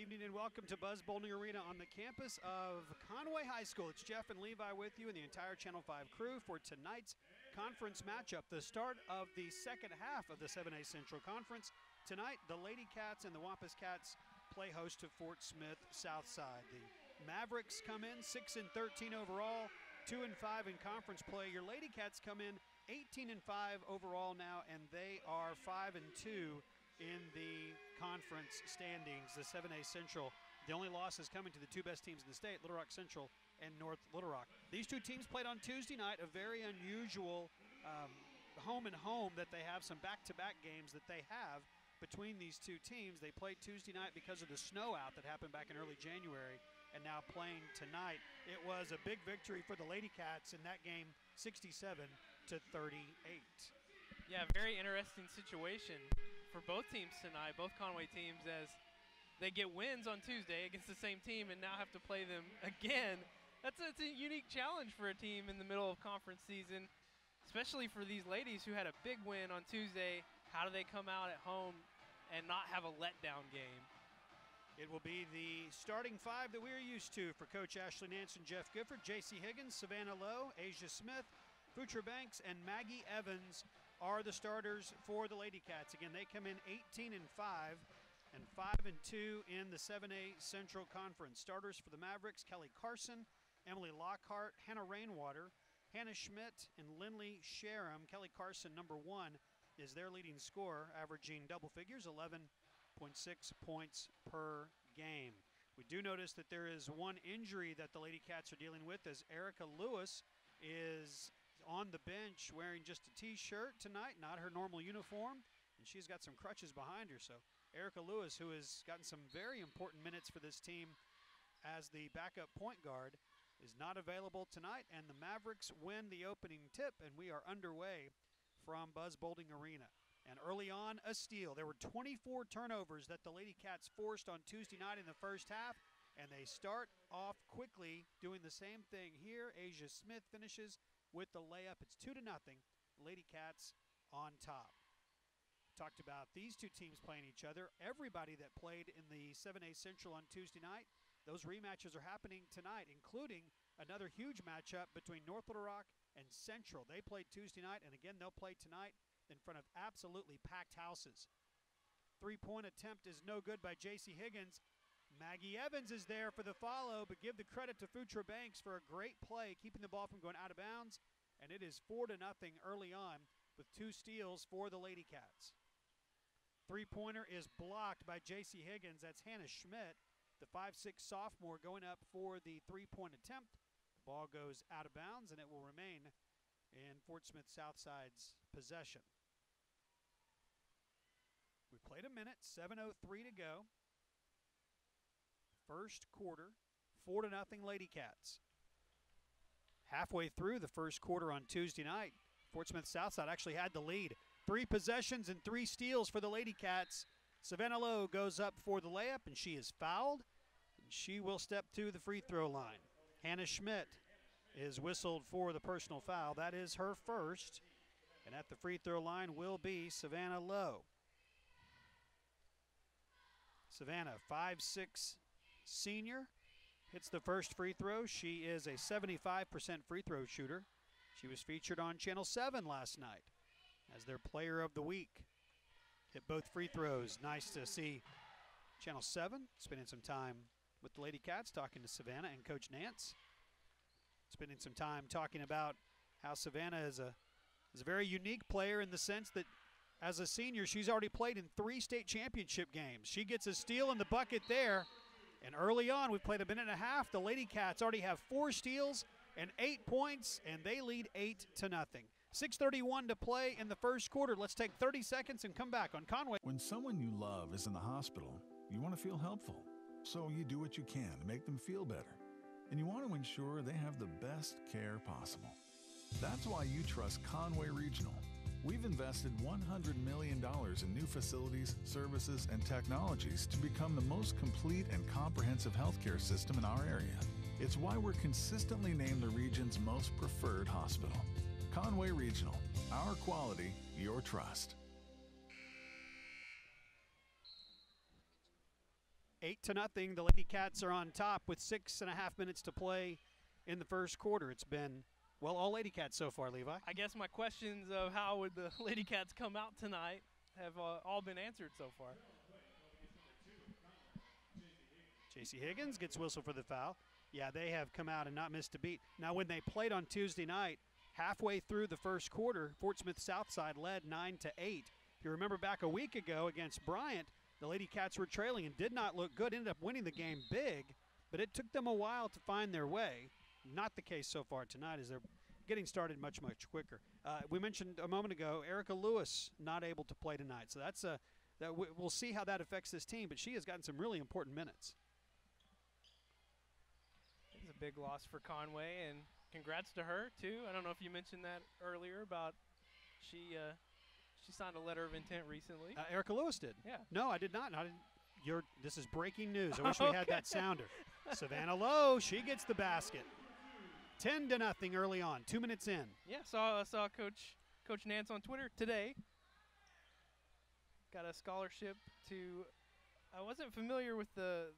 evening and welcome to Buzz Bowling Arena on the campus of Conway High School. It's Jeff and Levi with you and the entire Channel 5 crew for tonight's conference matchup, the start of the second half of the 7A Central Conference. Tonight, the Lady Cats and the Wampus Cats play host to Fort Smith Southside. The Mavericks come in 6-13 overall, 2-5 in conference play. Your Lady Cats come in 18-5 overall now, and they are 5-2 in the conference standings, the 7A Central. The only losses coming to the two best teams in the state, Little Rock Central and North Little Rock. These two teams played on Tuesday night, a very unusual home and home that they have, some back-to-back games that they have between these two teams. They played Tuesday night because of the snow out that happened back in early January, and now playing tonight. It was a big victory for the Lady Cats in that game, 67-38. Yeah, very interesting situation for both teams tonight, both Conway teams, as they get wins on Tuesday against the same team and now have to play them again. That's a unique challenge for a team in the middle of conference season, especially for these ladies who had a big win on Tuesday. How do they come out at home and not have a letdown game? It will be the starting five that we're used to for Coach Ashley Nance and Jeff Gifford. J.C. Higgins, Savannah Lowe, Asia Smith, Futra Banks, and Maggie Evans are the starters for the Lady Cats. Again, they come in 18-5 and 5-2 in the 7A Central Conference. Starters for the Mavericks, Kelly Carson, Emily Lockhart, Hannah Rainwater, Hannah Schmidt, and Lindley Sharam. Kelly Carson, number one, is their leading scorer, averaging double figures, 11.6 points per game. We do notice that there is one injury that the Lady Cats are dealing with, as Erica Lewis is on the bench wearing just a t-shirt tonight, not her normal uniform, and she's got some crutches behind her. So Erica Lewis, who has gotten some very important minutes for this team as the backup point guard, is not available tonight, and the Mavericks win the opening tip, and we are underway from Buzz Bowling Arena. And early on, a steal. There were 24 turnovers that the Lady Cats forced on Tuesday night in the first half, and they start off quickly doing the same thing here. Asia Smith finishes with the layup. It's 2-0, Lady Cats on top. Talked about these two teams playing each other. Everybody that played in the 7A Central on Tuesday night, those rematches are happening tonight, including another huge matchup between North Little Rock and Central. They played Tuesday night, and again, they'll play tonight in front of absolutely packed houses. Three-point attempt is no good by J.C. Higgins. Maggie Evans is there for the follow, but give the credit to Futra Banks for a great play, keeping the ball from going out of bounds, and it is 4-0 early on with two steals for the Lady Cats. Three-pointer is blocked by J.C. Higgins. That's Hannah Schmidt, the 5'6" sophomore, going up for the three-point attempt. The ball goes out of bounds, and it will remain in Fort Smith Southside's possession. We played a minute, 7:03 to go. First quarter, 4-0 Lady Cats. Halfway through the first quarter on Tuesday night, Fort Smith Southside actually had the lead. 3 possessions and 3 steals for the Lady Cats. Savannah Lowe goes up for the layup, and she is fouled, and she will step to the free throw line. Hannah Schmidt is whistled for the personal foul. That is her first, and at the free throw line will be Savannah Lowe. Savannah, 5'6" senior, hits the first free throw. She is a 75% free throw shooter. She was featured on Channel 7 last night as their player of the week. Hit both free throws. Nice to see Channel 7 spending some time with the Lady Cats, talking to Savannah and Coach Nance. Spending some time talking about how Savannah is a very unique player in the sense that as a senior, she's already played in 3 state championship games. She gets a steal in the bucket there. And early on, we've played a minute and a half. The Lady Cats already have 4 steals and 8 points, and they lead 8-0. 6:31 to play in the first quarter. Let's take 30 seconds and come back on Conway. When someone you love is in the hospital, you want to feel helpful. So you do what you can to make them feel better. And you want to ensure they have the best care possible. That's why you trust Conway Regional. We've invested $100 million in new facilities, services, and technologies to become the most complete and comprehensive healthcare system in our area. It's why we're consistently named the region's most preferred hospital. Conway Regional, our quality, your trust. 8-0. The Lady Cats are on top with 6.5 minutes to play in the first quarter. It's been, well, all Lady Cats so far, Levi. I guess my questions of how would the Lady Cats come out tonight have all been answered so far. J.C. Higgins gets whistle for the foul. Yeah, they have come out and not missed a beat. Now, when they played on Tuesday night, halfway through the first quarter, Fort Smith Southside led 9-8. If you remember back a week ago against Bryant, the Lady Cats were trailing and did not look good, ended up winning the game big, but it took them a while to find their way. Not the case so far tonight, as they're getting started much, much quicker. We mentioned a moment ago, Erica Lewis not able to play tonight, so we'll see how that affects this team, but she has gotten some really important minutes. It's a big loss for Conway, and congrats to her, too. I don't know if you mentioned that earlier about she signed a letter of intent recently. Erica Lewis did. Yeah. No, I did not. This is breaking news. I wish we had that sounder. Savannah Lowe, she gets the basket. 10-0 early on, 2 minutes in. Yeah, saw Coach Nance on Twitter today. Got a scholarship to, I wasn't familiar with the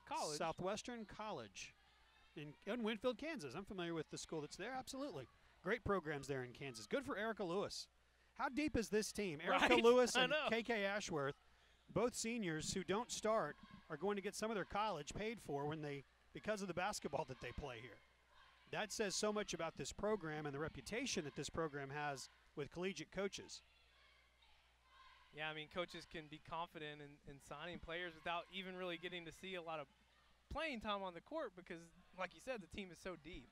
college. Southwestern College in Winfield, Kansas. I'm familiar with the school that's there, absolutely. Great programs there in Kansas. Good for Erica Lewis. How deep is this team? Erica Lewis and KK Ashworth, both seniors who don't start, are going to get some of their college paid for because of the basketball that they play here. That says so much about this program and the reputation that this program has with collegiate coaches. Yeah, I mean, coaches can be confident in signing players without even really getting to see a lot of playing time on the court because, like you said, the team is so deep.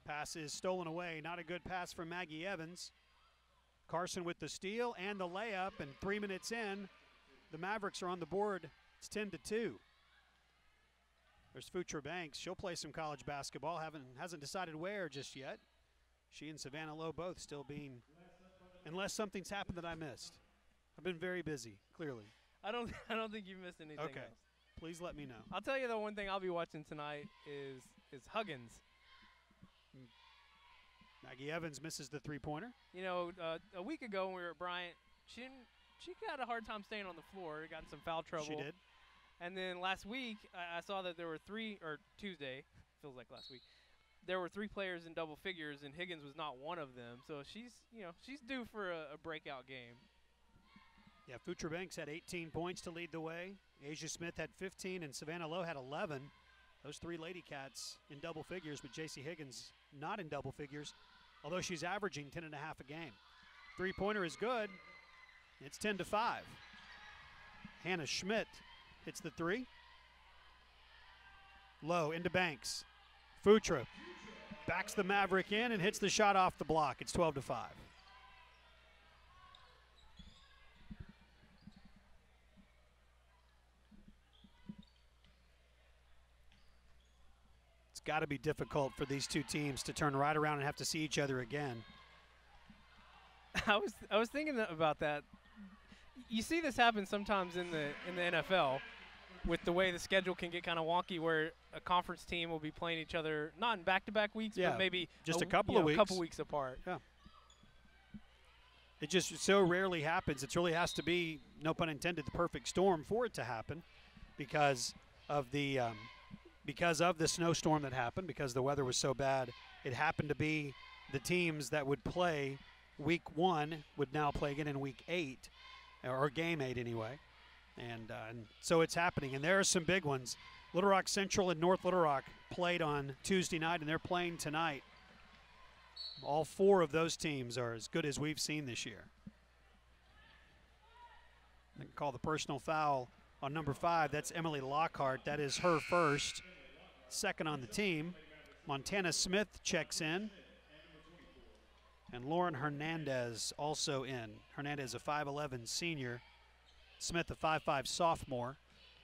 Pass is stolen away. Not a good pass from Maggie Evans. Carson with the steal and the layup, and 3 minutes in, the Mavericks are on the board. It's 10-2. There's Futra Banks. She'll play some college basketball. Hasn't decided where just yet. She and Savannah Lowe both still being, unless something's happened that I missed. I've been very busy, clearly. I don't think you've missed anything okay. else. Please let me know. I'll tell you, the one thing I'll be watching tonight is Huggins. Maggie Evans misses the three-pointer. You know, a week ago when we were at Bryant, she had a hard time staying on the floor. Got in some foul trouble. She did. And then last week, I saw that there were Tuesday, feels like last week, there were 3 players in double figures, and Higgins was not one of them. So she's due for a breakout game. Yeah, Futra Banks had 18 points to lead the way. Asia Smith had 15, and Savannah Lowe had 11. Those 3 Lady Cats in double figures, but J.C. Higgins not in double figures, although she's averaging 10.5 a game. Three-pointer is good. It's 10-5. Hannah Schmidt hits the 3. Low into Banks. Futra backs the Maverick in and hits the shot off the block. It's 12-5. It's got to be difficult for these two teams to turn right around and have to see each other again. I was thinking about that. You see this happen sometimes in the NFL with the way the schedule can get kind of wonky, where a conference team will be playing each other not in back-to-back weeks, but maybe just a couple of weeks. A couple weeks apart. Yeah. It just so rarely happens. It really has to be, no pun intended, the perfect storm for it to happen, because of the snowstorm that happened, because the weather was so bad. It happened to be the teams that would play week 1 would now play again in week 8, or game 8 anyway. And so it's happening. And there are some big ones. Little Rock Central and North Little Rock played on Tuesday night, and they're playing tonight. All 4 of those teams are as good as we've seen this year. They can call the personal foul on number 5. That's Emily Lockhart. That is her first. Second on the team. Montana Smith checks in. And Lauren Hernandez also in. Hernandez, a 5'11 senior. Smith, a 5'5 sophomore.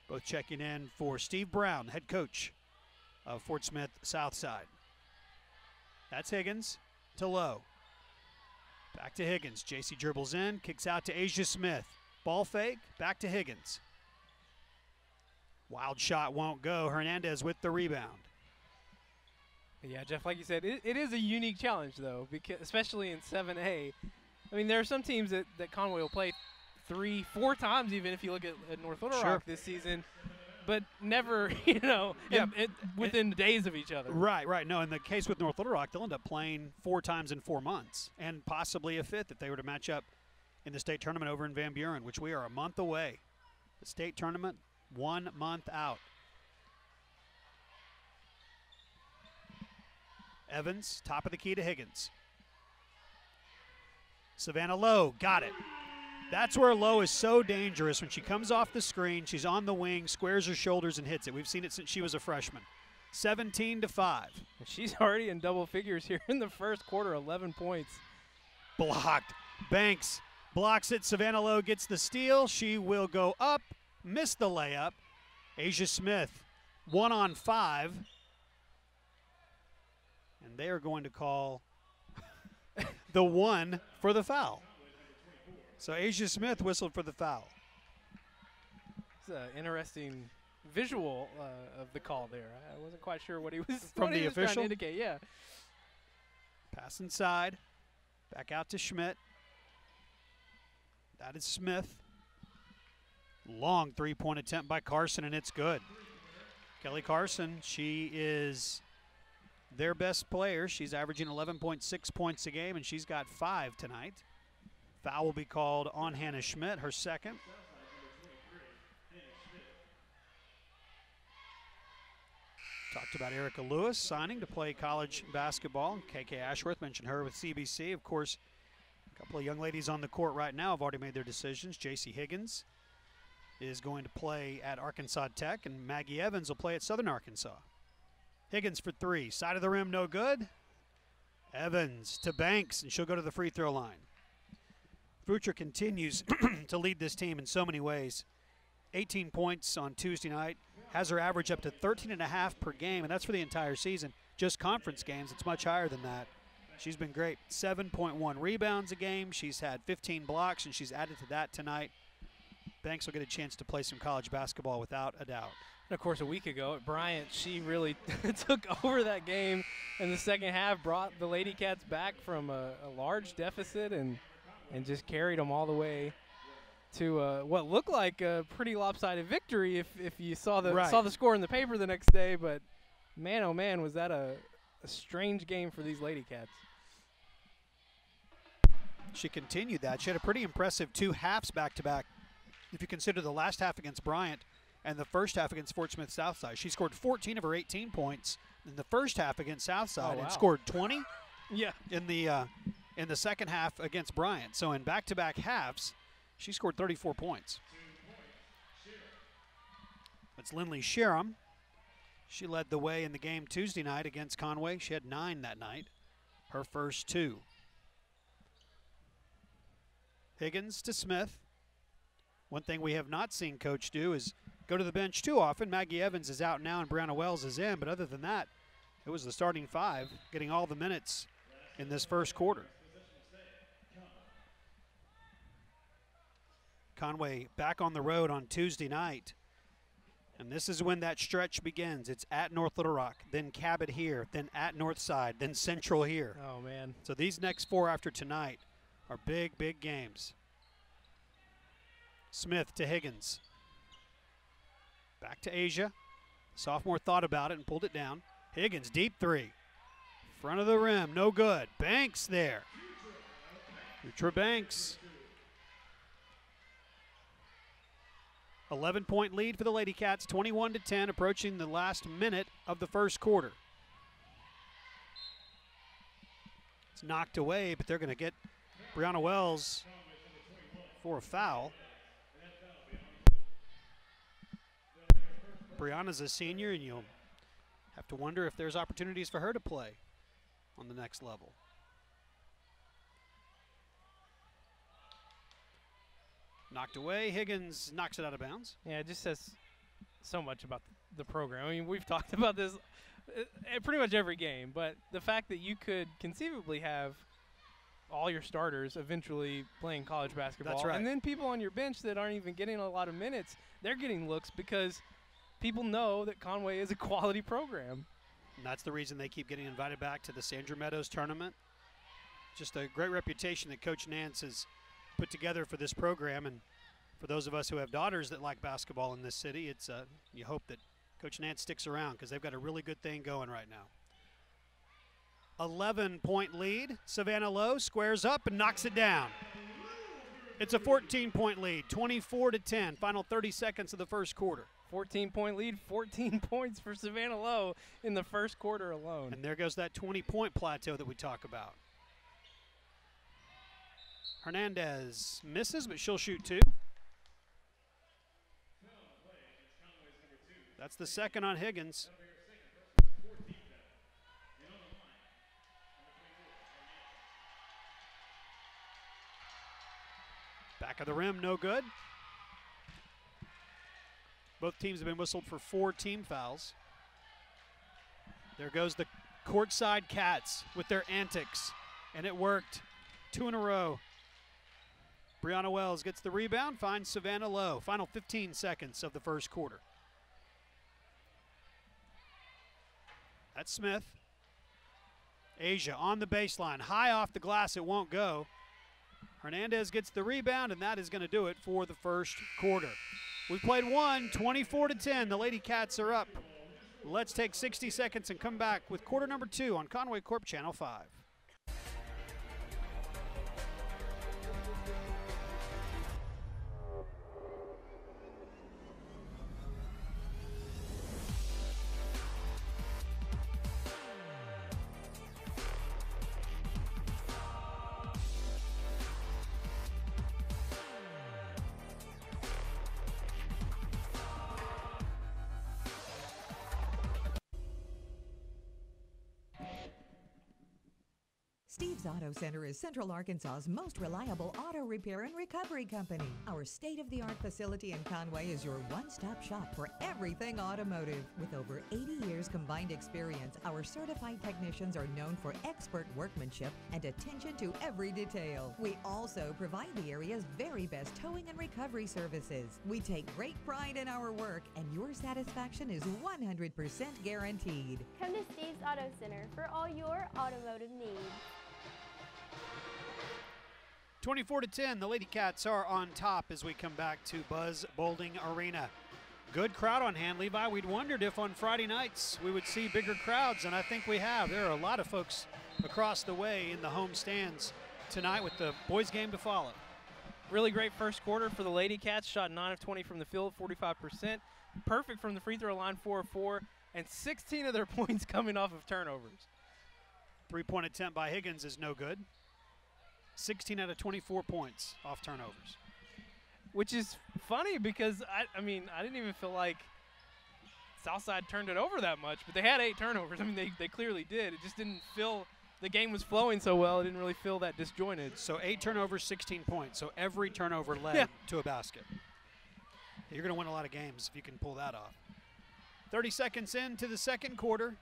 Both checking in for Steve Brown, head coach of Fort Smith Southside. That's Higgins to Lowe. Back to Higgins. JC dribbles in, kicks out to Asia Smith. Ball fake, back to Higgins. Wild shot won't go. Hernandez with the rebound. Yeah, Jeff, like you said, it is a unique challenge, though, because especially in 7A. I mean, there are some teams that Conway will play 3, 4 times even if you look at North Little Sure. Rock this season, but never, Yeah. within days of each other. Right. No, in the case with North Little Rock, they'll end up playing 4 times in 4 months, and possibly a 5th if they were to match up in the state tournament over in Van Buren, which we are a month away. The state tournament, 1 month out. Evans, top of the key to Higgins. Savannah Lowe, got it. That's where Lowe is so dangerous. When she comes off the screen, she's on the wing, squares her shoulders, and hits it. We've seen it since she was a freshman. 17-5. She's already in double figures here in the first quarter, 11 points. Blocked. Banks blocks it. Savannah Lowe gets the steal. She will go up, miss the layup. Asia Smith, 1-on-5. And they are going to call the 1 for the foul. So Asia Smith whistled for the foul. It's an interesting visual of the call there. I wasn't quite sure what he was From what the he was trying to official? indicate. Yeah. Pass inside. Back out to Schmidt. That is Smith. Long three-point attempt by Carson, and it's good. Kelly Carson, she is their best player. She's averaging 11.6 points a game, and she's got 5 tonight. Foul will be called on Hannah Schmidt, her second. Talked about Erica Lewis signing to play college basketball. KK Ashworth mentioned her with CBC. Of course, a couple of young ladies on the court right now have already made their decisions. JC Higgins is going to play at Arkansas Tech, and Maggie Evans will play at Southern Arkansas. Higgins for 3. Side of the rim, no good. Evans to Banks, and she'll go to the free throw line. Future continues to lead this team in so many ways. 18 points on Tuesday night. Has her average up to 13.5 per game, and that's for the entire season. Just conference games, it's much higher than that. She's been great. 7.1 rebounds a game. She's had 15 blocks, and she's added to that tonight. Banks will get a chance to play some college basketball without a doubt. And of course, a week ago at Bryant, she really took over that game in the second half, brought the Lady Cats back from a large deficit and just carried them all the way to what looked like a pretty lopsided victory if you saw the score in the paper the next day. But man, oh man, was that a strange game for these Lady Cats. She continued that. She had a pretty impressive 2 halves back-to-back. If you consider the last half against Bryant and the first half against Fort Smith Southside. She scored 14 of her 18 points in the first half against Southside and scored 20 in the second half against Bryant. So in back-to-back halves, she scored 34 points. That's Lindley Sherham. She led the way in the game Tuesday night against Conway. She had 9 that night, her first 2. Higgins to Smith. One thing we have not seen Coach do is go to the bench too often. Maggie Evans is out now and Brianna Wells is in, but other than that, it was the starting 5 getting all the minutes in this first quarter. Conway back on the road on Tuesday night. And this is when that stretch begins. It's at North Little Rock, then Cabot here, then at Northside, then Central here. Oh, man. So these next 4 after tonight are big, big games. Smith to Higgins. Back to Asia. Sophomore thought about it and pulled it down. Higgins, deep 3. Front of the rim, no good. Banks there. Future Banks. 11-point lead for the Lady Cats, 21-10, approaching the last minute of the first quarter. It's knocked away, but they're going to get Brianna Wells for a foul. Brianna's a senior, and you'll have to wonder if there's opportunities for her to play on the next level. Knocked away. Higgins knocks it out of bounds. Yeah, it just says so much about the program. I mean, we've talked about this pretty much every game, but the fact that you could conceivably have all your starters eventually playing college basketball. That's right. And then people on your bench that aren't even getting a lot of minutes, they're getting looks because people know that Conway is a quality program. And that's the reason they keep getting invited back to the Sandra Meadows tournament. Just a great reputation that Coach Nance has put together for this program, and For those of us who have daughters that like basketball in this city, it's you hope that Coach Nance sticks around because they've got a really good thing going right now. 11-point lead. Savannah Lowe squares up and knocks it down. It's a 14-point lead, 24-10. Final 30 seconds of the first quarter. 14-point lead, 14 points for Savannah Lowe in the first quarter alone. And there goes that 20-point plateau that we talk about. Hernandez misses, but she'll shoot two. That's the second on Higgins. Back of the rim, no good. Both teams have been whistled for 4 team fouls. There goes the courtside Cats with their antics, and it worked. 2 in a row. Brianna Wells gets the rebound, finds Savannah Lowe. Final 15 seconds of the first quarter. That's Smith. Asia on the baseline, high off the glass, it won't go. Hernandez gets the rebound, and that is going to do it for the first quarter. We've played one, 24-10. The Lady Cats are up. Let's take 60 seconds and come back with quarter number 2 on Conway Corp Channel 5. Steve's Auto Center is Central Arkansas's most reliable auto repair and recovery company. Our state-of-the-art facility in Conway is your one-stop shop for everything automotive. With over 80 years combined experience, our certified technicians are known for expert workmanship and attention to every detail. We also provide the area's very best towing and recovery services. We take great pride in our work, and your satisfaction is 100% guaranteed. Come to Steve's Auto Center for all your automotive needs. 24-10, the Lady Cats are on top as we come back to Buzz Bowling Arena. Good crowd on hand, Levi. We'd wondered if on Friday nights we would see bigger crowds, and I think we have. There are a lot of folks across the way in the home stands tonight with the boys' game to follow. Really great first quarter for the Lady Cats. Shot 9 of 20 from the field, 45%. Perfect from the free throw line, 4 of 4, and 16 of their points coming off of turnovers. 3-point attempt by Higgins is no good. 16 out of 24 points off turnovers. Which is funny because, I mean, I didn't even feel like Southside turned it over that much, but they had 8 turnovers. I mean, they clearly did. It just didn't feel the game was flowing so well. It didn't really feel that disjointed. So 8 turnovers, 16 points. So every turnover led to a basket. You're going to win a lot of games if you can pull that off. 30 seconds into the second quarter.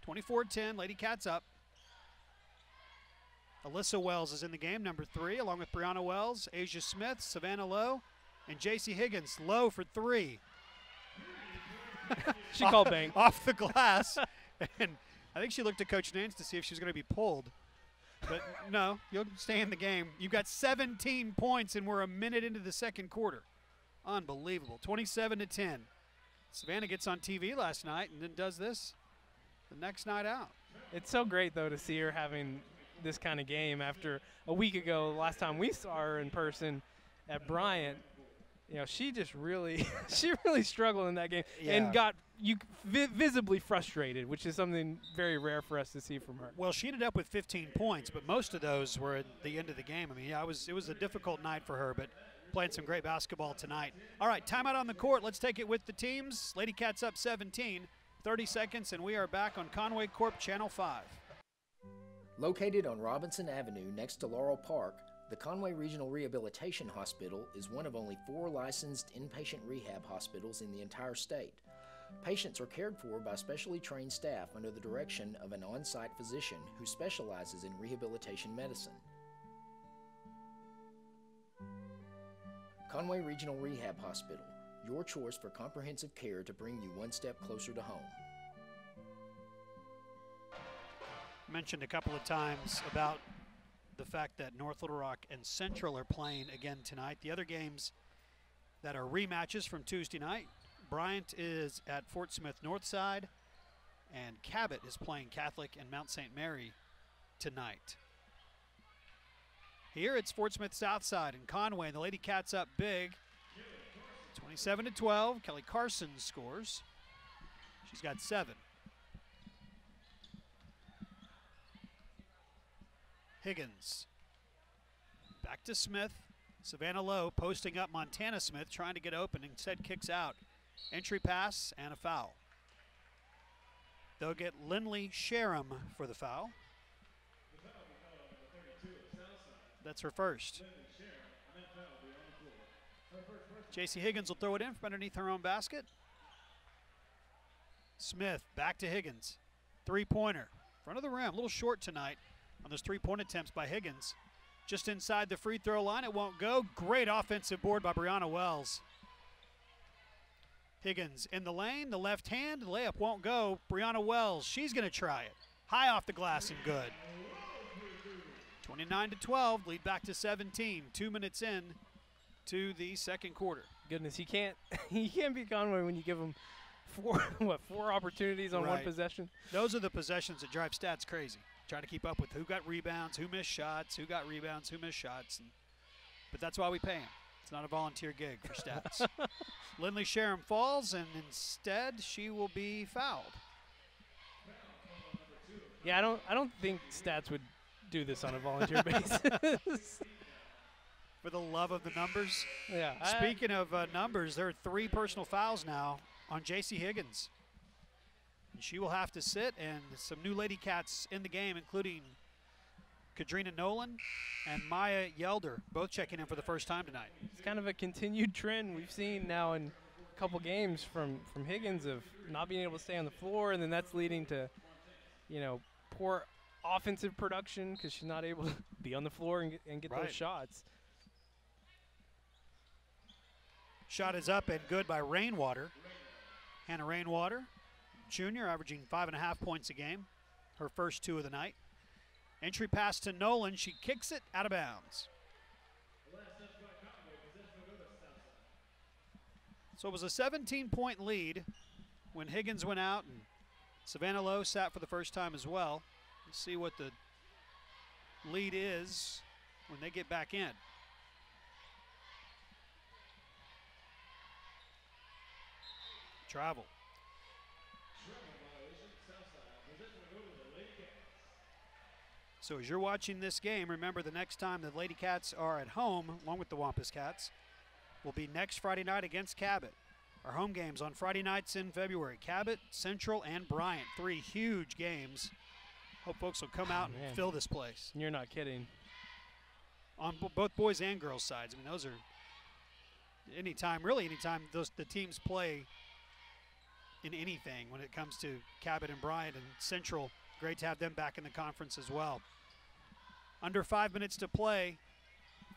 24-10, Lady Cats up. Alyssa Wells is in the game, number 3, along with Brianna Wells, Asia Smith, Savannah Lowe, and J.C. Higgins. Lowe for 3. She called bang. Off the glass. And I think she looked at Coach Nance to see if she was going to be pulled. But no, you'll stay in the game. You've got 17 points, and we're a minute into the second quarter. Unbelievable. 27-10. Savannah gets on TV last night and then does this the next night out. It's so great, though, to see her having this kind of game after a week ago, the last time we saw her in person at Bryant. You know, she just really she really struggled in that game and got visibly frustrated, which is something very rare for us to see from her. Well, she ended up with 15 points, but most of those were at the end of the game. I mean, it was a difficult night for her, but playing some great basketball tonight. All right, timeout on the court. Let's take it with the teams. Lady Cats up 17, 30 seconds, and we are back on Conway Corp Channel 5. Located on Robinson Avenue next to Laurel Park, the Conway Regional Rehabilitation Hospital is one of only 4 licensed inpatient rehab hospitals in the entire state. Patients are cared for by specially trained staff under the direction of an on-site physician who specializes in rehabilitation medicine. Conway Regional Rehab Hospital, your choice for comprehensive care to bring you one step closer to home. Mentioned a couple of times about the fact that North Little Rock and Central are playing again tonight. The other games that are rematches from Tuesday night. Bryant is at Fort Smith Northside, and Cabot is playing Catholic and Mount St. Mary tonight. Here it's Fort Smith Southside and Conway, and the Lady Cats up big. 27-12. Kelly Carson scores. She's got 7. Higgins. Back to Smith. Savannah Lowe posting up Montana Smith, trying to get open, instead kicks out. Entry pass and a foul. They'll get Lindley Sharam for the foul. That's her first. J.C. Higgins will throw it in from underneath her own basket. Smith back to Higgins. Three-pointer. Front of the rim. A little short tonight on those three-point attempts by Higgins. Just inside the free throw line. It won't go. Great offensive board by Brianna Wells. Higgins in the lane. The left hand. The layup won't go. Brianna Wells. She's going to try it. High off the glass and good. 29-12. Lead back to 17. 2 minutes in to the second quarter. Goodness, you can't beat Conway when you give them four opportunities on one possession. Those are the possessions that drive stats crazy. Try to keep up with who got rebounds, who missed shots, who got rebounds, who missed shots. But that's why we pay them. It's not a volunteer gig for stats. Lindley Sharam falls, and instead she will be fouled. Yeah, I don't think stats would do this on a volunteer basis. For the love of the numbers. Yeah. Speaking of numbers, there are 3 personal fouls now on J.C. Higgins. And she will have to sit, and some new Lady Cats in the game, including Kadrina Nolan and Maya Yelder, both checking in for the first time tonight. It's kind of a continued trend we've seen now in a couple games from Higgins of not being able to stay on the floor, and then that's leading to, poor offensive production because she's not able to be on the floor and get those shots. Shot is up and good by Rainwater. Hannah Rainwater, junior, averaging 5.5 points a game. Her first 2 of the night. Entry pass to Nolan. She kicks it out of bounds. So it was a 17-point lead when Higgins went out, and Savannah Lowe sat for the first time as well. Let's see what the lead is when they get back in. Travel. So as you're watching this game, remember the next time the Lady Cats are at home, along with the Wampus Cats, will be next Friday night against Cabot. Our home games on Friday nights in February. Cabot, Central, and Bryant. 3 huge games. Hope folks will come out and fill this place. You're not kidding. On both boys and girls sides. I mean, those are anytime the teams play in anything when it comes to Cabot and Bryant and Central. Great to have them back in the conference as well. Under 5 minutes to play,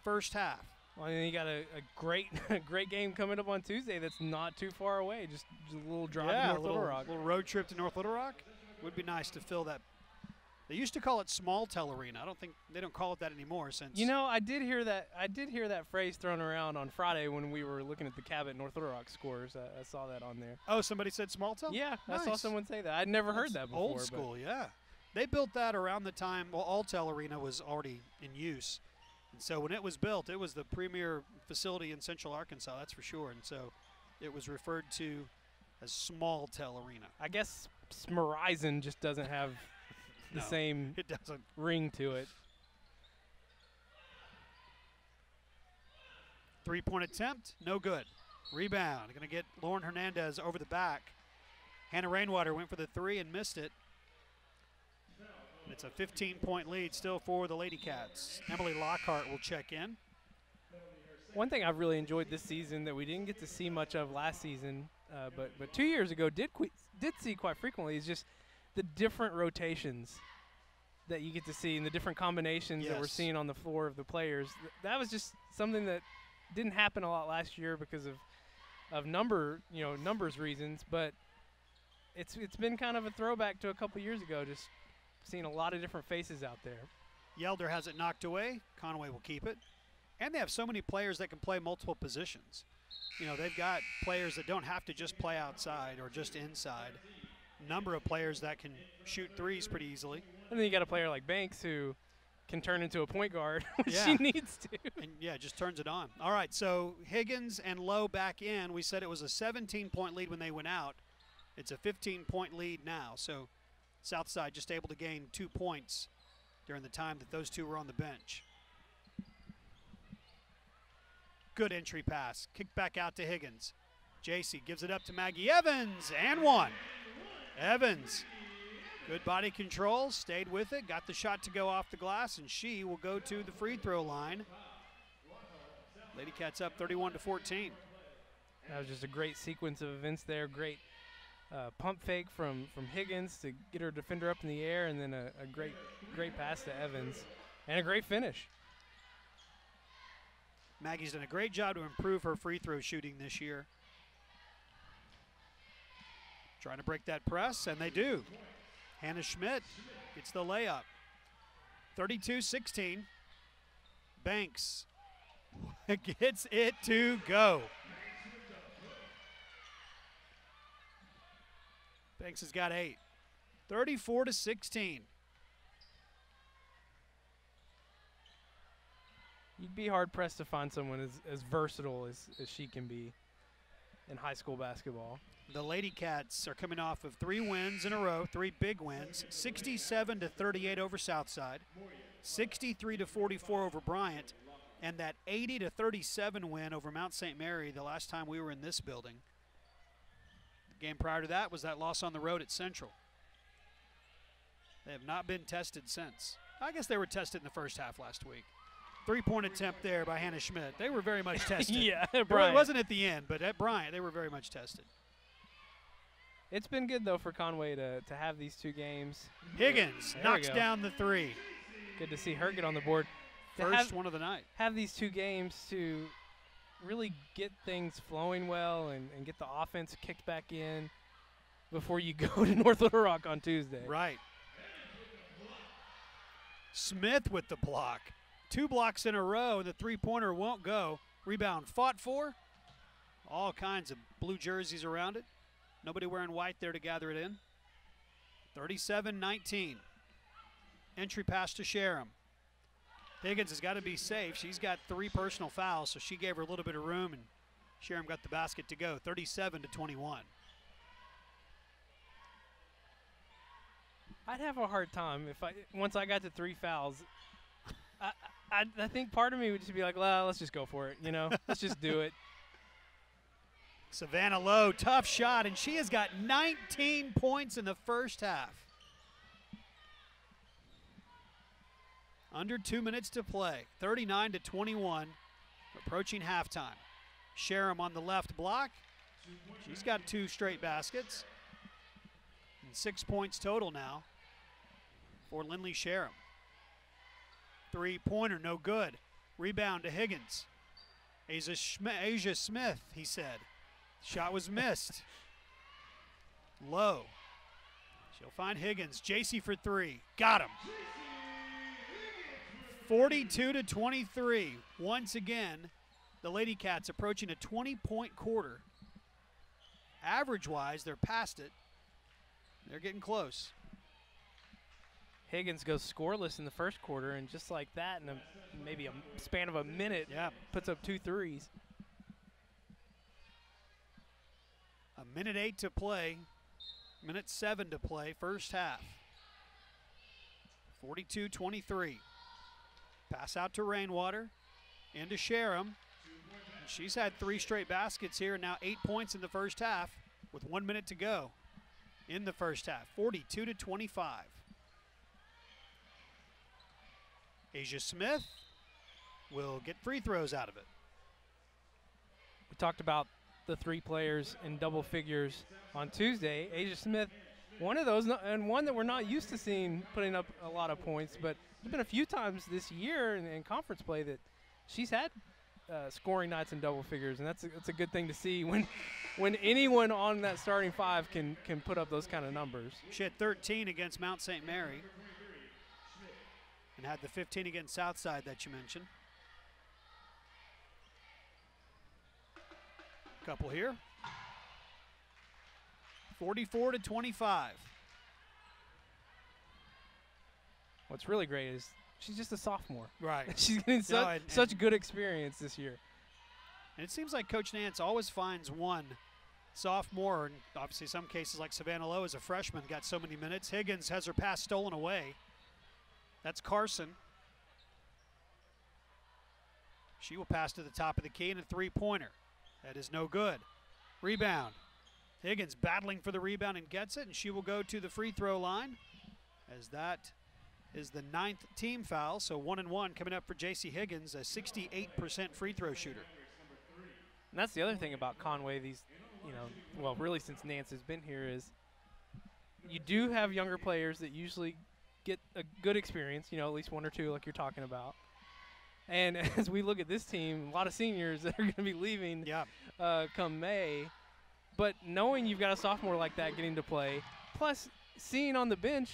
first half. Well, and you got a great game coming up on Tuesday that's not too far away. Just a little drive to North Little Rock. A little road trip to North Little Rock. Would be nice to fill that. They used to call it Small Tell Arena. I don't think they don't call it that anymore since. I did hear that phrase thrown around on Friday when we were looking at the Cabot North Little Rock scores. I saw that on there. Oh, somebody said Small Tell? Yeah, nice. I saw someone say that. I'd never heard that before. Old school, yeah. They built that around the time, Alltel Arena was already in use. And so when it was built, it was the premier facility in Central Arkansas, that's for sure. And so it was referred to as Small Tell Arena. I guess Smerizon just doesn't have the same ring to it. 3-point attempt, no good. Rebound, going to get Lauren Hernandez over the back. Hannah Rainwater went for the 3 and missed it. It's a 15-point lead still for the Lady Cats. Emily Lockhart will check in. One thing I've really enjoyed this season that we didn't get to see much of last season, but 2 years ago did see quite frequently, is just the different rotations that you get to see and the different combinations that we're seeing on the floor of the players. That was just something that didn't happen a lot last year because of numbers reasons, but it's been kind of a throwback to a couple years ago, just seeing a lot of different faces out there. Yelder has it knocked away. Conway will keep it. And they have so many players that can play multiple positions. you know, they've got players that don't have to just play outside or just inside. Number of players that can shoot threes pretty easily. And then you got a player like Banks who can turn into a point guard when Yeah. she needs to. And yeah, just turns it on. All right, so Higgins and Lowe back in. We said it was a 17-point lead when they went out. It's a 15-point lead now. So Southside just able to gain 2 points during the time that those two were on the bench. Good entry pass. Kicked back out to Higgins. JC gives it up to Maggie Evans, and one. Evans, good body control, stayed with it, got the shot to go off the glass, and she will go to the free throw line. Lady Cats up 31-14. That was just a great sequence of events there. Great pump fake from Higgins to get her defender up in the air, and then a great pass to Evans, and a great finish. Maggie's done a great job to improve her free throw shooting this year. Trying to break that press, and they do. Hannah Schmidt gets the layup. 32-16. Banks gets it to go. Banks has got 8. 34-16. You'd be hard-pressed to find someone as versatile as she can be in high school basketball. The Lady Cats are coming off of 3 wins in a row, 3 big wins, 67-38 over Southside, 63-44 over Bryant, and that 80-37 win over Mount St. Mary the last time we were in this building. The game prior to that was that loss on the road at Central. They have not been tested since. I guess they were tested in the first half last week. 3-point attempt there by Hannah Schmidt. They were very much tested. Yeah, Bryant. It wasn't at the end, but at Bryant, they were very much tested. It's been good, though, for Conway to have these 2 games. Higgins knocks down the 3. Good to see her get on the board. First one of the night. Have these 2 games to really get things flowing well and get the offense kicked back in before you go to North Little Rock on Tuesday. Right. Smith with the block. 2 blocks in a row, and the 3-pointer won't go. Rebound fought for. All kinds of blue jerseys around it. Nobody wearing white there to gather it in. 37-19. Entry pass to Sharam. Higgins has got to be safe. She's got 3 personal fouls, so she gave her a little bit of room, and Sharam got the basket to go. 37-21. I'd have a hard time once I got to 3 fouls. I think part of me would just be like, well, let's just go for it, you know? Let's just do it. Savannah Lowe, tough shot, and she has got 19 points in the first half. Under 2 minutes to play, 39-21, approaching halftime. Sharam on the left block. She's got 2 straight baskets. And 6 points total now for Lindley Sharam. 3-pointer, no good. Rebound to Higgins. Asia Smith, he said. Shot was missed. Low. She'll find Higgins. JC for 3. Got him. 42-23. Once again, the Lady Cats approaching a 20-point quarter. Average-wise, they're past it. They're getting close. Higgins goes scoreless in the first quarter, and just like that, in maybe a span of a minute, puts up 2 threes. A minute 8 to play, minute 7 to play, first half. 42-23. Pass out to Rainwater, into Sharam. She's had 3 straight baskets here, and now 8 points in the first half with 1 minute to go in the first half. 42-25. Asia Smith will get free throws out of it. We talked about the 3 players in double figures on Tuesday. Asia Smith, one of those, and one that we're not used to seeing putting up a lot of points, but there's been a few times this year in conference play that she's had scoring nights in double figures, and that's a good thing to see when anyone on that starting 5 can put up those kind of numbers. She had 13 against Mount St. Mary and had the 15 against Southside that you mentioned. Couple here. 44-25. What's really great is she's just a sophomore. Right. She's getting such good experience this year. And it seems like Coach Nance always finds one sophomore, and obviously some cases like Savannah Lowe as a freshman got so many minutes. Higgins has her pass stolen away. That's Carson. She will pass to the top of the key and a three-pointer. That is no good. Rebound. Higgins battling for the rebound and gets it, and she will go to the free throw line as that is the 9th team foul. So 1-1 coming up for J.C. Higgins, a 68% free throw shooter. And that's the other thing about Conway, well, really since Nance has been here, is you do have younger players that usually get a good experience, at least one or two like you're talking about. And as we look at this team, a lot of seniors that are going to be leaving come May. But knowing you've got a sophomore like that getting to play, plus seeing on the bench,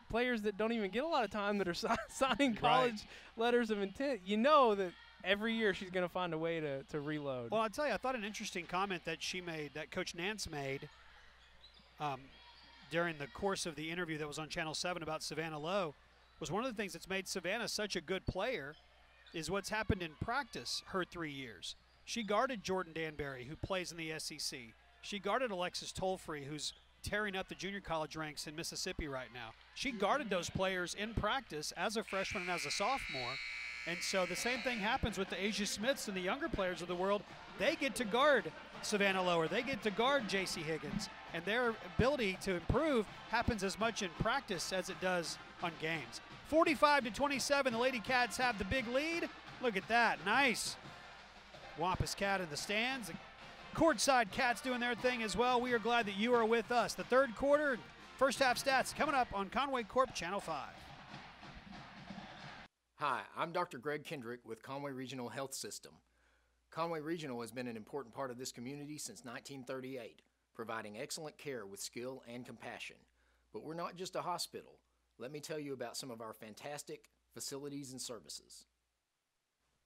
players that don't even get a lot of time that are signing college letters of intent, that every year she's going to find a way to reload. Well, I'll tell you, I thought an interesting comment that she made, that Coach Nance made during the course of the interview that was on Channel 7 about Savannah Lowe, was one of the things that's made Savannah such a good player is what's happened in practice her 3 years. She guarded Jordan Danbury, who plays in the SEC. She guarded Alexis Tolfree, who's tearing up the junior college ranks in Mississippi right now. She guarded those players in practice as a freshman and as a sophomore. And so the same thing happens with the Asia Smiths and the younger players of the world. They get to guard Savannah Lowe, they get to guard J.C. Higgins, and their ability to improve happens as much in practice as it does on games. 45-27, the Lady Cats have the big lead. Look at that, nice. Wampus Cat in the stands. The courtside Cats doing their thing as well. We are glad that you are with us. The third quarter, first half stats coming up on Conway Corp Channel 5. Hi, I'm Dr. Greg Kendrick with Conway Regional Health System. Conway Regional has been an important part of this community since 1938, providing excellent care with skill and compassion. But we're not just a hospital. Let me tell you about some of our fantastic facilities and services.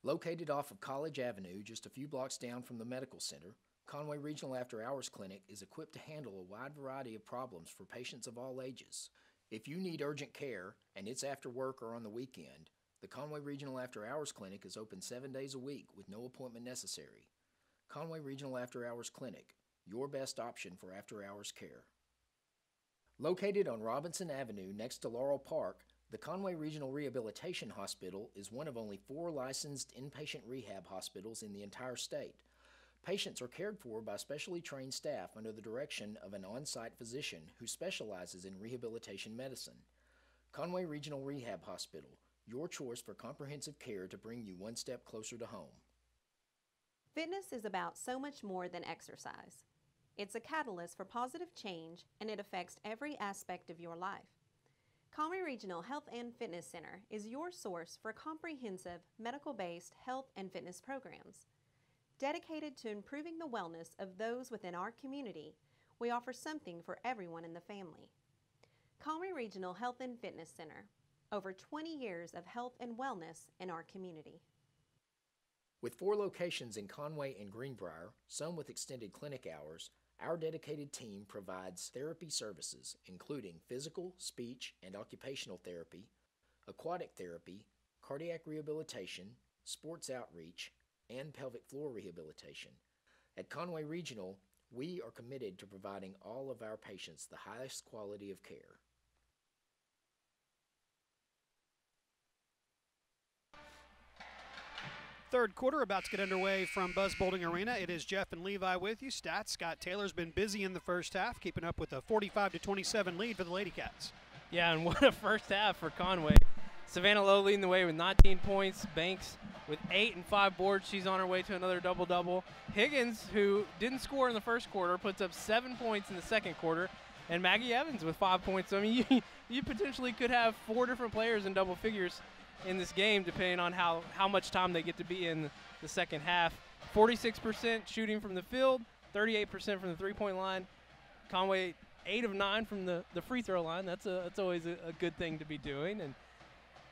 Located off of College Avenue, just a few blocks down from the medical center, Conway Regional After Hours Clinic is equipped to handle a wide variety of problems for patients of all ages. If you need urgent care and it's after work or on the weekend, the Conway Regional After Hours Clinic is open 7 days a week with no appointment necessary. Conway Regional After Hours Clinic, your best option for after-hours care. Located on Robinson Avenue next to Laurel Park, the Conway Regional Rehabilitation Hospital is one of only 4 licensed inpatient rehab hospitals in the entire state. Patients are cared for by specially trained staff under the direction of an on-site physician who specializes in rehabilitation medicine. Conway Regional Rehab Hospital, your choice for comprehensive care to bring you one step closer to home. Fitness is about so much more than exercise. It's a catalyst for positive change, and it affects every aspect of your life. Conway Regional Health and Fitness Center is your source for comprehensive, medical-based health and fitness programs. Dedicated to improving the wellness of those within our community, we offer something for everyone in the family. Conway Regional Health and Fitness Center, over 20 years of health and wellness in our community. With 4 locations in Conway and Greenbrier, some with extended clinic hours, our dedicated team provides therapy services, including physical, speech, and occupational therapy, aquatic therapy, cardiac rehabilitation, sports outreach, and pelvic floor rehabilitation. At Conway Regional, we are committed to providing all of our patients the highest quality of care. Third quarter about to get underway from Buzz Bowling Arena. It is Jeff and Levi with you. Stats, Scott Taylor's been busy in the first half, keeping up with a 45-27 lead for the Lady Cats. Yeah, and what a first half for Conway. Savannah Lowe leading the way with 19 points. Banks with 8 and 5 boards. She's on her way to another double-double. Higgins, who didn't score in the first quarter, puts up 7 points in the second quarter. And Maggie Evans with 5 points. So, I mean, you potentially could have 4 different players in double figures in this game, depending on how much time they get to be in the second half. 46% shooting from the field, 38% from the three-point line. Conway 8 of 9 from the free throw line. That's always a good thing to be doing. And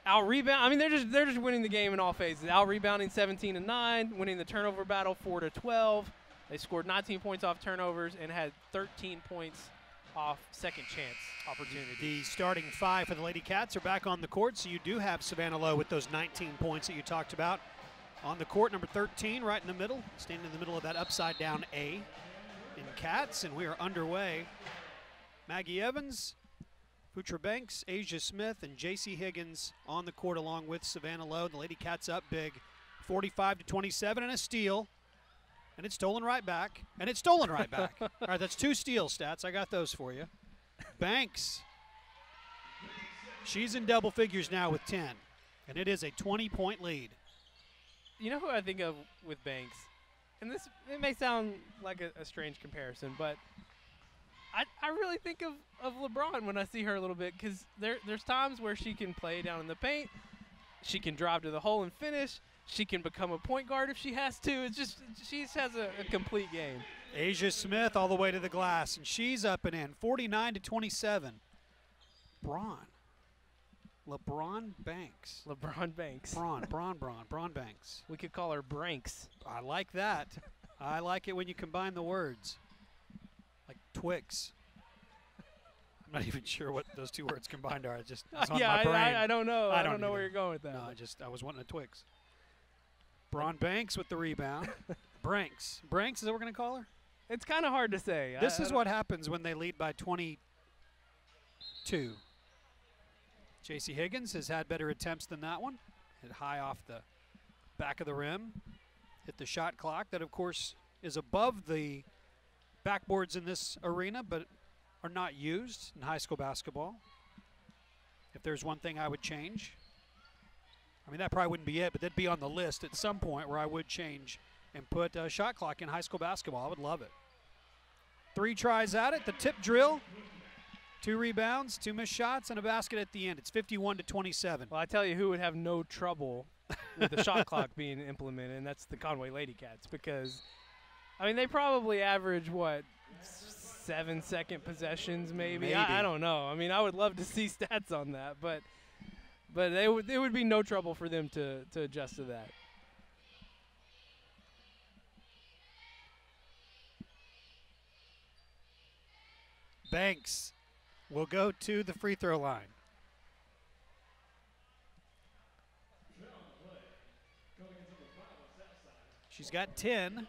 out rebound. I mean, they're just winning the game in all phases. Out rebounding 17-9, winning the turnover battle 4-12. They scored 19 points off turnovers and had 13 points off second chance opportunities. The starting 5 for the Lady Cats are back on the court, so you do have Savannah Lowe with those 19 points that you talked about. On the court, number 13, right in the middle, standing in the middle of that upside-down A in Cats, and we are underway. Maggie Evans, Futra Banks, Asia Smith, and J.C. Higgins on the court along with Savannah Lowe. The Lady Cats up big, 45-27, and a steal. And it's stolen right back, and it's stolen right back. All right, that's 2 steal stats. I got those for you. Banks, she's in double figures now with 10, and it is a 20-point lead. You know who I think of with Banks? And this, it may sound like a strange comparison, but I really think of LeBron when I see her a little bit, because there's times where she can play down in the paint, she can drive to the hole and finish, she can become a point guard if she has to. It's just, she just has a complete game. Asia Smith all the way to the glass, and she's up and in, 49-27. LeBron Banks. LeBron Banks. Braun Banks. We could call her Branks. I like that. I like it when you combine the words. Like Twix. I'm not even sure what those 2 words combined are. It's just it's on my brain. I don't know. I don't know either. where you're going with that. No, I was wanting a Twix. Braun Banks with the rebound. Branks. Branks, is that what we're going to call her? It's kind of hard to say. This is what happens when they lead by 22. J.C. Higgins has had better attempts than that one. Hit high off the back of the rim. Hit the shot clock that, of course, is above the backboards in this arena, but are not used in high school basketball. If there's one thing I would change, I mean, that probably wouldn't be it, but that'd be on the list at some point where I would change and put a shot clock in high school basketball. I would love it. 3 tries at it, the tip drill, 2 rebounds, 2 missed shots, and a basket at the end. It's 51-27. Well, I tell you who would have no trouble with the shot clock being implemented, and that's the Conway Lady Cats, because, I mean, they probably average, 7-second possessions maybe? I don't know. I mean, I would love to see stats on that, but it would be no trouble for them to adjust to that. Banks will go to the free throw line. She's got 10.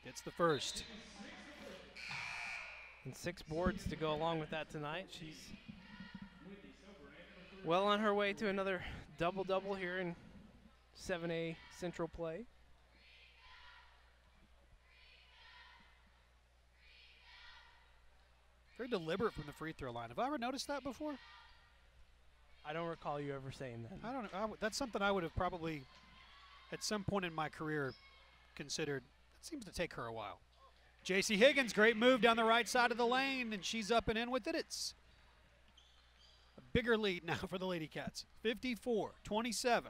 Gets the first. And 6 boards to go along with that tonight. She's well on her way to another double-double here in 7A Central play. Very deliberate from the free throw line. Have I ever noticed that before? I don't recall you ever saying that. I don't know. That's something I would have probably, at some point in my career, considered. It seems to take her a while. J.C. Higgins, great move down the right side of the lane, and she's up and in with it. It's a bigger lead now for the Lady Cats, 54-27.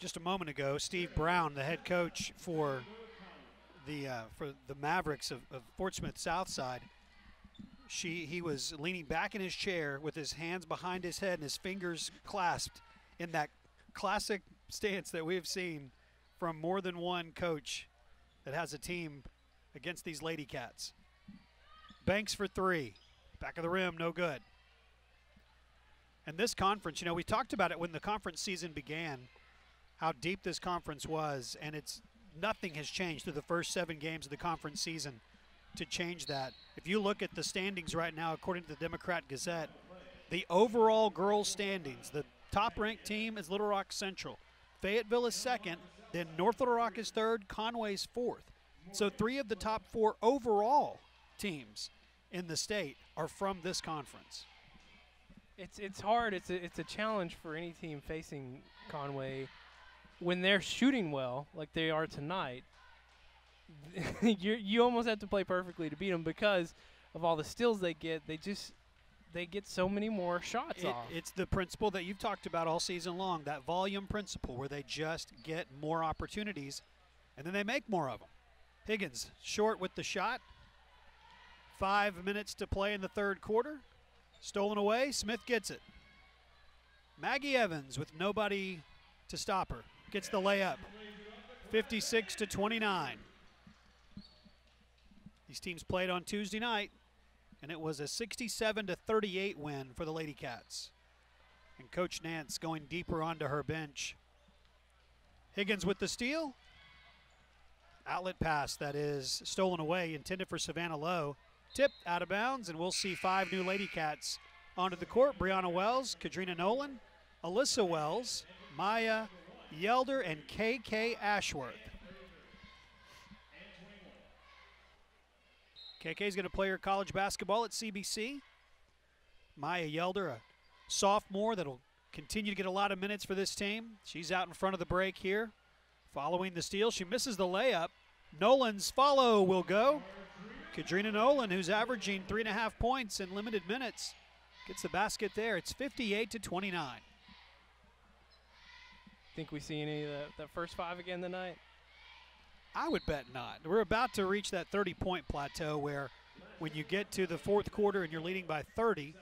Just a moment ago, Steve Brown, the head coach for the Mavericks of Fort Smith Southside, he was leaning back in his chair with his hands behind his head and his fingers clasped in that classic stance that we've seen from more than one coach that has a team against these Lady Cats. Banks for 3. Back of the rim, no good. And this conference, we talked about it when the conference season began, how deep this conference was, and nothing has changed through the first 7 games of the conference season to change that. If you look at the standings right now, according to the Democrat Gazette, the overall girls standings, the top-ranked team is Little Rock Central. Fayetteville is 2nd, then North Little Rock is 3rd, Conway's 4th. So 3 of the top 4 overall teams in the state are from this conference. It's hard. It's a challenge for any team facing Conway when they're shooting well, like they are tonight. You almost have to play perfectly to beat them because of all the steals they get. They get so many more shots off. It's the principle that you've talked about all season long, that volume principle where they just get more opportunities and then they make more of them. Higgins short with the shot. 5 minutes to play in the third quarter. Stolen away, Smith gets it. Maggie Evans with nobody to stop her. Gets the layup. 56-29. These teams played on Tuesday night, and it was a 67-38 win for the Lady Cats. And Coach Nance going deeper onto her bench. Higgins with the steal. Outlet pass that is stolen away, intended for Savannah Lowe. Tipped out of bounds, and we'll see 5 new Lady Cats onto the court. Brianna Wells, Kadrina Nolan, Alyssa Wells, Maya Yelder, and KK Ashworth. KK is going to play her college basketball at CBC. Maya Yelder, a sophomore that'll continue to get a lot of minutes for this team. She's out in front of the break here. Following the steal, she misses the layup. Nolan's follow will go. Kadrina Nolan, who's averaging 3.5 points in limited minutes, gets the basket there. It's 58-29. Think we see any of the first 5 again tonight? I would bet not. We're about to reach that 30-point plateau where when you get to the fourth quarter and you're leading by 30,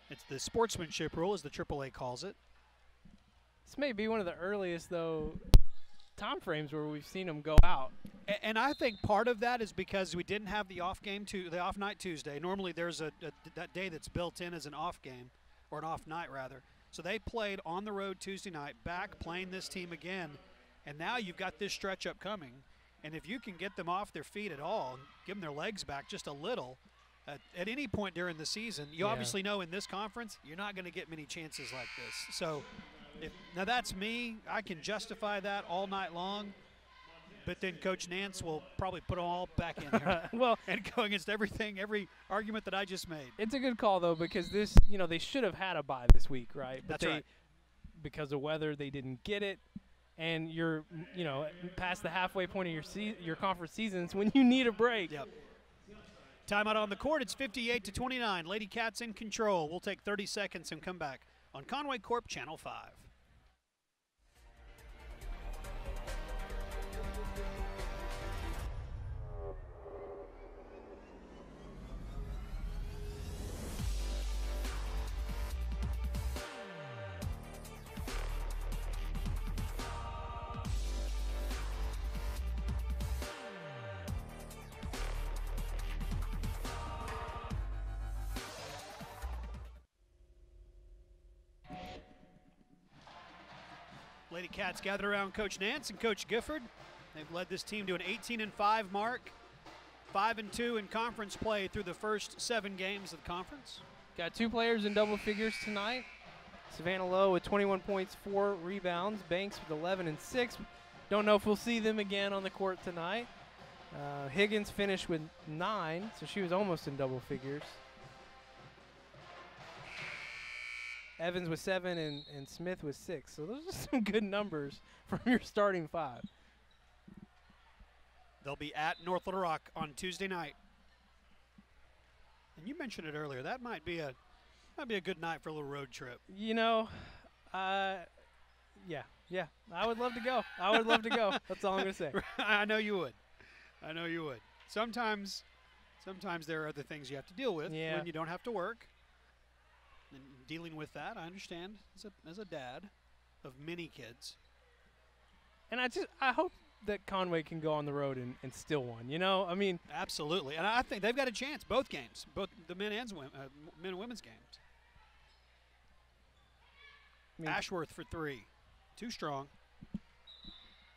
it's the sportsmanship rule, as the AAA calls it. This may be one of the earliest, though, time frames where we've seen them go out. And I think part of that is because we didn't have the off night Tuesday. Normally there's that day that's built in as an off game, or an off night rather. So they played on the road Tuesday night, back playing this team again, and now you've got this stretch up coming. And if you can get them off their feet at all, give them their legs back just a little, at any point during the season, you obviously know in this conference you're not going to get many chances like this. So now that's me. I can justify that all night long. But then Coach Nance will probably put them all back in here and go against every argument that I just made. It's a good call, though, because this, they should have had a bye this week, right? But That's right. Because of weather, they didn't get it. And you're, past the halfway point of your conference seasons when you need a break. Yep. Timeout on the court. It's 58-29. Lady Cats in control. We'll take 30 seconds and come back on Conway Corp Channel 5. Lady Cats gathered around Coach Nance and Coach Gifford. They've led this team to an 18-5 mark, 5-2 in conference play through the first 7 games of the conference. Got 2 players in double figures tonight. Savannah Lowe with 21 points, 4 rebounds. Banks with 11 and 6. Don't know if we'll see them again on the court tonight. Higgins finished with 9, so she was almost in double figures. Evans with 7 and Smith with 6. So those are some good numbers from your starting 5. They'll be at North Little Rock on Tuesday night. And you mentioned it earlier. That might be a good night for a little road trip. Yeah. I would love to go. That's all I'm going to say. I know you would. Sometimes there are other things you have to deal with when you don't have to work. And dealing with that, I understand as a dad of many kids. And I hope that Conway can go on the road and steal one. Absolutely, and I think they've got a chance. Both games, both the men and women's games. Ashworth for 3, too strong.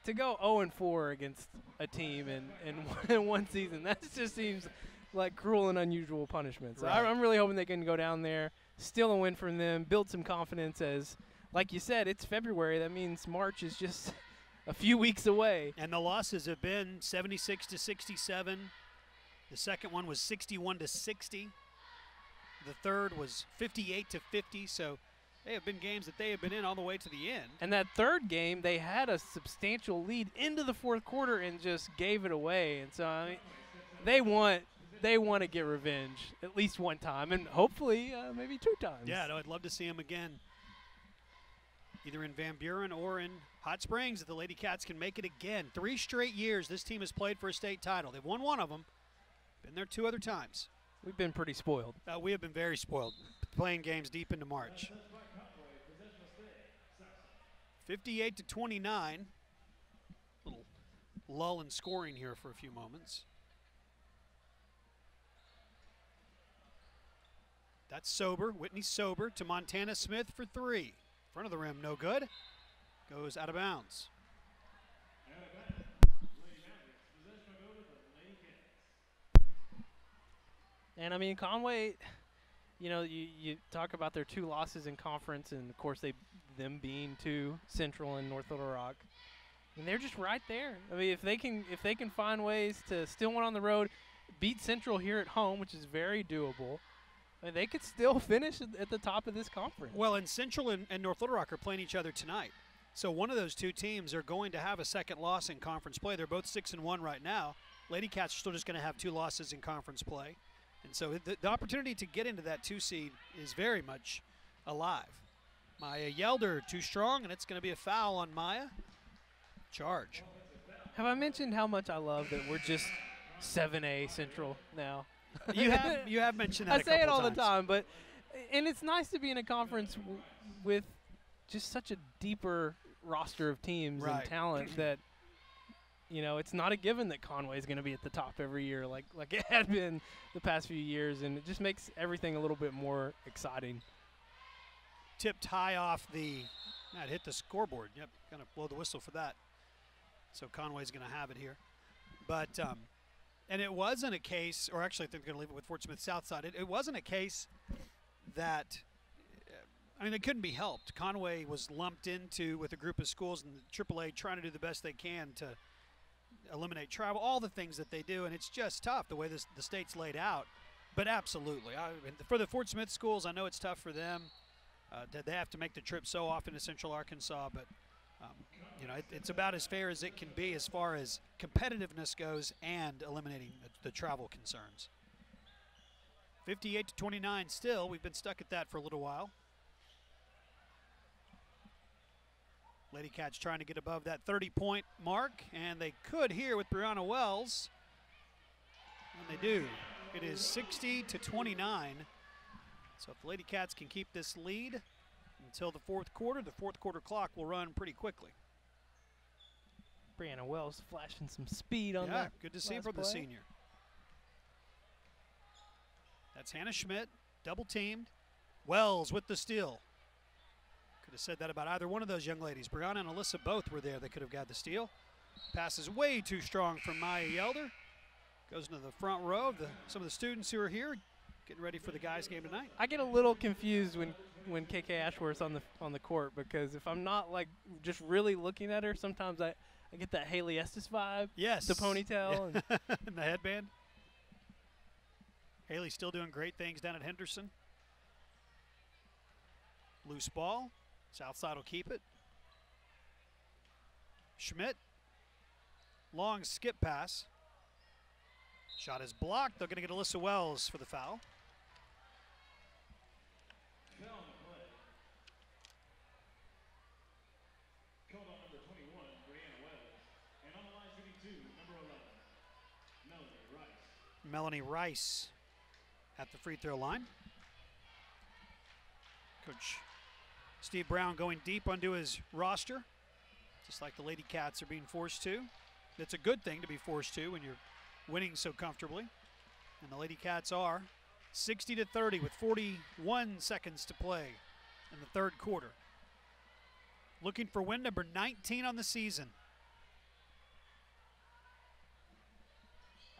To go 0-4 against a team in one season, that just seems like cruel and unusual punishment. So right. I'm really hoping they can go down there, steal a win from them, build some confidence. As, like you said, it's February. That means March is just a few weeks away. And the losses have been 76-67. The second one was 61-60. The third was 58-50. So they have been games that they have been in all the way to the end. And that third game, they had a substantial lead into the fourth quarter and just gave it away. And so they want to get revenge at least one time, and hopefully maybe 2 times. Yeah, no, I'd love to see them again, either in Van Buren or in Hot Springs, if the Lady Cats can make it again. 3 straight years this team has played for a state title. They've won one of them, been there 2 other times. We've been pretty spoiled. We have been very spoiled, playing games deep into March. 58-29. Little lull in scoring here for a few moments. That's Sober, Whitney Sober to Montana Smith for 3. Front of the rim, no good. Goes out of bounds. And I mean, Conway, you know, you talk about their 2 losses in conference, and of course them being to Central and North Little Rock, and they're just right there. I mean, if they can find ways to still win on the road, beat Central here at home, which is very doable, I mean, they could still finish at the top of this conference. Well, and Central and North Little Rock are playing each other tonight, so one of those 2 teams are going to have a second loss in conference play. They're both 6-1 right now. Lady Cats are still just going to have 2 losses in conference play. And so the opportunity to get into that 2 seed is very much alive. Maya Yelder too strong, and it's going to be a foul on Maya. Charge. Have I mentioned how much I love that we're just 7A Central now? You have mentioned that. I say it all the time, and it's nice to be in a conference with just such a deeper roster of teams and talent that, you know, it's not a given that Conway is going to be at the top every year like it had been the past few years, and it just makes everything a little bit more exciting. Tipped high off that hit the scoreboard. Yep, going to blow the whistle for that. So Conway's going to have it here. But, and it wasn't a case, or actually I think they're going to leave it with Fort Smith Southside. It wasn't a case that, I mean, it couldn't be helped. Conway was lumped into with a group of schools in the AAA trying to do the best they can to eliminate travel, all the things that they do, and it's just tough the way the state's laid out. But absolutely, for the Fort Smith schools, I know it's tough for them. They have to make the trip so often to Central Arkansas, but you know, it's about as fair as it can be as far as competitiveness goes and eliminating the travel concerns. 58-29 still. We've been stuck at that for a little while. Lady Cats trying to get above that 30-point mark, and they could here with Brianna Wells. And they do. It is 60-29. So if the Lady Cats can keep this lead until the fourth quarter clock will run pretty quickly. Brianna Wells flashing some speed on that. Yeah, good to see from the senior. That's Hannah Schmidt, double teamed. Wells with the steal. Could have said that about either one of those young ladies. Brianna and Alyssa both were there. They could have got the steal. Pass is way too strong from Maya Yelder. Goes into the front row of some of the students who are here getting ready for the guys' game tonight. I get a little confused when KK Ashworth's on the court, because if I'm not like just really looking at her, sometimes I get that Haley Estes vibe. Yes. The ponytail. Yeah. And the headband. Haley's still doing great things down at Henderson. Loose ball. Southside will keep it. Schmidt. Long skip pass. Shot is blocked. They're going to get Alyssa Wells for the foul. Melanie Rice at the free throw line. Coach Steve Brown going deep onto his roster, just like the Lady Cats are being forced to. It's a good thing to be forced to when you're winning so comfortably. And the Lady Cats are 60-30 with 41 seconds to play in the third quarter. Looking for win number 19 on the season.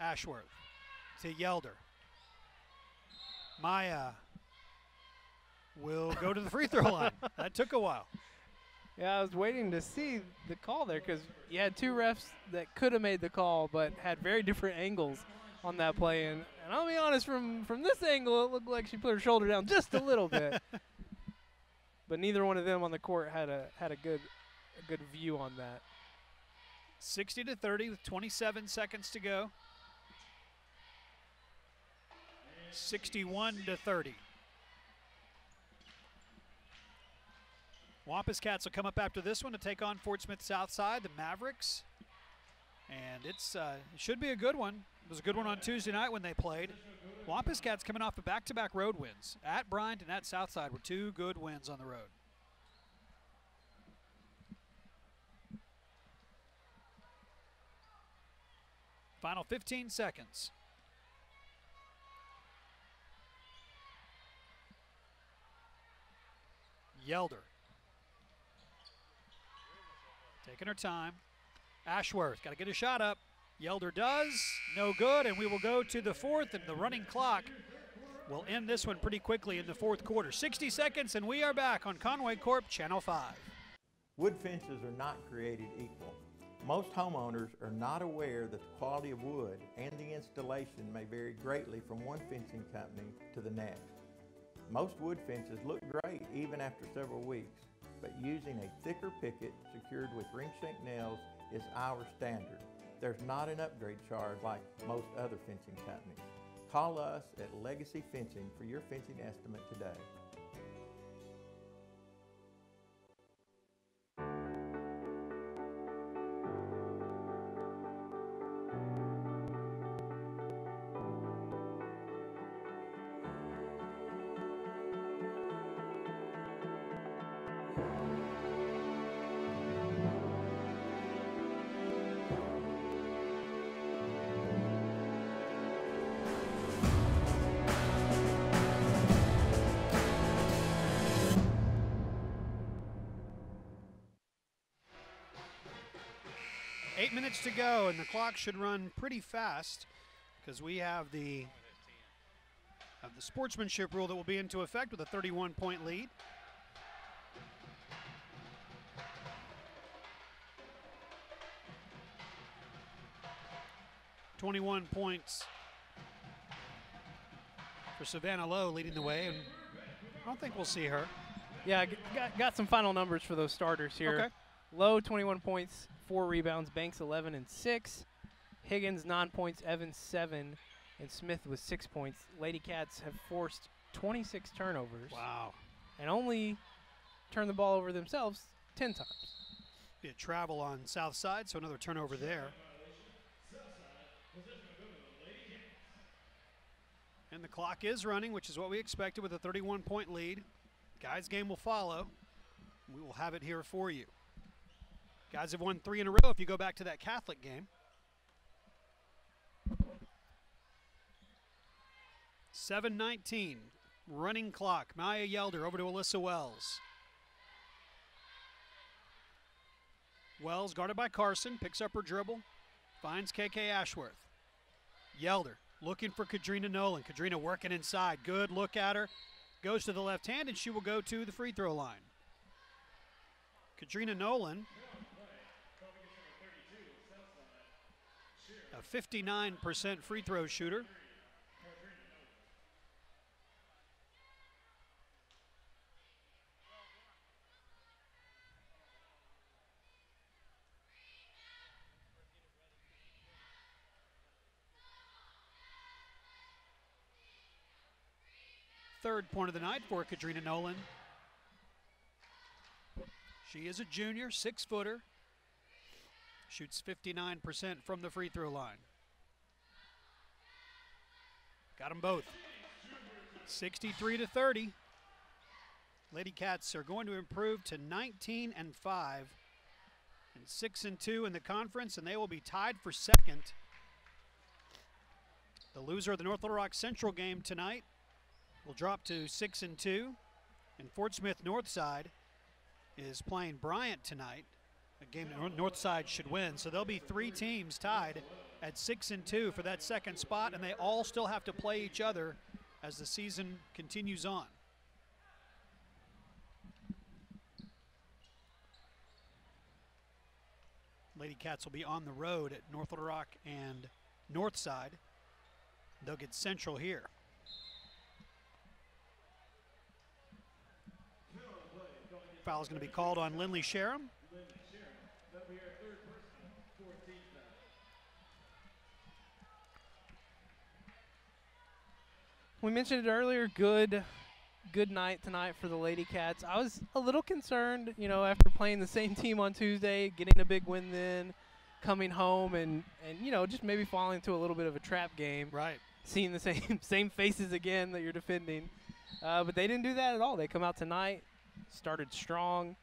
Ashworth to Yelder. Maya will go to the free throw line. That took a while. Yeah, I was waiting to see the call there, because you had 2 refs that could have made the call but had very different angles on that play. And I'll be honest, from this angle, it looked like she put her shoulder down just a little bit. But neither one of them on the court had a good view on that. 60-30 with 27 seconds to go. 61-30. Wampus Cats will come up after this one to take on Fort Smith Southside, the Mavericks. And it should be a good one. It was a good one on Tuesday night when they played. Wampus Cats coming off of back-to-back road wins. At Bryant and at Southside were 2 good wins on the road. Final 15 seconds. Yelder. Taking her time. Ashworth got to get a shot up. Yelder does. No good, and we will go to the 4th, and the running clock will end this one pretty quickly in the 4th quarter. 60 seconds, and we are back on Conway Corp Channel 5. Wood fences are not created equal. Most homeowners are not aware that the quality of wood and the installation may vary greatly from one fencing company to the next. Most wood fences look great even after several weeks, but using a thicker picket secured with ring shank nails is our standard. There's not an upgrade charge like most other fencing companies. Call us at Legacy Fencing for your fencing estimate today. Minutes to go, and the clock should run pretty fast because we have the sportsmanship rule that will be into effect with a 31-point lead. "21 points for Savannah Lowe leading the way, and I don't think we'll see her. Yeah, got some final numbers for those starters here. Okay. Lowe, 21 points, 4 rebounds. Banks, 11 and 6. Higgins, 9 points. Evans, 7. And Smith with 6 points. Lady Cats have forced 26 turnovers. Wow. And only turned the ball over themselves 10 times. Be a travel on Southside, so another turnover there. And the clock is running, which is what we expected with a 31-point lead. Guys' game will follow. We will have it here for you. Guys have won 3 in a row if you go back to that Catholic game. 7:19, running clock. Maya Yelder over to Alyssa Wells. Wells guarded by Carson, picks up her dribble, finds KK Ashworth. Yelder looking for Kadrina Nolan. Kadrina working inside. Good look at her. Goes to the left hand, and she will go to the free throw line. Kadrina Nolan, a 59% free throw shooter. Third point of the night for Kadrina Nolan. She is a junior, 6-footer. Shoots 59% from the free throw line. Got them both. 63-30. Lady Cats are going to improve to 19-5 and 6-2 in the conference, and they will be tied for second. The loser of the North Little Rock Central game tonight will drop to 6-2, and Fort Smith Northside is playing Bryant tonight, a game that Northside should win. So there'll be 3 teams tied at 6-2 for that second spot, and they all still have to play each other as the season continues on. Lady Cats will be on the road at North Little Rock and Northside. They'll get Central here. Foul is going to be called on Lindley Sherham. We mentioned it earlier, good night tonight for the Lady Cats. I was a little concerned, you know, after playing the same team on Tuesday, getting a big win then, coming home and you know, just maybe falling into a little bit of a trap game. Right. seeing the same faces again that you're defending. But they didn't do that at all. They come out tonight, started strong.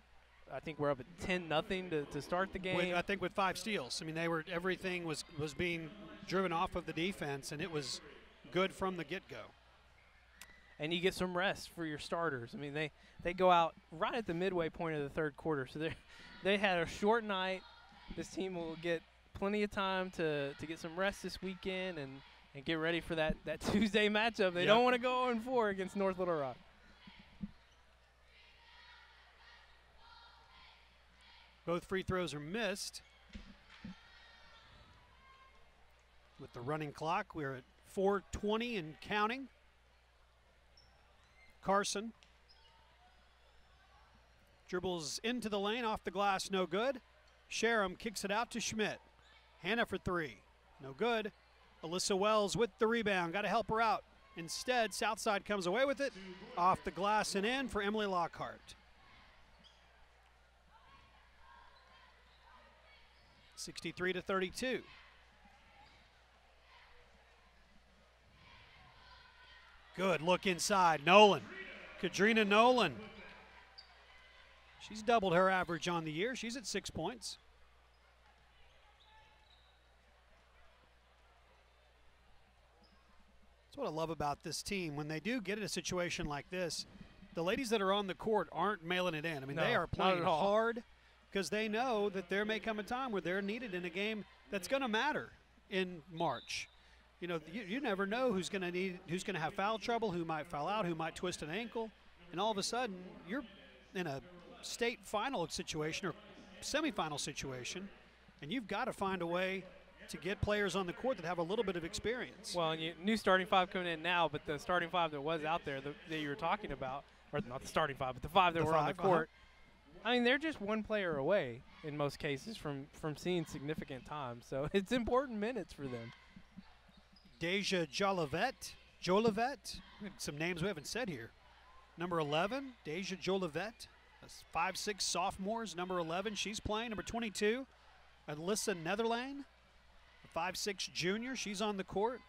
I think we're up at 10-0 to start the game. I think with 5 steals. I mean, everything was being driven off of the defense, and it was good from the get-go. And you get some rest for your starters. I mean, they go out right at the midway point of the third quarter. So they had a short night. This team will get plenty of time to get some rest this weekend and get ready for that Tuesday matchup. They don't want to go 0-4 against North Little Rock. Both free throws are missed. With the running clock, we're at 4:20 and counting. Carson dribbles into the lane, off the glass, no good. Sharam kicks it out to Schmidt. Hannah for 3, no good. Alyssa Wells with the rebound, got to help her out. Instead, Southside comes away with it, off the glass and in for Emily Lockhart. 63-32. Good look inside. Nolan. Kadrina Nolan. She's doubled her average on the year. She's at 6 points. That's what I love about this team. When they do get in a situation like this, the ladies that are on the court aren't mailing it in. I mean, they are playing hard because they know that there may come a time where they're needed in a game that's going to matter in March. You know, you never know who's going to have foul trouble, who might foul out, who might twist an ankle, and all of a sudden you're in a state final situation or semifinal situation, and you've got to find a way to get players on the court that have a little bit of experience. Well, and new starting 5 coming in now, but the starting 5 that was out there that you were talking about, or not the starting 5, but the 5 that were on the court, I mean, they're just one player away in most cases from seeing significant time. So it's important minutes for them. Deja Jolivet, some names we haven't said here. Number 11, Deja Jolivet, 5'6" sophomores. Number 11, she's playing. Number 22, Alyssa Netherlane, a 5'6" junior. She's on the court.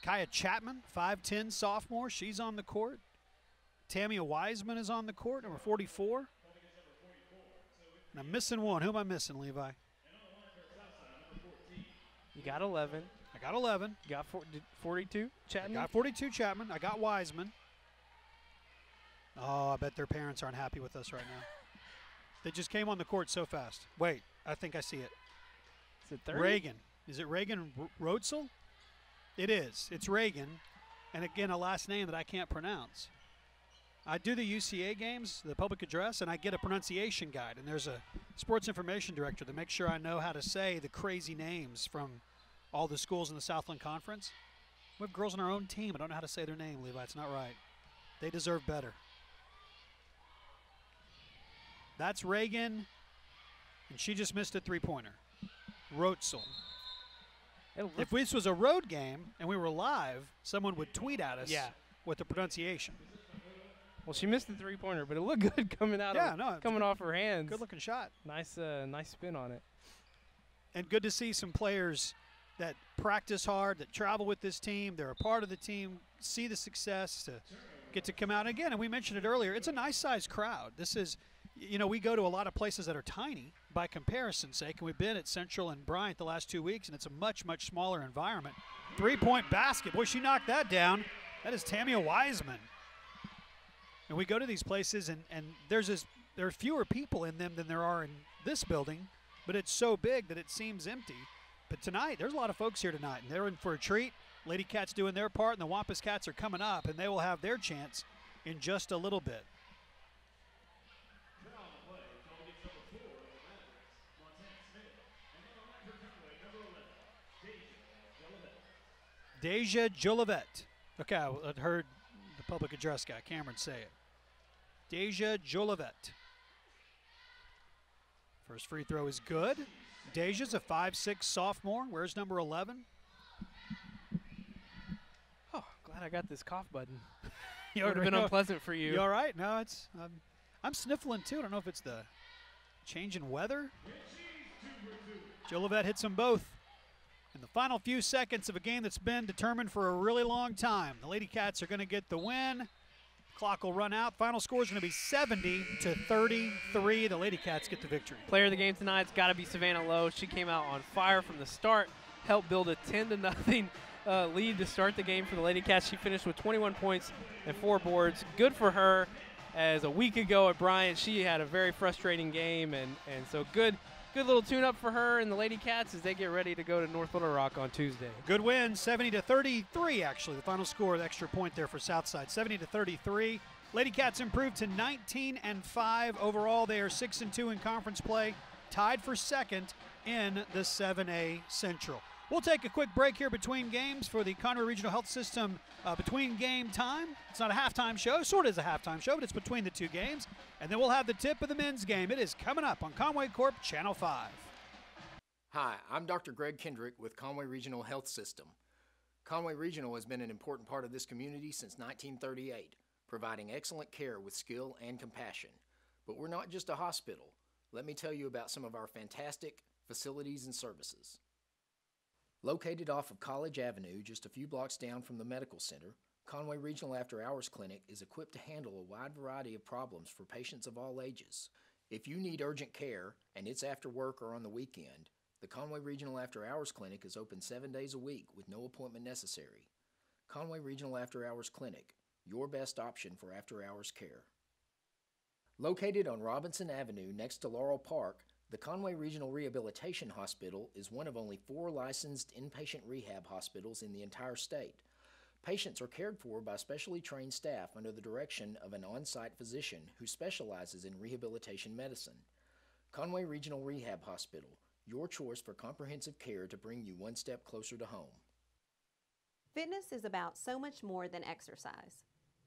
Kaya Chapman, 5'10" sophomore. She's on the court. Tamia Wiseman is on the court, number 44. And I'm missing one. Who am I missing, Levi? You got 11. I got 11. You got 42, Chapman? I got 42, Chapman. I got Wiseman. Oh, I bet their parents aren't happy with us right now. They just came on the court so fast. Wait, I think I see it. Is it 30? Reagan. Is it Reagan Rotzel? It is. It's Reagan. And again, a last name that I can't pronounce. I do the UCA games, the public address, and I get a pronunciation guide. And there's a sports information director that makes sure I know how to say the crazy names from all the schools in the Southland Conference. We have girls on our own team. I don't know how to say their name, Levi. It's not right. They deserve better. That's Reagan, and she just missed a three-pointer. Rotzel. If this was a road game and we were live, someone would tweet at us with the pronunciation. Well, she missed the three-pointer, but it looked good coming out. Coming off her hands. Good-looking shot. Nice spin on it. And good to see some players that practice hard, that travel with this team. They're a part of the team, see the success, to get to come out. Again, and we mentioned it earlier, it's a nice-sized crowd. This is, you know, we go to a lot of places that are tiny by comparison's sake, and we've been at Central and Bryant the last 2 weeks, and it's a much, much smaller environment. Three-point basket. Boy, she knocked that down. That is Tamia Wiseman. And we go to these places, and there are fewer people in them than there are in this building, but it's so big that it seems empty. But tonight, there's a lot of folks here tonight, and they're in for a treat. Lady Cats doing their part, and the Wampus Cats are coming up, and they will have their chance in just a little bit. Deja Jolivet. Okay, I heard the public address guy, Cameron, say it. Deja Jolivet. First free throw is good. Deja's a 5'6" sophomore. Where's number 11? Oh, glad I got this cough button. It would have been unpleasant for you. You all right? No, it's I'm sniffling too. I don't know if it's the change in weather. Jolivet hits them both. In the final few seconds of a game that's been determined for a really long time, the Lady Cats are going to get the win. Clock will run out. Final score is going to be 70-33. The Lady Cats get the victory. Player of the game tonight's got to be Savannah Lowe. She came out on fire from the start, helped build a 10-0 lead to start the game for the Lady Cats. She finished with 21 points and 4 boards. Good for her, as a week ago at Bryant, she had a very frustrating game, and so good little tune-up for her and the Lady Cats as they get ready to go to North Little Rock on Tuesday. Good win, 70-33 actually. The final score, the extra point there for Southside, 70-33. Lady Cats improved to 19-5 overall. They are 6-2 in conference play, tied for second in the 7A Central. We'll take a quick break here between games for the Conway Regional Health System between game time. It's not a halftime show, sort of is a halftime show, but it's between the two games. And then we'll have the tip of the men's game. It is coming up on Conway Corp Channel 5. Hi, I'm Dr. Greg Kendrick with Conway Regional Health System. Conway Regional has been an important part of this community since 1938, providing excellent care with skill and compassion. But we're not just a hospital. Let me tell you about some of our fantastic facilities and services. Located off of College Avenue, just a few blocks down from the medical center, Conway Regional After Hours Clinic is equipped to handle a wide variety of problems for patients of all ages. If you need urgent care and it's after work or on the weekend, the Conway Regional After Hours Clinic is open 7 days a week with no appointment necessary. Conway Regional After Hours Clinic, your best option for after-hours care. Located on Robinson Avenue next to Laurel Park, the Conway Regional Rehabilitation Hospital is one of only 4 licensed inpatient rehab hospitals in the entire state. Patients are cared for by specially trained staff under the direction of an on-site physician who specializes in rehabilitation medicine. Conway Regional Rehab Hospital, your choice for comprehensive care to bring you one step closer to home. Fitness is about so much more than exercise.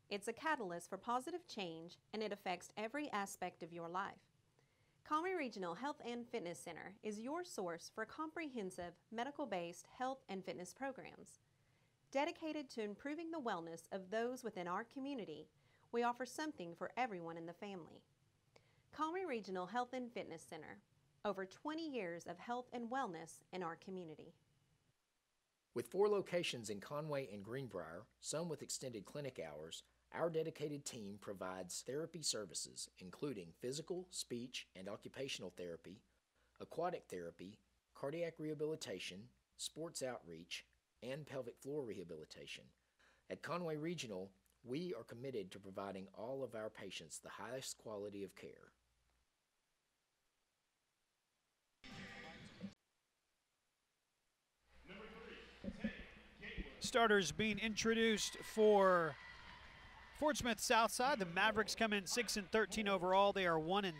It's a catalyst for positive change, and it affects every aspect of your life. Conway Regional Health and Fitness Center is your source for comprehensive medical-based health and fitness programs. Dedicated to improving the wellness of those within our community, we offer something for everyone in the family. Conway Regional Health and Fitness Center, over 20 years of health and wellness in our community. With 4 locations in Conway and Greenbrier, some with extended clinic hours, our dedicated team provides therapy services, including physical, speech, and occupational therapy, aquatic therapy, cardiac rehabilitation, sports outreach, and pelvic floor rehabilitation. At Conway Regional, we are committed to providing all of our patients the highest quality of care. Starters being introduced for Fort Smith Southside. The Mavericks come in 6-13 overall. They are 1-6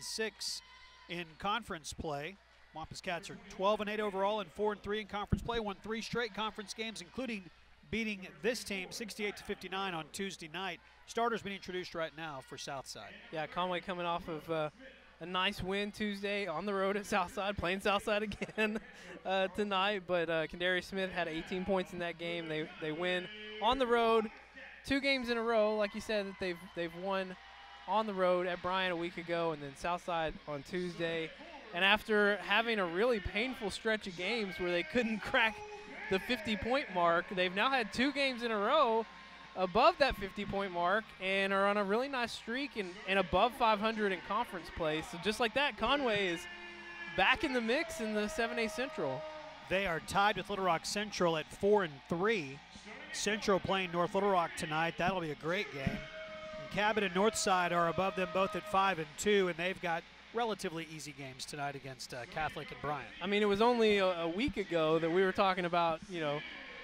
in conference play. Wampus Cats are 12-8 overall and 4-3 in conference play. Won 3 straight conference games, including beating this team 68-59 on Tuesday night. Starters being introduced right now for Southside. Yeah, Conway coming off of a nice win Tuesday on the road at Southside, playing Southside again tonight. But Kendary Smith had 18 points in that game. They win on the road 2 games in a row, like you said, that they've won on the road at Bryant a week ago, and then Southside on Tuesday. And after having a really painful stretch of games where they couldn't crack the 50-point mark, they've now had 2 games in a row above that 50-point mark and are on a really nice streak and above 500 in conference play. So just like that, Conway is back in the mix in the 7A Central. They are tied with Little Rock Central at 4-3. Central playing North Little Rock tonight. That'll be a great game. And Cabot and Northside are above them both at 5-2, and they've got relatively easy games tonight against Catholic and Bryant. I mean, it was only a week ago that we were talking about,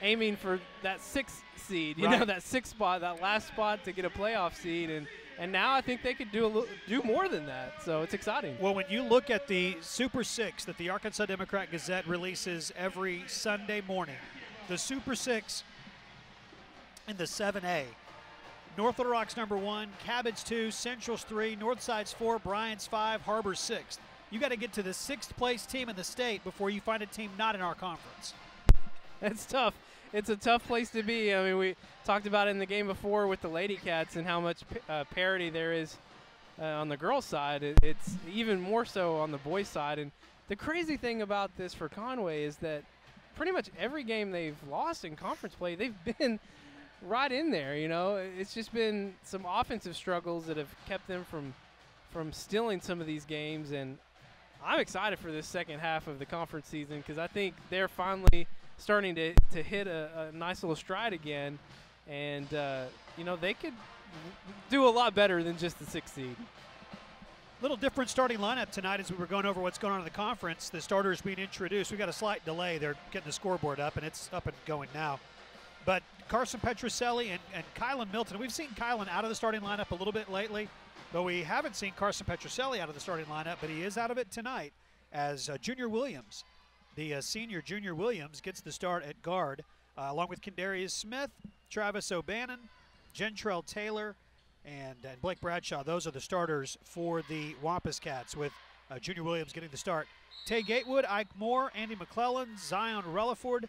aiming for that 6th seed, you know, that 6th spot, that last spot to get a playoff seed, and now I think they could do more than that. So it's exciting. Well, when you look at the Super 6 that the Arkansas Democrat Gazette releases every Sunday morning, the Super 6 in the 7A, North Little Rock's number 1, Cabot's 2, Central's 3, Northside's 4, Bryant's 5, Harbor's 6th. You got to get to the 6th place team in the state before you find a team not in our conference. It's tough. It's a tough place to be. I mean, we talked about it in the game before with the Lady Cats and how much parity there is on the girls' side. It's even more so on the boys' side. And the crazy thing about this for Conway is that pretty much every game they've lost in conference play, they've been right in there. You know, it's just been some offensive struggles that have kept them from stealing some of these games. And I'm excited for this second half of the conference season because I think they're finally starting to hit a nice little stride again. And, you know, they could do a lot better than just the 6th seed. Little different starting lineup tonight as we were going over what's going on in the conference. The starters being introduced. We got a slight delay. They're getting the scoreboard up, and it's up and going now. But Carson Petroselli and Kylan Milton. We've seen Kylan out of the starting lineup a little bit lately, but we haven't seen Carson Petroselli out of the starting lineup, but he is out of it tonight as Junior Williams, the senior Junior Williams, gets the start at guard, along with Kendarius Smith, Travis O'Bannon, Gentrell Taylor, and Blake Bradshaw. Those are the starters for the Wampus Cats, with Junior Williams getting the start. Tay Gatewood, Ike Moore, Andy McClellan, Zion Relaford,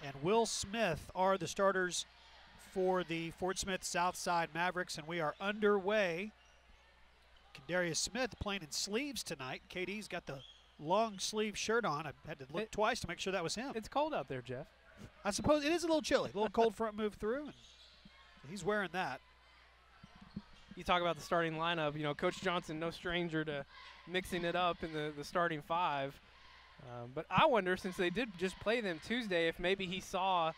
and Will Smith are the starters for the Fort Smith Southside Mavericks, and we are underway. Kendarius Smith playing in sleeves tonight. KD's got the long sleeve shirt on. I had to look twice to make sure that was him. It's cold out there, Jeff. I suppose it is a little chilly. A little cold front move through, and he's wearing that. You talk about the starting lineup. You know, Coach Johnson, no stranger to mixing it up in the starting 5. But I wonder, since they did just play them Tuesday, if maybe he saw,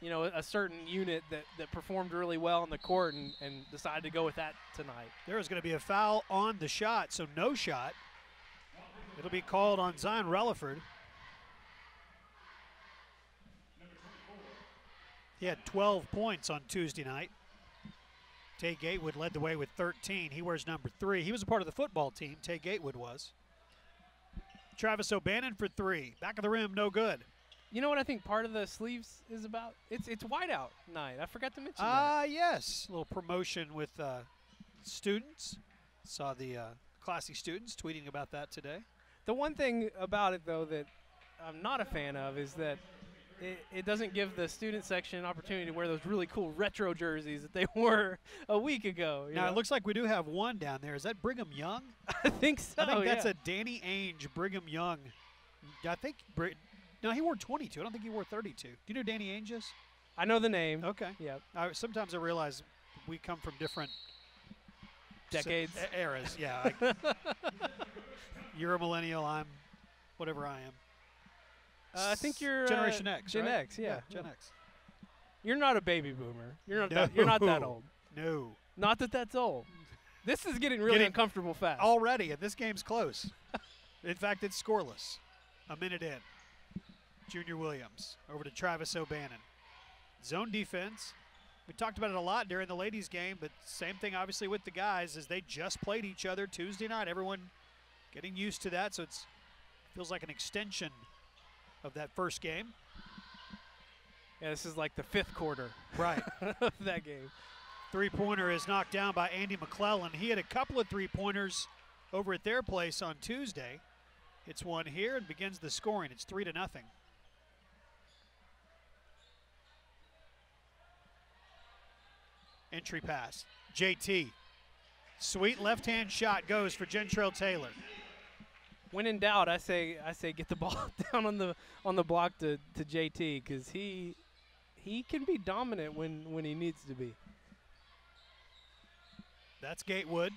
you know, a certain unit that performed really well on the court and decided to go with that tonight. There is going to be a foul on the shot, so no shot. It'll be called on Zion Relaford. He had 12 points on Tuesday night. Tay Gatewood led the way with 13. He wears number 3. He was a part of the football team, Tay Gatewood was. Travis O'Bannon for 3. Back of the rim, no good. You know what I think part of the sleeves is about? It's whiteout night. I forgot to mention that. Yes. A little promotion with students. Saw the classy students tweeting about that today. The one thing about it, though, that I'm not a fan of is that it doesn't give the student section an opportunity to wear those really cool retro jerseys that they wore a week ago. Now, it looks like we do have one down there. Is that Brigham Young? I think so. I think that's a Danny Ainge Brigham Young. I think no, he wore 22. I don't think he wore 32. Do you know who Danny Ainge is? I know the name. Okay. Yep. Sometimes I realize we come from different decades, eras. Yeah. You're a millennial. I'm whatever I am. I think you're Generation X. Gen right? X, yeah. Gen X. You're not a baby boomer. You're not. No. You're not that old. No. Not that that's old. This is getting really uncomfortable fast already, and this game's close. In fact, it's scoreless. A minute in. Junior Williams over to Travis O'Bannon. Zone defense. We talked about it a lot during the ladies' game, but same thing obviously with the guys as they just played each other Tuesday night. Everyone getting used to that, so it feels like an extension of that first game. Yeah, this is like the 5th quarter right of that game. Three-pointer is knocked down by Andy McClellan. He had a couple of three-pointers over at their place on Tuesday. Hits one here and begins the scoring. It's 3-0. Entry pass. JT. Sweet left-hand shot goes for Gentrell Taylor. When in doubt, I say get the ball down on the block to JT because he can be dominant when he needs to be. That's Gatewood.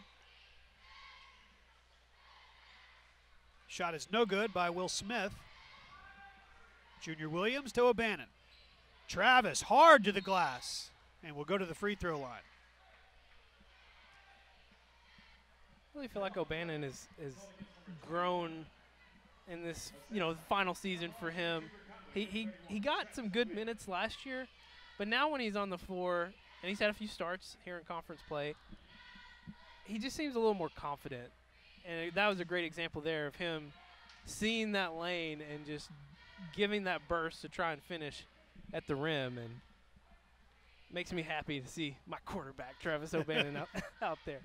Shot is no good by Will Smith. Junior Williams to O'Bannon. Travis hard to the glass, and we'll go to the free throw line. I really feel like O'Bannon is grown in this, final season for him. He got some good minutes last year, but now when he's on the floor and he's had a few starts here in conference play, he just seems a little more confident. And that was a great example there of him seeing that lane and just giving that burst to try and finish at the rim, and makes me happy to see my quarterback, Travis O'Bannon, out there.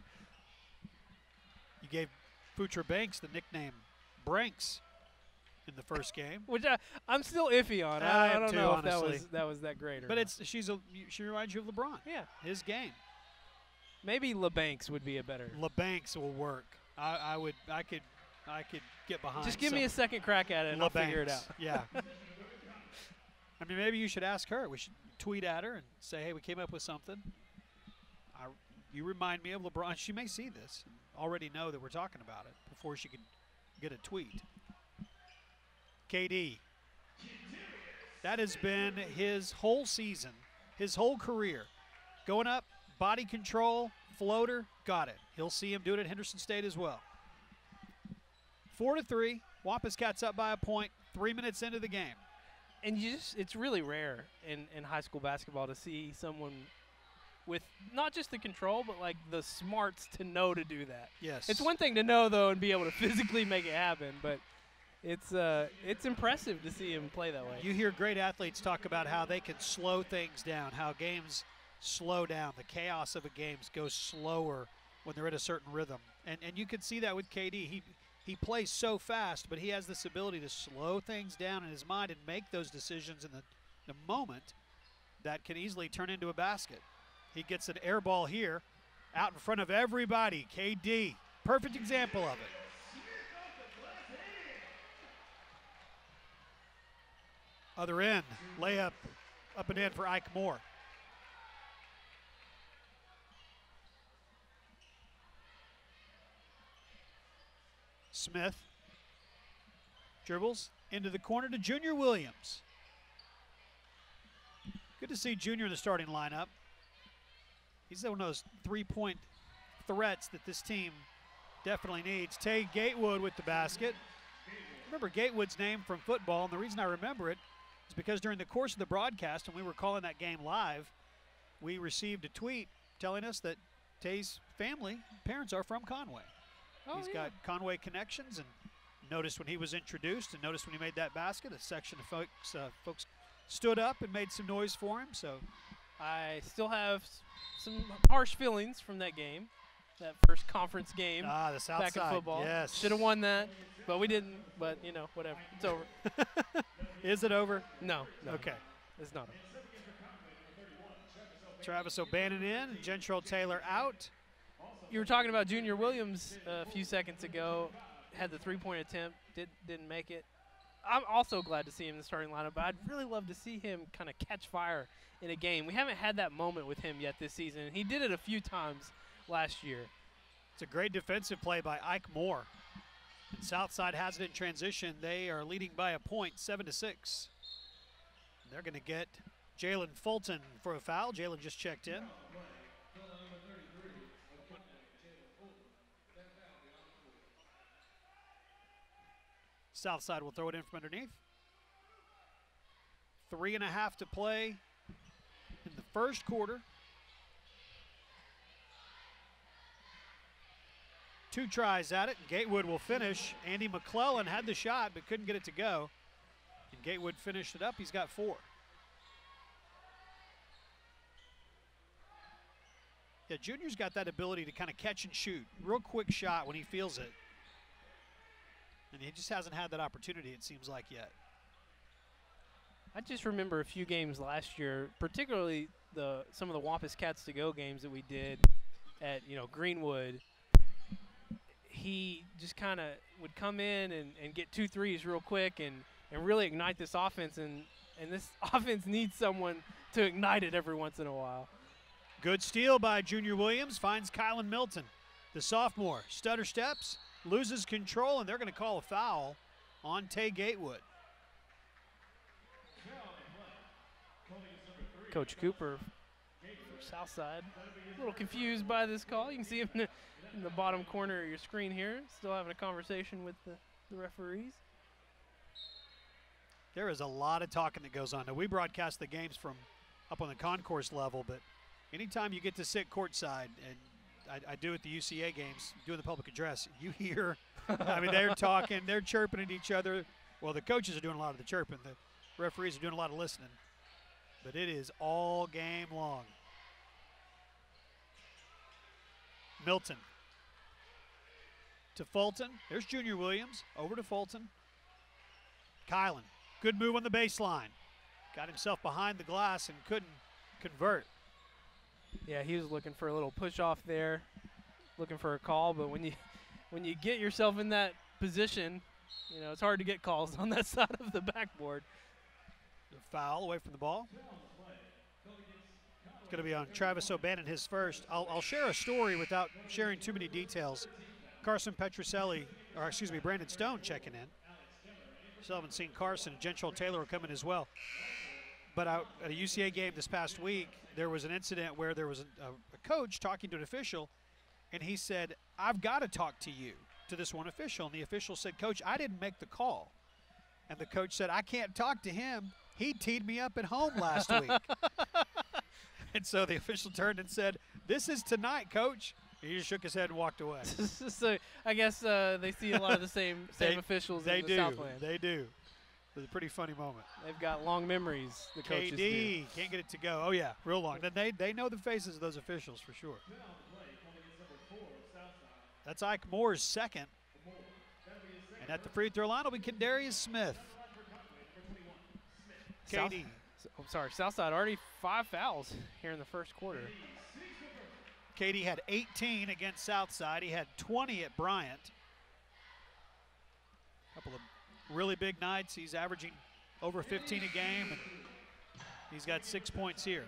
You gave Futra Banks the nickname Branks in the first game, which I'm still iffy on. I don't know if that was that great or but not. She reminds you of LeBron. Yeah, his game. Maybe LeBanks would be a better. LeBanks will work. I could get behind. Just give me a second crack at it, and I'll figure it out. Yeah. I mean, maybe you should ask her. We should tweet at her and say, hey, we came up with something. You remind me of LeBron. She may see this and already know that we're talking about it before she could get a tweet. KD. That has been his whole season, his whole career. Going up, body control, floater, got it. He'll see him do it at Henderson State as well. 4-3. Wampus Cats up by a point, 3 minutes into the game. And it's really rare in high school basketball to see someone with not just the control, but like the smarts to know to do that. Yes. It's one thing to know, though, and be able to physically make it happen, but it's impressive to see him play that way. You hear great athletes talk about how they can slow things down, how games slow down. The chaos of a game goes slower when they're in a certain rhythm. And you can see that with KD. He plays so fast, but he has this ability to slow things down in his mind and make those decisions in the moment that can easily turn into a basket. He gets an air ball here out in front of everybody. KD, perfect example of it. Other end, layup up and in for Ike Moore. Smith dribbles into the corner to Junior Williams. Good to see Junior in the starting lineup. He's one of those three-point threats that this team definitely needs. Tay Gatewood with the basket. Remember Gatewood's name from football, and the reason I remember it is because during the course of the broadcast, when we were calling that game live, we received a tweet telling us that Tay's family, parents are from Conway. He's got Conway connections, and noticed when he was introduced and noticed when he made that basket, a section of folks stood up and made some noise for him. So I still have some harsh feelings from that game, that first conference game. The Southside, back in football. Yes. Should have won that, but we didn't. But, you know, whatever. It's over. Is it over? No. Okay. It's not over. Travis O'Bannon in and Gentrell Taylor out. You were talking about Junior Williams a few seconds ago. Had the three-point attempt, didn't make it. I'm also glad to see him in the starting lineup, but I'd really love to see him kind of catch fire in a game. We haven't had that moment with him yet this season. He did it a few times last year. It's a great defensive play by Ike Moore. And Southside has it in transition. They are leading by a point, 7-6. They're going to get Jalen Fulton for a foul. Jalen just checked in. Southside will throw it in from underneath. 3.5 to play in the first quarter. 2 tries at it, and Gatewood will finish. Andy McClellan had the shot but couldn't get it to go. And Gatewood finished it up. He's got 4. Yeah, Junior's got that ability to kind of catch and shoot. Real quick shot when he feels it. And he just hasn't had that opportunity, it seems like, yet. I just remember a few games last year, particularly some of the Wampus Cats to Go games that we did at Greenwood. He just kind of would come in and get 2 threes real quick and really ignite this offense. And this offense needs someone to ignite it every once in a while. Good steal by Junior Williams, finds Kylan Milton. The sophomore stutter steps, loses control, and they're going to call a foul on Tay Gatewood. Coach Cooper for Southside, a little confused by this call. You can see him in the bottom corner of your screen here, still having a conversation with the referees. There is a lot of talking that goes on. Now, we broadcast the games from up on the concourse level, but anytime you get to sit courtside, and I do at the UCA games, doing the public address, you hear, I mean, they're talking, they're chirping at each other. Well, the coaches are doing a lot of the chirping. The referees are doing a lot of listening. But it is all game long. Milton to Fulton. There's Junior Williams. Over to Fulton. Kylan, good move on the baseline. Got himself behind the glass and couldn't convert. Yeah, he was looking for a little push off there, looking for a call. But when you get yourself in that position, it's hard to get calls on that side of the backboard. Foul away from the ball. It's going to be on Travis O'Bannon, his first. I'll share a story without sharing too many details. Carson Petroselli, or excuse me, Brandon Stone checking in. Still haven't seen Carson. Gentrell Taylor will come in as well. But at a UCA game this past week, there was an incident where there was a coach talking to an official, and he said, "I've got to talk to you," to this one official. And the official said, "Coach, I didn't make the call." And the coach said, "I can't talk to him. He teed me up at home last week." And so the official turned and said, "This is tonight, Coach." He just shook his head and walked away. So I guess they see a lot of the same officials in the Southland. They do. It was a pretty funny moment. They've got long memories, the coaches do. KD can't get it to go. Oh, yeah, real long. They know the faces of those officials for sure. That's Ike Moore's second. And at the free throw line will be Kendarius Smith. KD. I'm sorry, Southside already 5 fouls here in the first quarter. KD had 18 against Southside. He had 20 at Bryant. A couple of really big nights. He's averaging over 15 a game, and he's got 6 points here.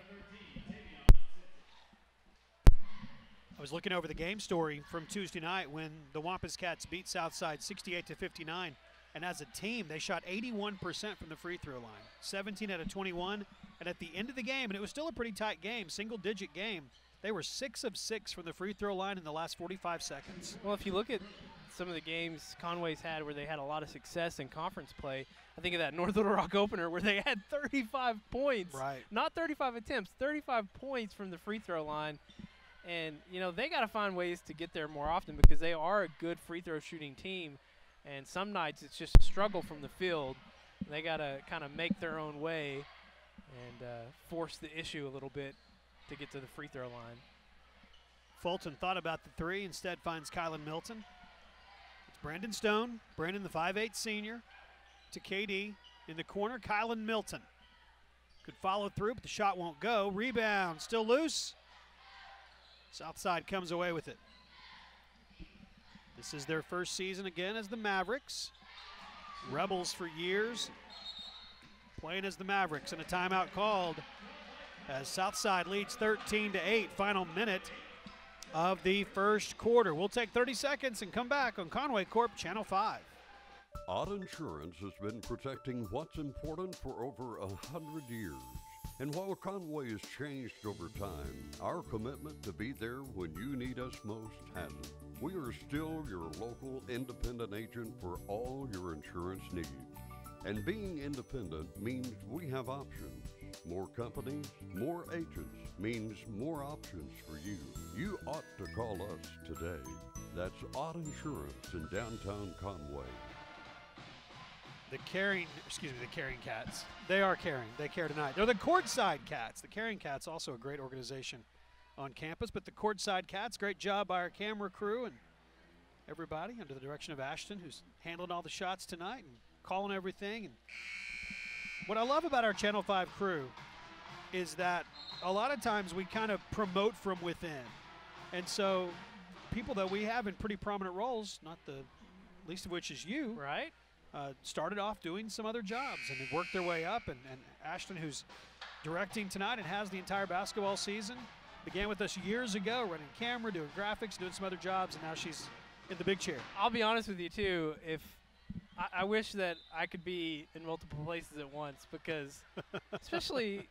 I was looking over the game story from Tuesday night when the Wampus Cats beat Southside 68-59. And as a team, they shot 81% from the free throw line, 17 out of 21. And at the end of the game, and it was still a pretty tight game, single-digit game, they were 6 of 6 from the free throw line in the last 45 seconds. Well, if you look at some of the games Conway's had where they had a lot of success in conference play, I think of that North Little Rock opener where they had 35 points. Right. Not 35 attempts, 35 points from the free throw line. And, you know, they got to find ways to get there more often because they are a good free throw shooting team. And some nights it's just a struggle from the field. They got to kind of make their own way and force the issue a little bit to get to the free throw line. Fulton thought about the three, instead finds Kylan Milton. It's Brandon Stone, Brandon the 5'8 senior, to KD. In the corner, Kylan Milton. Could follow through, but the shot won't go. Rebound, still loose. Southside comes away with it. This is their first season again as the Mavericks. Rebels for years, playing as the Mavericks, and a timeout called as Southside leads 13-8, final minute of the first quarter. We'll take 30 seconds and come back on Conway Corp Channel 5. Odd Insurance has been protecting what's important for over 100 years. And while Conway has changed over time, our commitment to be there when you need us most hasn't. We are still your local independent agent for all your insurance needs. And being independent means we have options. More companies, more agents means more options for you. You ought to call us today. That's Odd Insurance in downtown Conway. The Caring Cats. They are caring. They care tonight. They're the Courtside Cats. The Caring Cats, also a great organization on campus, but the Courtside Cats, great job by our camera crew and everybody under the direction of Ashton, who's handling all the shots tonight and calling everything. And what I love about our Channel 5 crew is that a lot of times we kind of promote from within. And so people that we have in pretty prominent roles, not the least of which is you, right? Started off doing some other jobs and have worked their way up. And Ashton, who's directing tonight and has the entire basketball season, began with us years ago, running camera, doing graphics, doing some other jobs, and now she's in the big chair. I'll be honest with you, too. If I wish that I could be in multiple places at once because especially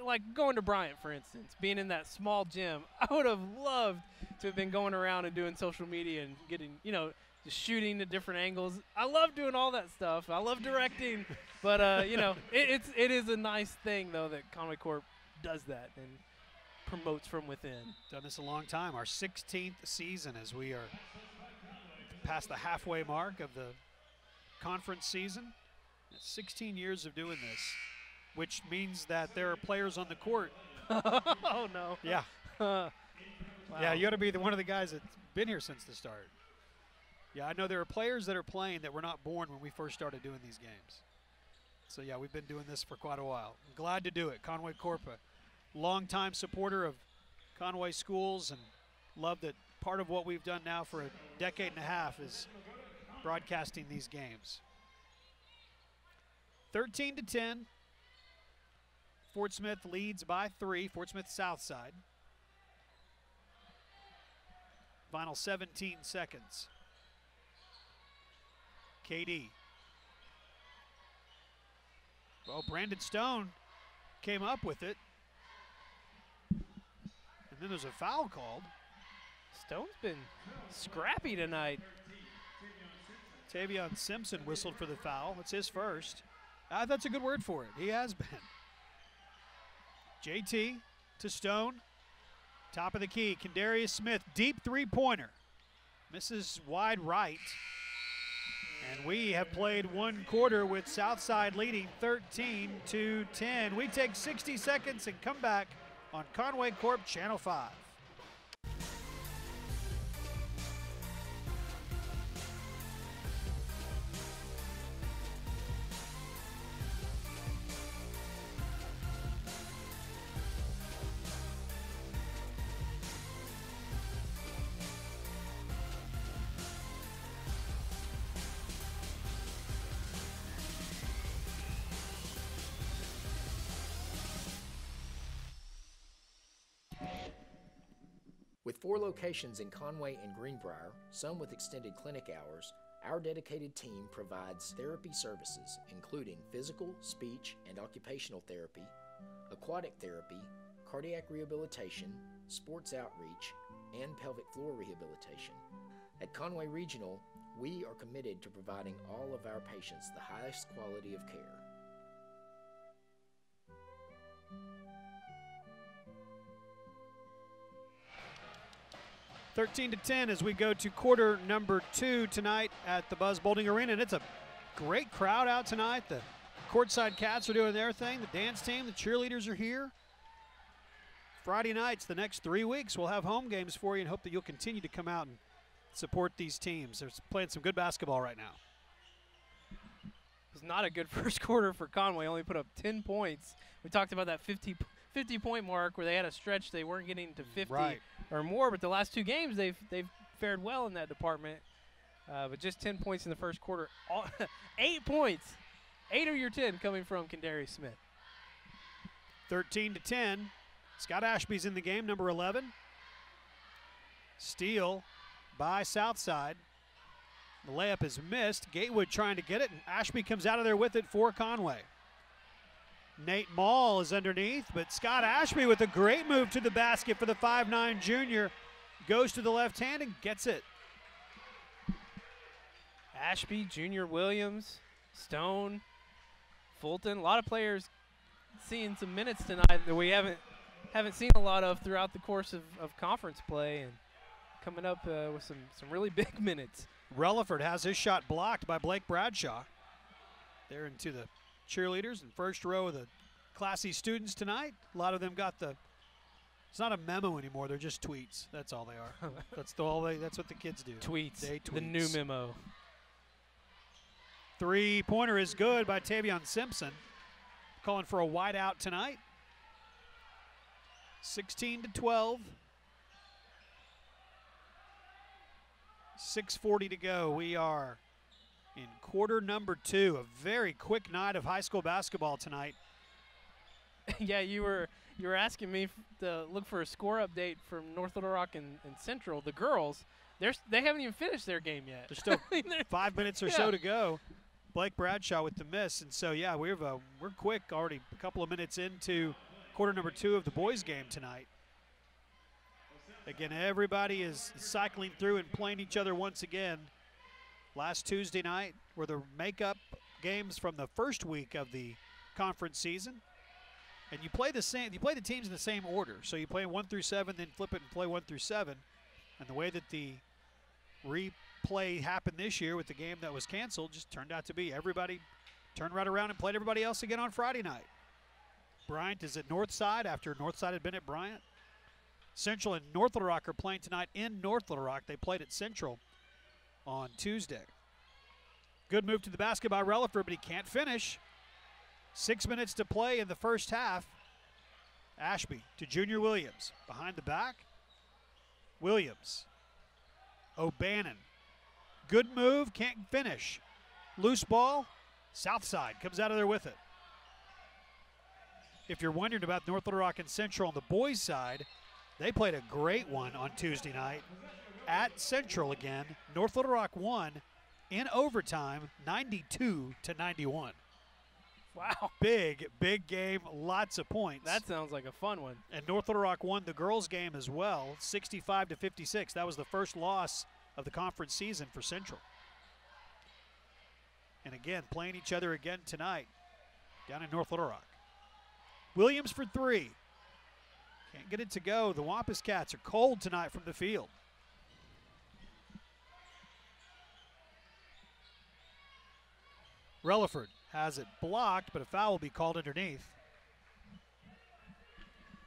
like going to Bryant, for instance, being in that small gym, I would have loved to have been going around and doing social media and getting, you know, just shooting at different angles. I love doing all that stuff. I love directing. But, you know, it is a nice thing, though, that Conway Corp does that and promotes from within. Done this a long time. Our 16th season as we are past the halfway mark of the conference season. 16 years of doing this, which means that there are players on the court. Oh, no. Yeah. Wow. Yeah, you got to be one of the guys that's been here since the start. Yeah, I know there are players that are playing that were not born when we first started doing these games. So, yeah, we've been doing this for quite a while. I'm glad to do it. Conway Corp, a longtime supporter of Conway schools, and love that part of what we've done now for a decade and a half is broadcasting these games. 13-10, Fort Smith leads by 3. Fort Smith Southside. Final 17 seconds. KD. Well, Brandon Stone came up with it. And then there's a foul called. Stone's been scrappy tonight. Tavion Simpson whistled for the foul. That's his first. That's a good word for it. He has been. JT to Stone. Top of the key. Kendarius Smith, deep three-pointer. Misses wide right. And we have played one quarter with Southside leading 13-10. We take 60 seconds and come back on Conway Corp Channel 5. With 4 locations in Conway and Greenbrier, some with extended clinic hours, our dedicated team provides therapy services, including physical, speech, and occupational therapy, aquatic therapy, cardiac rehabilitation, sports outreach, and pelvic floor rehabilitation. At Conway Regional, we are committed to providing all of our patients the highest quality of care. 13-10 as we go to quarter number 2 tonight at the Buzz Bowling Arena. And it's a great crowd out tonight. The courtside cats are doing their thing. The dance team, the cheerleaders are here. Friday nights, the next 3 weeks, we'll have home games for you and hope that you'll continue to come out and support these teams. They're playing some good basketball right now. It was not a good first quarter for Conway. Only put up 10 points. We talked about that 50-point mark where they had a stretch. They weren't getting to 50 or more, but the last 2 games they've fared well in that department. But just 10 points in the first quarter. 8 points. 8 of your 10 coming from Kendarius Smith. 13-10. Scott Ashby's in the game, number 11. Steal by Southside. The layup is missed. Gatewood trying to get it, and Ashby comes out of there with it for Conway. Nate Mall is underneath, but Scott Ashby with a great move to the basket for the 5'9 junior. Goes to the left hand and gets it. Ashby, Junior Williams, Stone, Fulton, a lot of players seeing some minutes tonight that we haven't seen a lot of throughout the course of conference play, and coming up with some really big minutes. Relaford has his shot blocked by Blake Bradshaw. They're into the cheerleaders and first row of the classy students tonight. A lot of them got it's not a memo anymore, they're just tweets. That's all they are. That's what the kids do. Tweets. They tweets. The new memo. Three-pointer is good by Tavion Simpson. Calling for a wide out tonight. 16-12. 6:40 to go. We are in quarter number 2. A very quick night of high school basketball tonight. Yeah, you were asking me to look for a score update from North Little Rock and Central. The girls, they haven't even finished their game yet. There's still 5 minutes or so to go. Blake Bradshaw with the miss, and so yeah, we're quick already. A couple of minutes into quarter number 2 of the boys' game tonight. Again, everybody is cycling through and playing each other once again. Last Tuesday night were the makeup games from the first week of the conference season. And you play the teams in the same order. So you play 1 through 7, then flip it and play 1 through 7. And the way that the replay happened this year with the game that was canceled just turned out to be everybody turned right around and played everybody else again on Friday night. Bryant is at Northside after Northside had been at Bryant. Central and North Little Rock are playing tonight in North Little Rock. They played at Central on Tuesday. Good move to the basket by Relaford, but he can't finish. 6 minutes to play in the first half. Ashby to Junior Williams. Behind the back. Williams. O'Bannon. Good move, can't finish. Loose ball. Southside comes out of there with it. if you're wondering about North Little Rock and Central on the boys' side, they played a great one on Tuesday night at Central again. North Little Rock won in overtime, 92-91. Wow. Big game, lots of points. That sounds like a fun one. And North Little Rock won the girls' game as well, 65-56. That was the first loss of the conference season for Central. And again, playing each other again tonight down in North Little Rock. Williams for three. Can't get it to go. The Wampus Cats are cold tonight from the field. Relaford has it blocked, but a foul will be called underneath.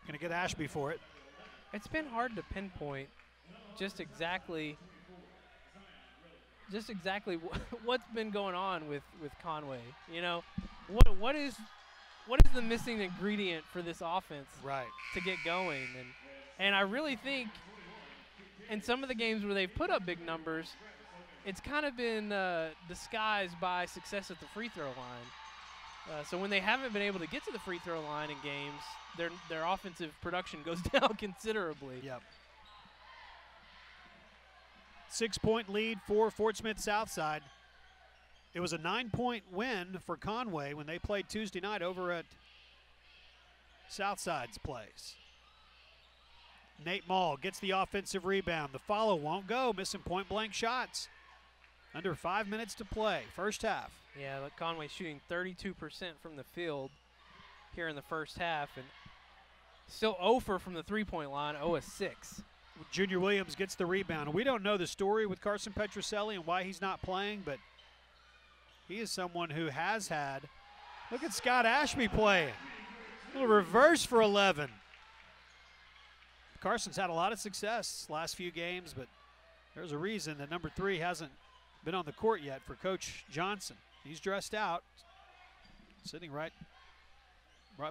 Going to get Ashby for it. It's been hard to pinpoint just exactly what's been going on with Conway. You know, what is the missing ingredient for this offense to get going? And I really think in some of the games where they've put up big numbers, it's kind of been disguised by success at the free throw line. So when they haven't been able to get to the free throw line in games, their offensive production goes down considerably. Yep. 6-point lead for Fort Smith Southside. It was a 9-point win for Conway when they played Tuesday night over at Southside's place. Nate Mall gets the offensive rebound. The follow won't go, missing point-blank shots. Under 5 minutes to play, first half. Yeah, look, Conway shooting 32% from the field here in the first half, and still 0 from the three-point line, 0-6. Junior Williams gets the rebound. We don't know the story with Carson Petroselli and why he's not playing, but he is someone who has had. Look at Scott Ashby playing. A little reverse for 11. Carson's had a lot of success last few games, but there's a reason that number 3 hasn't been on the court yet for Coach Johnson. He's dressed out, sitting right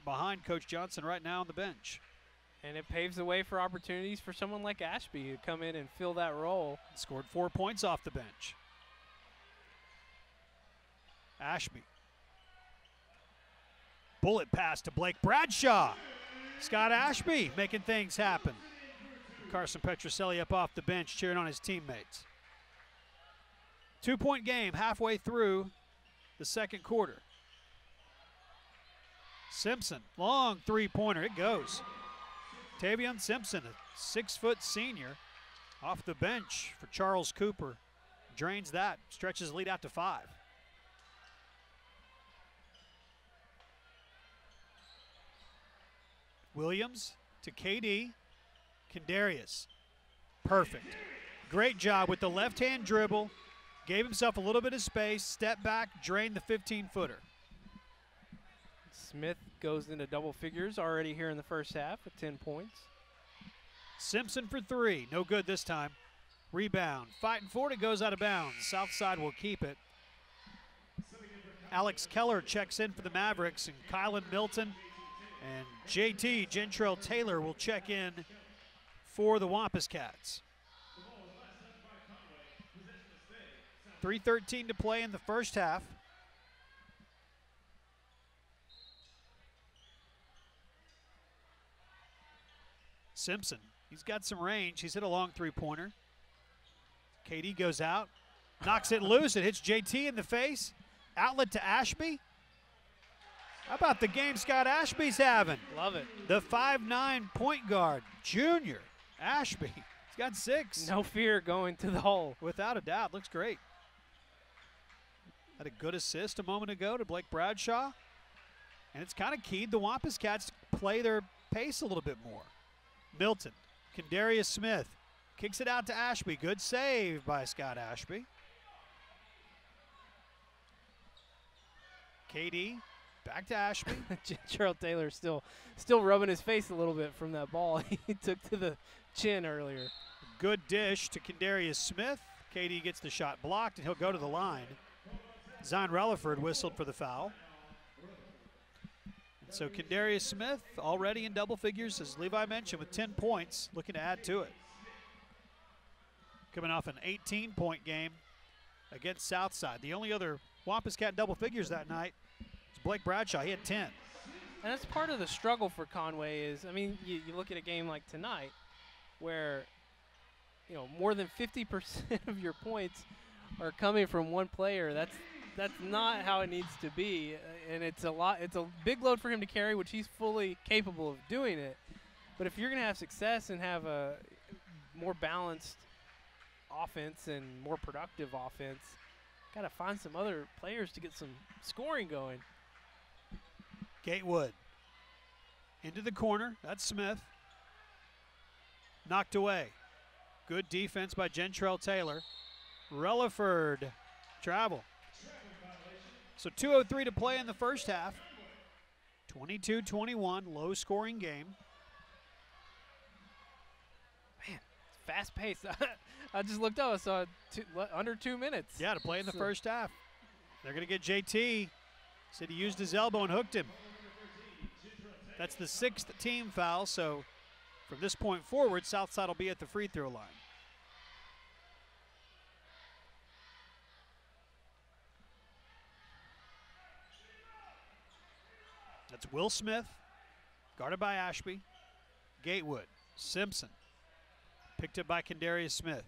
behind Coach Johnson right now on the bench. And it paves the way for opportunities for someone like Ashby to come in and fill that role. Scored 4 points off the bench. Ashby. Bullet pass to Blake Bradshaw. Scott Ashby making things happen. Carson Petroselli up off the bench cheering on his teammates. 2-point game halfway through the second quarter. Simpson, long three-pointer, it goes. Tavion Simpson, a 6-foot senior, off the bench for Charles Cooper. Drains that, stretches lead out to 5. Williams to KD, Kendarius. Perfect. Great job with the left-hand dribble. Gave himself a little bit of space, step back, drained the 15-footer. Smith goes into double figures already here in the first half with 10 points. Simpson for 3, no good this time. Rebound, fighting for it, it goes out of bounds. Southside will keep it. Alex Keller checks in for the Mavericks, and Kylan Milton and JT Gentrell Taylor will check in for the Wampus Cats. 3:13 to play in the first half. Simpson, he's got some range. He's hit a long three-pointer. KD goes out, knocks it loose. It hits JT in the face. Outlet to Ashby. How about the game Scott Ashby's having? Love it. The 5'9" point guard, junior Ashby. He's got 6. No fear going to the hole. Without a doubt, looks great. Had a good assist a moment ago to Blake Bradshaw. And it's kind of keyed the Wampus Cats to play their pace a little bit more. Milton, Kendarius Smith, kicks it out to Ashby. Good save by Scott Ashby. KD, back to Ashby. Gerald Taylor still rubbing his face a little bit from that ball he took to the chin earlier. Good dish to Kendarius Smith. KD gets the shot blocked, and he'll go to the line. Zion Relaford whistled for the foul. So Kendarius Smith already in double figures, as Levi mentioned, with 10 points, looking to add to it. Coming off an 18-point game against Southside. The only other Wampus Cat double figures that night was Blake Bradshaw. He had 10. And that's part of the struggle for Conway is, I mean, you look at a game like tonight where, you know, more than 50% of your points are coming from one player. That's not how it needs to be, and it's a big load for him to carry, which he's fully capable of doing it. But if you're going to have success and have a more balanced offense and more productive offense, got to find some other players to get some scoring going. Gatewood into the corner. That's Smith. Knocked away. Good defense by Gentrell Taylor. Relaford travel. So 2:03 to play in the first half. 22-21, low-scoring game. Man, it's fast-paced. I just looked up. I saw under 2 minutes. Yeah, to play in the first half. They're going to get JT. Said he used his elbow and hooked him. That's the 6th team foul, so from this point forward, Southside will be at the free throw line. That's Will Smith, guarded by Ashby. Gatewood, Simpson, picked up by Kendarius Smith.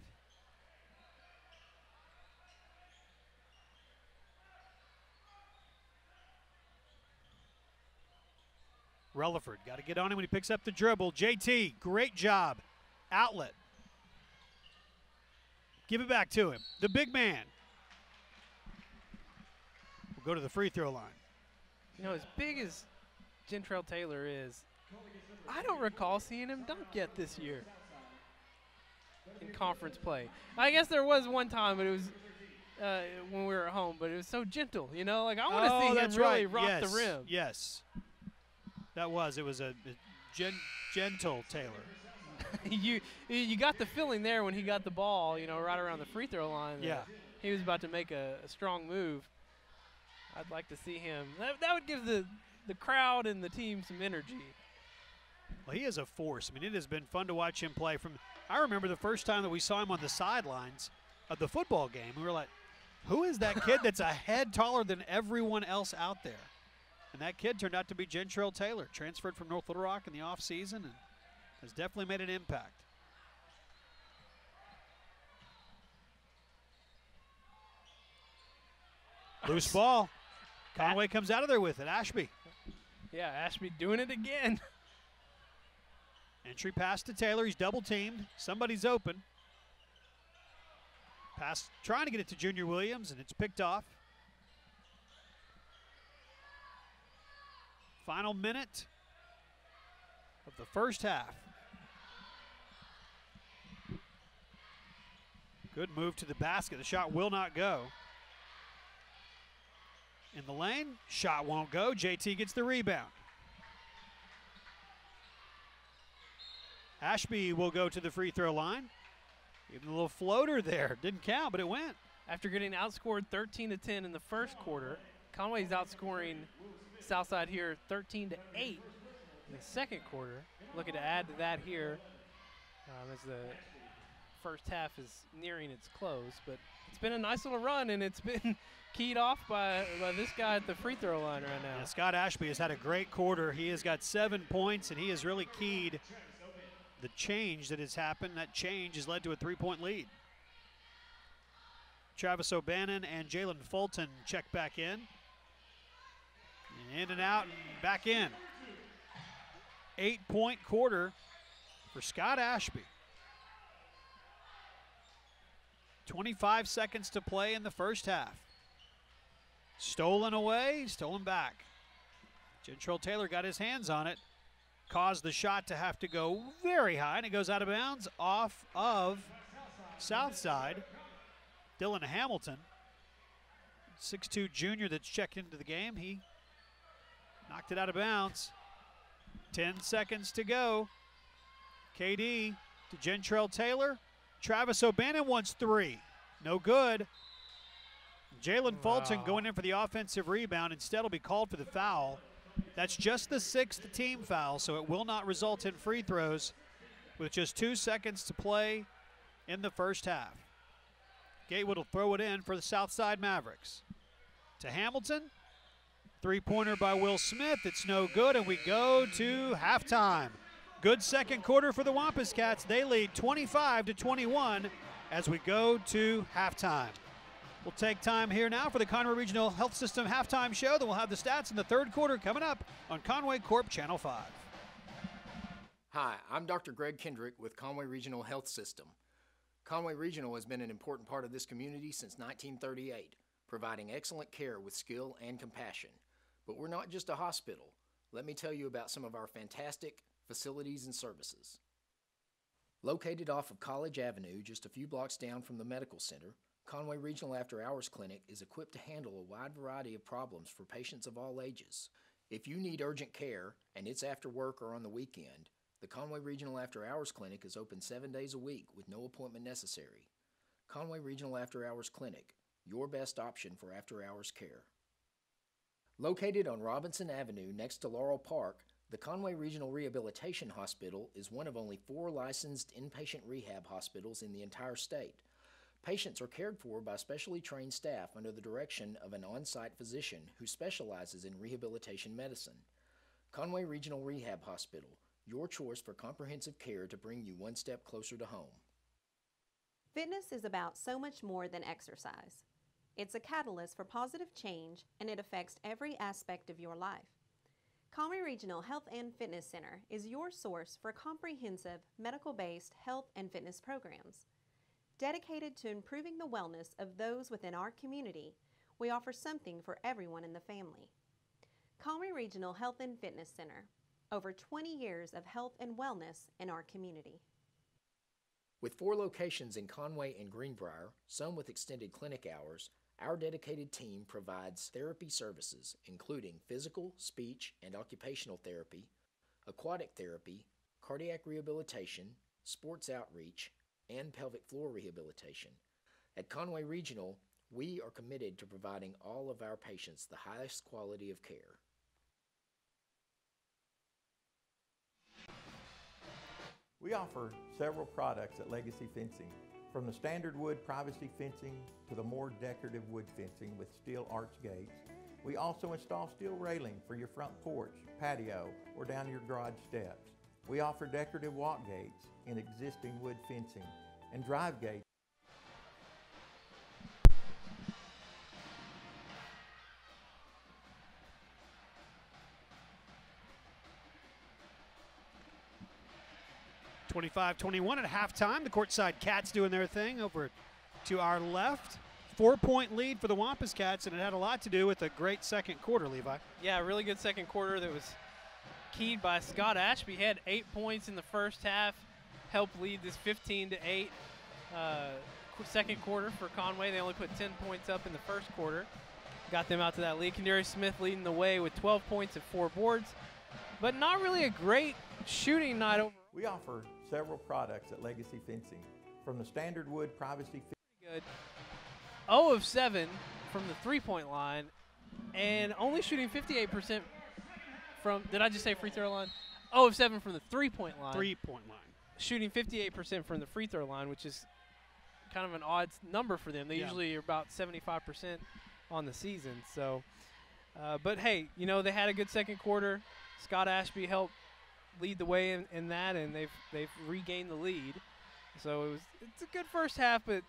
Relaford, got to get on him when he picks up the dribble. JT, great job. Outlet. Give it back to him. The big man. We'll go to the free throw line. You know, as big as Gentrell Taylor is, I don't recall seeing him dunk yet this year in conference play. I guess there was one time, but it was when we were at home, but it was so gentle, you know? Like, I want to see him really rock the rim. Yes. It was a gentle Taylor. you got the feeling there when he got the ball, you know, right around the free throw line. Yeah. He was about to make a strong move. I'd like to see him. That would give the crowd and the team some energy. Well, he is a force. I mean, it has been fun to watch him play. I remember the first time that we saw him on the sidelines of the football game. We were like, who is that kid that's a head taller than everyone else out there? And that kid turned out to be Gentrell Taylor, transferred from North Little Rock in the offseason and has definitely made an impact. Loose ball. Conway comes out of there with it. Ashby. Yeah, Ashby doing it again. Entry pass to Taylor. He's double teamed. Somebody's open. Pass trying to get it to Junior Williams, and it's picked off. Final minute of the first half. Good move to the basket. The shot will not go. In the lane, shot won't go. JT gets the rebound. Ashby will go to the free throw line. Even a little floater there. Didn't count, but it went. After getting outscored 13-10 in the first quarter, Conway's outscoring Southside here 13-8 in the second quarter. Looking to add to that here as the first half is nearing its close. But it's been a nice little run, and it's been keyed off by this guy at the free throw line right now. Yeah, Scott Ashby has had a great quarter. He has got 7 points, and he has really keyed the change that has happened. That change has led to a 3-point lead. Travis O'Bannon and Jalen Fulton check back in. In and out and back in. 8-point quarter for Scott Ashby. 25 seconds to play in the first half. Stolen away, stolen back. Gentrell Taylor got his hands on it. Caused the shot to have to go very high, and it goes out of bounds off of Southside. Dylan Hamilton, 6'2" junior that's checked into the game. He knocked it out of bounds. 10 seconds to go. KD to Gentrell Taylor. Travis O'Bannon wants 3. No good. Jalen Fulton going in for the offensive rebound. Instead will be called for the foul. That's just the 6th team foul, so it will not result in free throws with just 2 seconds to play in the first half. Gatewood will throw it in for the Southside Mavericks. To Hamilton. Three-pointer by Will Smith. It's no good, and we go to halftime. Good second quarter for the Wampus Cats. They lead 25-21 as we go to halftime. We'll take time here now for the Conway Regional Health System halftime show. Then we'll have the stats in the third quarter coming up on Conway Corp Channel 5. Hi, I'm Dr. Greg Kendrick with Conway Regional Health System. Conway Regional has been an important part of this community since 1938, providing excellent care with skill and compassion. But we're not just a hospital. Let me tell you about some of our fantastic facilities and services. Located off of College Avenue, just a few blocks down from the medical center, Conway Regional After Hours Clinic is equipped to handle a wide variety of problems for patients of all ages. If you need urgent care, and it's after work or on the weekend, the Conway Regional After Hours Clinic is open 7 days a week with no appointment necessary. Conway Regional After Hours Clinic, your best option for after-hours care. Located on Robinson Avenue next to Laurel Park, the Conway Regional Rehabilitation Hospital is one of only 4 licensed inpatient rehab hospitals in the entire state. Patients are cared for by specially trained staff under the direction of an on-site physician who specializes in rehabilitation medicine. Conway Regional Rehab Hospital, your choice for comprehensive care to bring you one step closer to home. Fitness is about so much more than exercise. It's a catalyst for positive change, and it affects every aspect of your life. Conway Regional Health and Fitness Center is your source for comprehensive medical-based health and fitness programs. Dedicated to improving the wellness of those within our community, we offer something for everyone in the family. Conway Regional Health and Fitness Center, over 20 years of health and wellness in our community. With 4 locations in Conway and Greenbrier, some with extended clinic hours, our dedicated team provides therapy services including physical, speech, and occupational therapy, aquatic therapy, cardiac rehabilitation, sports outreach, and pelvic floor rehabilitation. At Conway Regional, we are committed to providing all of our patients the highest quality of care. We offer several products at Legacy Fencing, from the standard wood privacy fencing to the more decorative wood fencing with steel arch gates. We also install steel railing for your front porch, patio, or down your garage steps. We offer decorative walk gates in existing wood fencing and drive gates. (25-21) at halftime. The courtside Cats doing their thing over to our left. 4-point lead for the Wampus Cats, and it had a lot to do with a great second quarter, Levi. Yeah, a really good second quarter that was keyed by Scott Ashby. He had 8 points in the first half, helped lead this 15-8 second quarter for Conway. They only put 10 points up in the first quarter. Got them out to that lead. Kendary Smith leading the way with 12 points and 4 boards, but not really a great shooting night overall. We offer several products at Legacy Fencing, from the standard wood privacy good 0 of 7 from the three-point line, and only shooting 58% from, did I just say free throw line? 0 of 7 from the three-point line. Three-point line. Shooting 58% from the free throw line, which is kind of an odd number for them. They usually are about 75% on the season. So, but hey, you know, they had a good second quarter. Scott Ashby helped lead the way in that, and they've regained the lead. So it's a good first half, but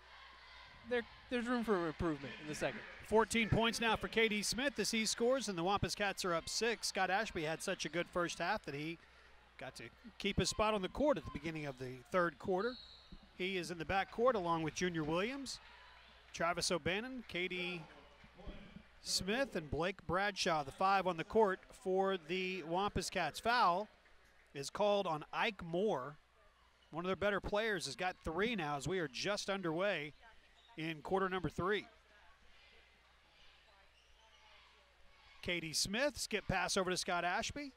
there's room for improvement in the second. 14 points now for KD Smith as he scores, and the Wampus Cats are up 6. Scott Ashby had such a good first half that he got to keep his spot on the court at the beginning of the third quarter. He is in the back court along with Junior Williams, Travis O'Bannon, KD Smith, and Blake Bradshaw, the 5 on the court for the Wampus Cats. Foul is called on Ike Moore. One of their better players has got 3 now as we are just underway in quarter number 3. KD Smith, skip pass over to Scott Ashby.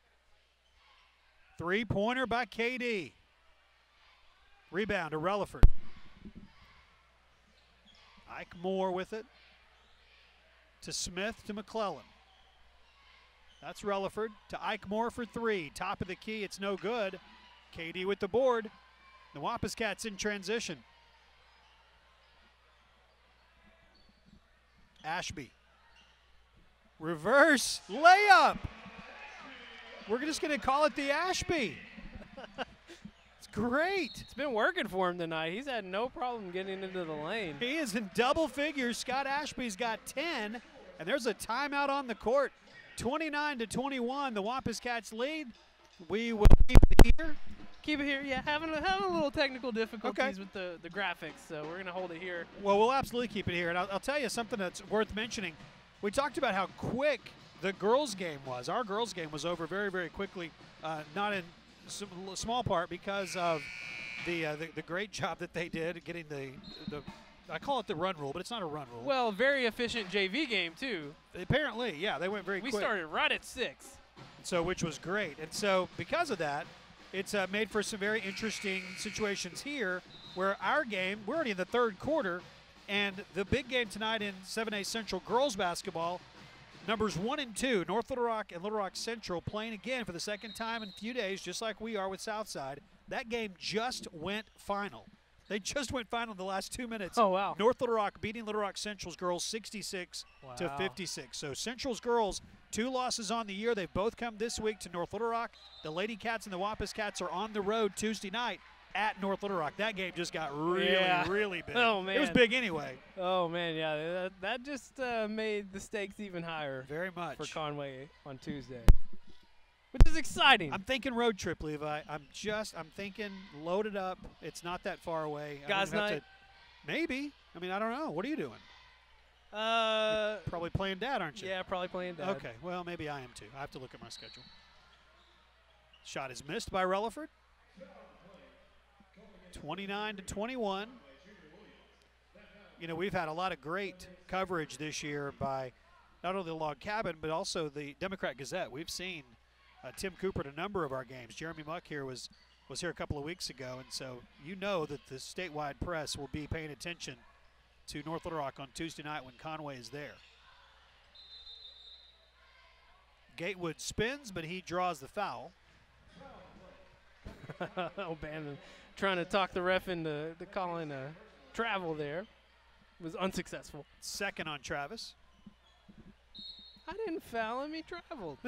Three-pointer by KD. Rebound to Relaford. Ike Moore with it. To Smith to McClellan. That's Relaford to Ike Moore for 3. Top of the key, it's no good. KD with the board. The Wampus Cats in transition. Ashby. Reverse layup. We're just going to call it the Ashby. It's great. It's been working for him tonight. He's had no problem getting into the lane. He is in double figures. Scott Ashby's got 10, and there's a timeout on the court. 29-21, the Wampus Cats lead. We will keep it here. Keep it here. Yeah, having a little technical difficulties with the graphics, so we're going to hold it here. Well, we'll absolutely keep it here. And I'll tell you something that's worth mentioning. We talked about how quick the girls' game was. Our girls' game was over very, very quickly, not in small part because of the great job that they did getting the I call it the run rule, but it's not a run rule. Well, very efficient JV game, too. Apparently, yeah, they went very quick. We started right at 6. So, which was great. And so, because of that, it's made for some very interesting situations here where our game, we're already in the third quarter, and the big game tonight in 7A Central girls basketball, numbers 1 and 2, North Little Rock and Little Rock Central playing again for the second time in a few days, just like we are with Southside. That game just went final. They just went final in the last 2 minutes. Oh, wow. North Little Rock beating Little Rock Central's girls 66 to 56. So Central's girls, 2 losses on the year. They've both come this week to North Little Rock. The Lady Cats and the Wampus Cats are on the road Tuesday night at North Little Rock. That game just got really big. Oh, man. It was big anyway. Oh, man, yeah. That just made the stakes even higher. Very much. For Conway on Tuesday. Which is exciting. I'm thinking road trip, Levi. I'm thinking load it up. It's not that far away. Guys night? Maybe. I mean, I don't know. What are you doing? You're probably playing dad, aren't you? Yeah, probably playing dad. Okay. Well, maybe I am too. I have to look at my schedule. Shot is missed by Relaford. 29-21. You know, we've had a lot of great coverage this year by not only the Log Cabin, but also the Democrat Gazette. We've seen Tim Cooper at a number of our games. Jeremy Muck here was here a couple of weeks ago, and so you know that the statewide press will be paying attention to North Little Rock on Tuesday night when Conway is there. Gatewood spins, but he draws the foul. O'Bannon trying to talk the ref into calling a travel there. Was unsuccessful. Second on Travis. I didn't foul him, he traveled.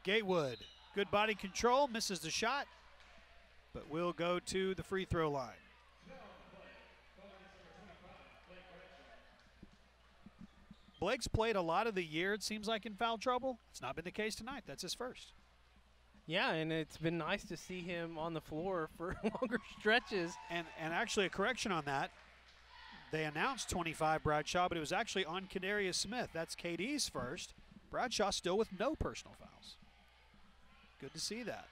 Gatewood, good body control, misses the shot, but will go to the free throw line. Blake's played a lot of the year, it seems like, in foul trouble. It's not been the case tonight. That's his first. Yeah, and it's been nice to see him on the floor for longer stretches. And actually a correction on that. They announced 25 Bradshaw, but it was actually on Kadarius Smith. That's KD's first. Bradshaw still with no personal fouls. Good to see that.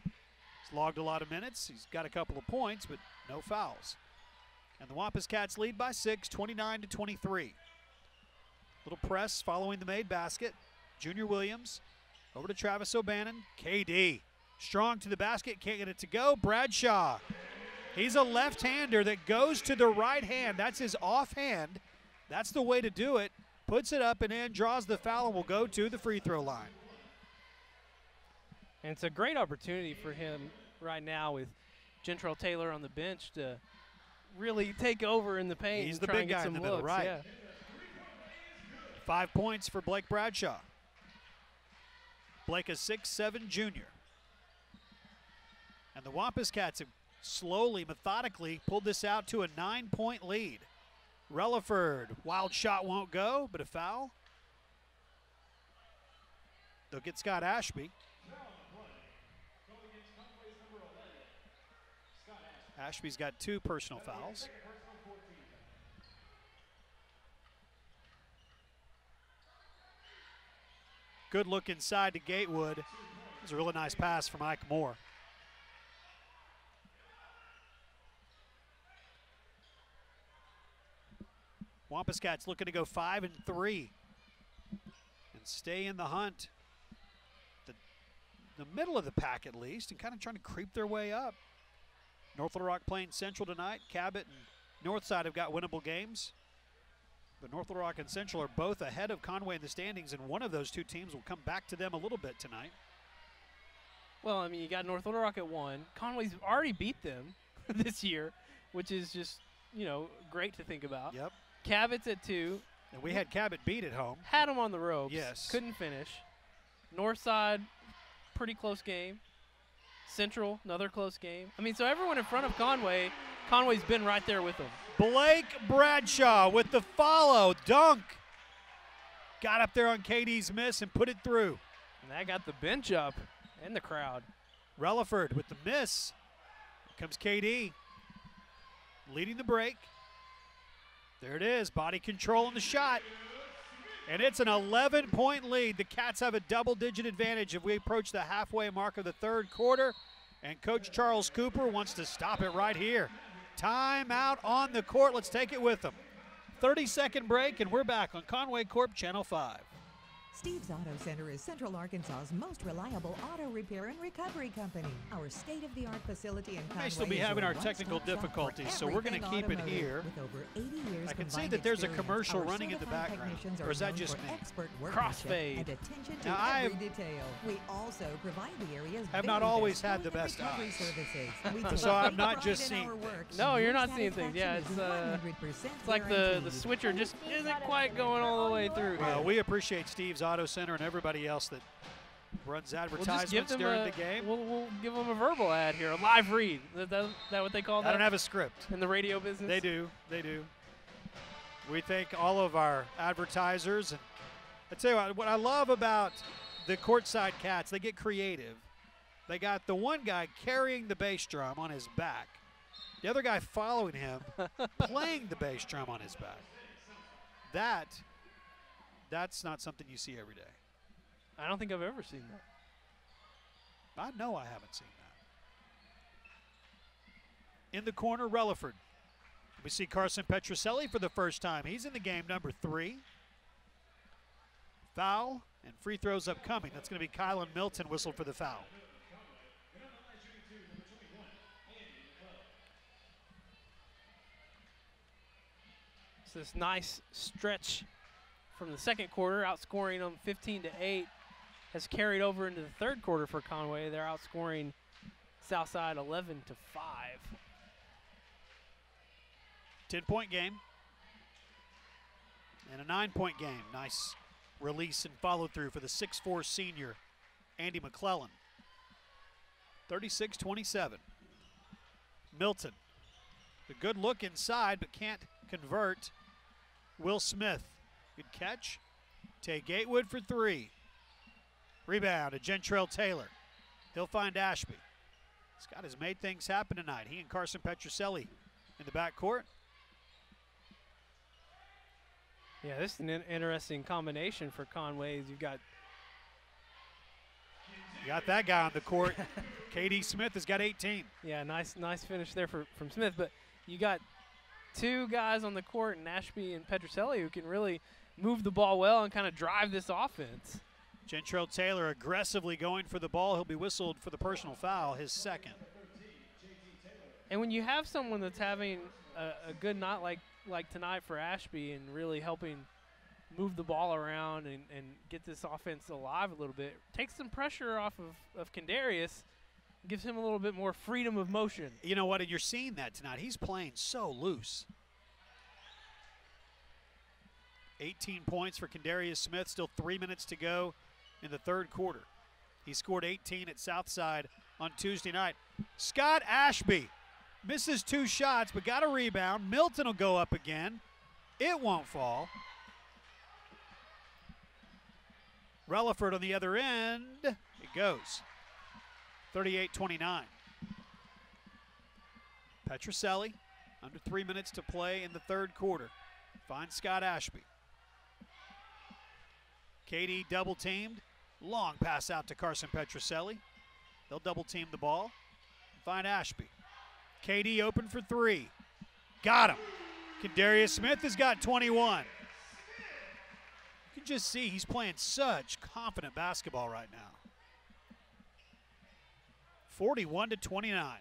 He's logged a lot of minutes. He's got a couple of points, but no fouls. And the Wampus Cats lead by 6, 29-23. Little press following the made basket. Junior Williams over to Travis O'Bannon. KD strong to the basket, can't get it to go. Bradshaw, he's a left-hander that goes to the right hand. That's his offhand. That's the way to do it. Puts it up and in, draws the foul, and will go to the free throw line. And it's a great opportunity for him right now with Gentrell Taylor on the bench to really take over in the paint. He's and the try big and get guy some in the middle, looks. right. Yeah. 5 points for Blake Bradshaw. Blake, a 6'7" junior. And the Wampus Cats have slowly, methodically pulled this out to a 9-point lead. Relaford, wild shot won't go, but a foul. They'll get Scott Ashby. Ashby's got 2 personal fouls. Good look inside to Gatewood. It was a really nice pass from Ike Moore. Wampus Cats looking to go 5-3 and stay in the hunt. The middle of the pack at least, and kind of trying to creep their way up. North Little Rock playing Central tonight. Cabot and Northside have got winnable games. But North Little Rock and Central are both ahead of Conway in the standings, and one of those 2 teams will come back to them a little bit tonight. Well, I mean, you got North Little Rock at 1. Conway's already beat them this year, which is just great to think about. Yep. Cabot's at 2. And we had Cabot beat at home. Had him on the ropes. Yes. Couldn't finish. Northside, pretty close game. Central, another close game. I mean, so everyone in front of Conway's been right there with them. Blake Bradshaw with the follow. Dunk. Got up there on KD's miss and put it through. And that got the bench up and the crowd. Relaford with the miss. Here comes KD. Leading the break. There it is. Body control in the shot. And it's an 11-point lead. The Cats have a double-digit advantage if we approach the halfway mark of the third quarter. And Coach Charles Cooper wants to stop it right here. Timeout on the court. Let's take it with them. 30-second break, and we're back on Conway Corp Channel 5. Steve's Auto Center is Central Arkansas's most reliable auto repair and recovery company. Our state-of-the-art facility in Conway May still be having our technical difficulties, so we're going to keep it here. With over 80 years I can see that there's a commercial running in the background, or is that just me? Crossfade. And attention to Now, every detail. We also provide the area's have not always had the best eyes. So I'm not just seeing things. No, you're not seeing things. Yeah, it's like the switcher just isn't quite going all the way through. Well, we appreciate Steve's Auto Center and everybody else that runs advertisements during the game. We'll give them a verbal ad here, a live read. Is that what they call that? I don't have a script. In the radio business? They do. We thank all of our advertisers. And I tell you what I love about the courtside Cats, they get creative. They got the one guy carrying the bass drum on his back, the other guy following him, playing the bass drum on his back. That's not something you see every day. I don't think I've ever seen that. I know I haven't seen that. In the corner, Relaford. We see Carson Petroselli for the first time. He's in the game, number 3. Foul and free throws upcoming. That's going to be Kylan Milton whistled for the foul. It's this nice stretch from the second quarter, outscoring them 15-8, has carried over into the third quarter for Conway. They're outscoring Southside 11-5. 10-point game and a 9-point game. Nice release and follow through for the 6'4 senior Andy McClellan. 36-27. Milton, the good look inside but can't convert. Will Smith. Good catch. Tay Gatewood for 3. Rebound to Gentrell Taylor. He'll find Ashby. Scott has made things happen tonight. He and Carson Petroselli in the backcourt. Yeah, this is an interesting combination for Conway. You got that guy on the court. KD Smith has got 18. Yeah, nice finish there from Smith. But you got 2 guys on the court, and Ashby and Petroselli, who can really move the ball well and kind of drive this offense. Gentrell Taylor aggressively going for the ball. He'll be whistled for the personal foul, his second. And when you have someone that's having a good night like tonight for Ashby and really helping move the ball around and get this offense alive a little bit, takes some pressure off of Kendarius, gives him a little bit more freedom of motion. You know what, and you're seeing that tonight. He's playing so loose. 18 points for Kendarius Smith, still 3 minutes to go in the third quarter. He scored 18 at Southside on Tuesday night. Scott Ashby misses 2 shots but got a rebound. Milton will go up again. It won't fall. Relaford on the other end. It goes. 38-29. Petroselli, under 3 minutes to play in the third quarter. Finds Scott Ashby. KD double teamed. Long pass out to Carson Petroselli. They'll double team the ball. Find Ashby. KD open for 3. Got him. Kendarius Smith has got 21. You can just see he's playing such confident basketball right now. 41-29.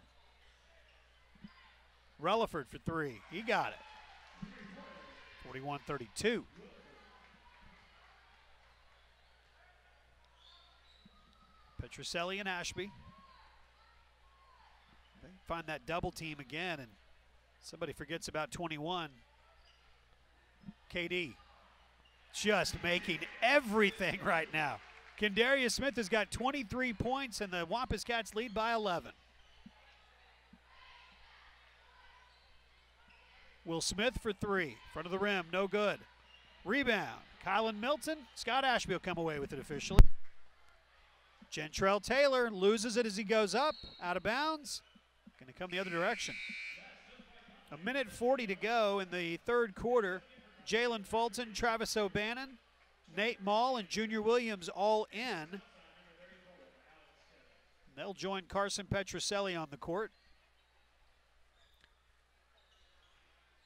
Relaford for 3. He got it. 41-32. Petroselli and Ashby. They find that double team again, and Somebody forgets about 21. KD just making everything right now. Kendarius Smith has got 23 points, and the Wampus Cats lead by 11. Will Smith for three. Front of the rim, no good. Rebound. Kylan Milton. Scott Ashby will come away with it officially. Gentrell Taylor loses it as he goes up, out of bounds. Going to come the other direction. 1:40 to go in the third quarter. Jalen Fulton, Travis O'Bannon, Nate Mall, and Junior Williams all in. They'll join Carson Petroselli on the court.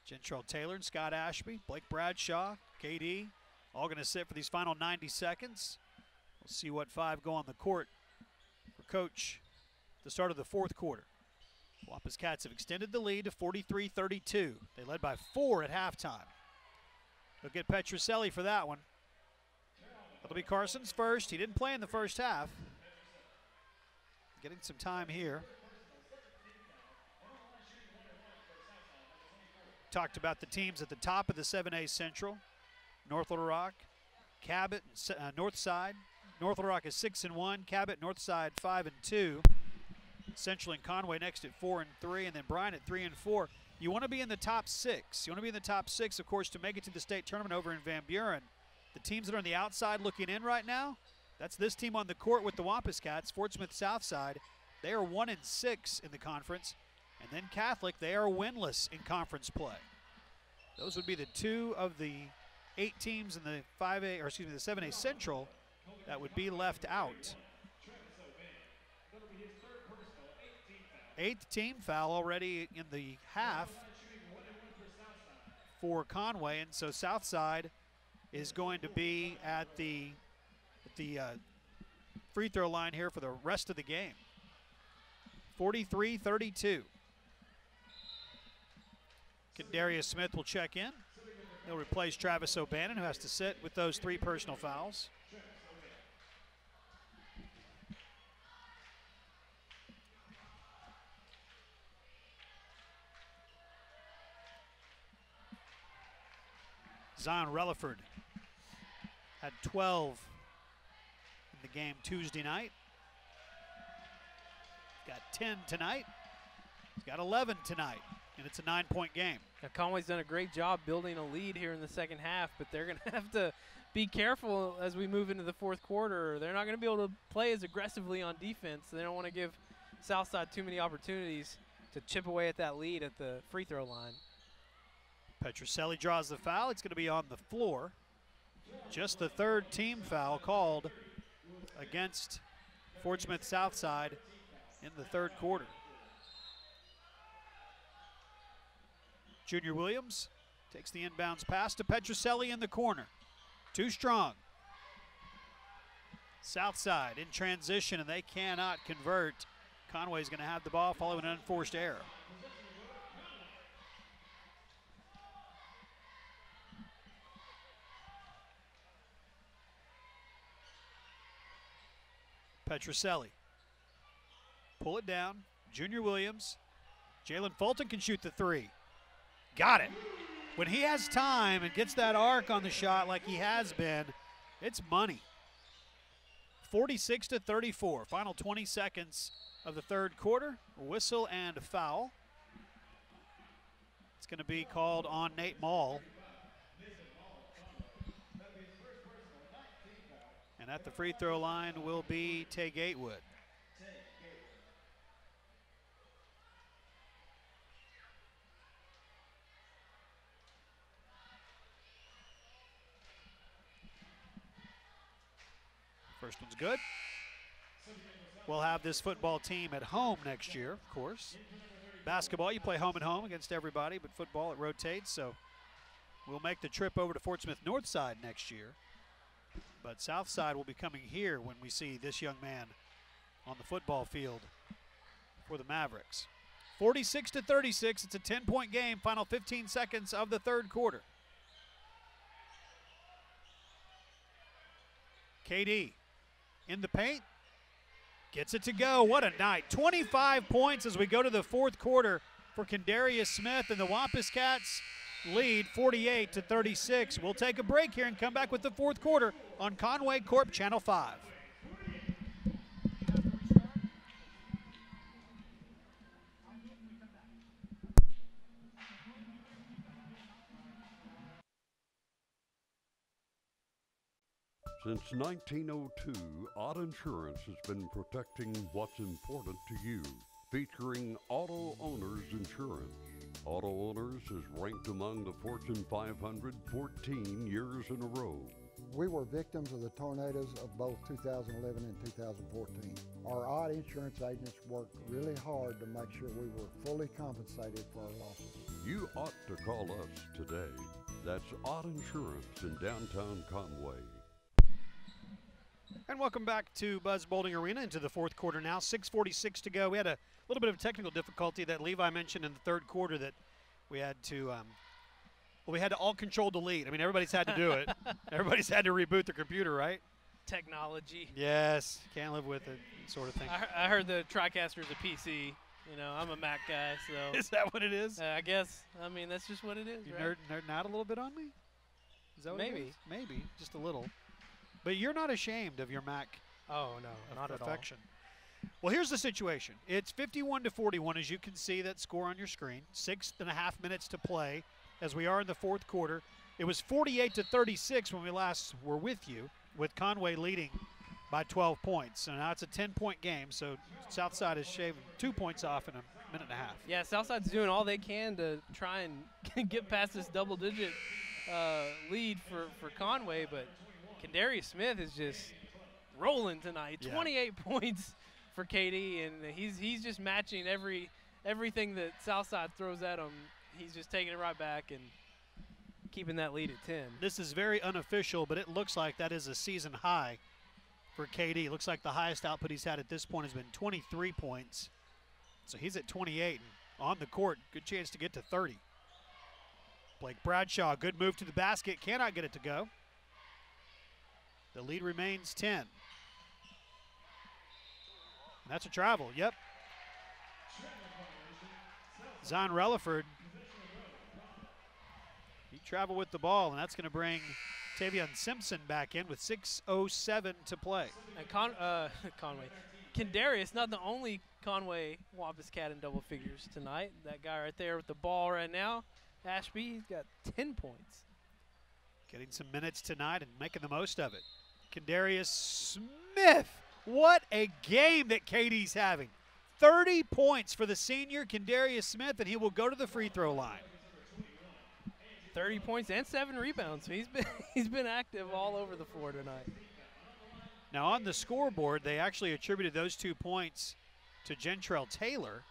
Gentrell Taylor and Scott Ashby, Blake Bradshaw, KD, all going to sit for these final 90 seconds. We'll see what five go on the court for Coach at the start of the fourth quarter. Wampus Cats have extended the lead to 43-32. They led by 4 at halftime. They'll get Petroselli for that one. That'll be Carson's first. He didn't play in the first half. Getting some time here. Talked about the teams at the top of the 7A Central. North Little Rock, Cabot, Northside. North Little Rock is 6-1. Cabot, Northside 5-2. Central and Conway next at 4-3, and then Bryan at 3-4. You want to be in the top 6. You want to be in the top 6, of course, to make it to the state tournament over in Van Buren. The teams that are on the outside looking in right now, that's this team on the court with the Wampus Cats, Fort Smith Southside. They are 1-6 in the conference. And then Catholic, they are winless in conference play. Those would be the 2 of the 8 teams in the 5A, or excuse me, the 7A Central that would be left out. 8th team foul already in the half for Conway, and so Southside is going to be at the free throw line here for the rest of the game. 43-32. Kendarius Smith will check in. He'll replace Travis O'Bannon, who has to sit with those 3 personal fouls. Zion Relaford had 12 in the game Tuesday night. Got 10 tonight. He's got 11 tonight, and it's a 9-point game. Now, Conway's done a great job building a lead here in the second half, but they're going to have to be careful as we move into the fourth quarter. They're not going to be able to play as aggressively on defense. They don't want to give Southside too many opportunities to chip away at that lead at the free throw line. Petroselli draws the foul. It's going to be on the floor. Just the 3rd team foul called against Fort Smith Southside in the 3rd quarter. Junior Williams takes the inbounds pass to Petroselli in the corner. Too strong. Southside in transition, and they cannot convert. Conway's going to have the ball following an unforced error. Petroselli. Pull it down. Junior Williams. Jalen Fulton can shoot the 3. Got it. When he has time and gets that arc on the shot like he has been, it's money. 46-34. Final 20 seconds of the 3rd quarter. Whistle and foul. It's going to be called on Nate Mall. And at the free throw line will be Tay Gatewood. First one's good. We'll have this football team at home next year, of course. Basketball, you play home and home against everybody, but football, it rotates. So we'll make the trip over to Fort Smith Northside next year. But Southside will be coming here when we see this young man on the football field for the Mavericks. 46-36, it's a 10-point game, final 15 seconds of the 3rd quarter. KD in the paint, gets it to go. What a night. 25 points as we go to the 4th quarter. for Kendarius Smith, and the Wampus Cats lead 48-36. We'll take a break here and come back with the fourth quarter on Conway Corp Channel 5. Since 1902, Odd Insurance has been protecting what's important to you, featuring Auto Owners Insurance. Auto Owners is ranked among the Fortune 500 14 years in a row. We were victims of the tornadoes of both 2011 and 2014. Our Odd Insurance agents worked really hard to make sure we were fully compensated for our losses. You ought to call us today. That's Odd Insurance in downtown Conway. And welcome back to Buzz Bowling Arena into the fourth quarter now. 6:46 to go. We had a little bit of technical difficulty that Levi mentioned in the third quarter that we had to we had to all control delete. I mean, everybody's had to do it. Everybody's had to reboot their computer, right? Technology. Yes, can't live with it sort of thing. I heard the TriCaster's a PC. You know, I'm a Mac guy, so. Is that what it is? I guess. I mean, that's just what it is, You right? nerding out a little bit on me? Is that what it Maybe. is? Maybe, just a little. But you're not ashamed of your Mac Oh, no, not at all. perfection. Well, here's the situation. It's 51-41, as you can see that score on your screen. 6.5 minutes to play as we are in the fourth quarter. It was 48-36 when we last were with you, with Conway leading by 12 points. So now it's a 10-point game, so Southside is shaving 2 points off in a minute and a half. Yeah, Southside's doing all they can to try and get past this double-digit lead for Conway, but Kendarius Smith is just rolling tonight. Yeah. 28 points for KD, and he's just matching everything that Southside throws at him. He's just taking it right back and keeping that lead at 10. This is very unofficial, but it looks like that is a season high for KD. Looks like the highest output he's had at this point has been 23 points. So he's at 28 and on the court. Good chance to get to 30. Blake Bradshaw, good move to the basket. Cannot get it to go. The lead remains 10. And that's a travel, yep. Zon Relaford, he traveled with the ball, and that's going to bring Tavion Simpson back in with 6:07 to play. And Conway. Kendarius, not the only Conway Wampus Cat in double figures tonight. That guy right there with the ball right now, Ashby, he's got 10 points. Getting some minutes tonight and making the most of it. Kendarius Smith, what a game that KD's having. 30 points for the senior Kendarius Smith, and he will go to the free throw line. 30 points and 7 rebounds. So he's been active all over the floor tonight. Now on the scoreboard, they actually attributed those 2 points to Gentrell Taylor.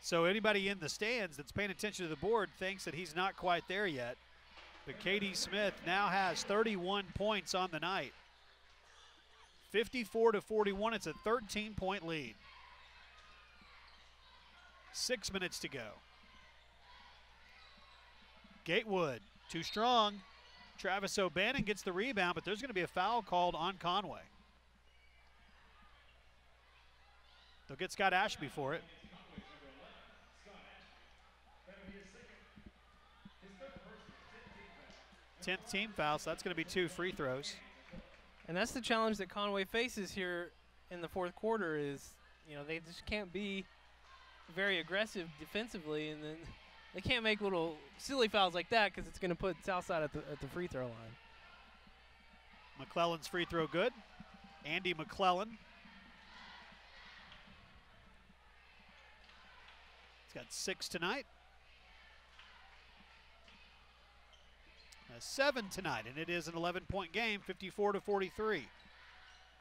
So anybody in the stands that's paying attention to the board thinks that he's not quite there yet. But KD Smith now has 31 points on the night. 54-41, it's a 13-point lead. 6 minutes to go. Gatewood, too strong. Travis O'Bannon gets the rebound, but there's going to be a foul called on Conway. They'll get Scott Ashby for it. Tenth team foul, so that's going to be 2 free throws. And that's the challenge that Conway faces here in the fourth quarter is, you know, they just can't be very aggressive defensively, and then they can't make little silly fouls like that because it's going to put Southside at the free throw line. McClellan's free throw good. Andy McClellan. He's got 6 tonight. 7 tonight, and it is an 11-point game, 54-43. They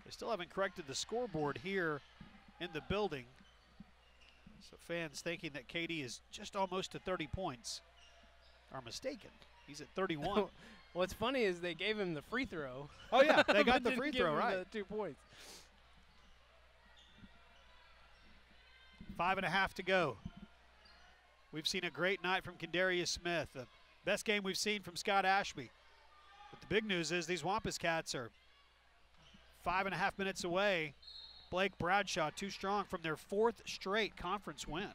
still haven't corrected the scoreboard here in the building. So fans thinking that KD is just almost to 30 points are mistaken. He's at 31. What's funny is they gave him the free throw. Oh, yeah, they got but the free didn't give throw, him right. the 2 points. 5.5 to go. We've seen a great night from Kendarius Smith. The best game we've seen from Scott Ashby. But the big news is these Wampus Cats are 5.5 minutes away. Blake Bradshaw too strong from their 4th straight conference win.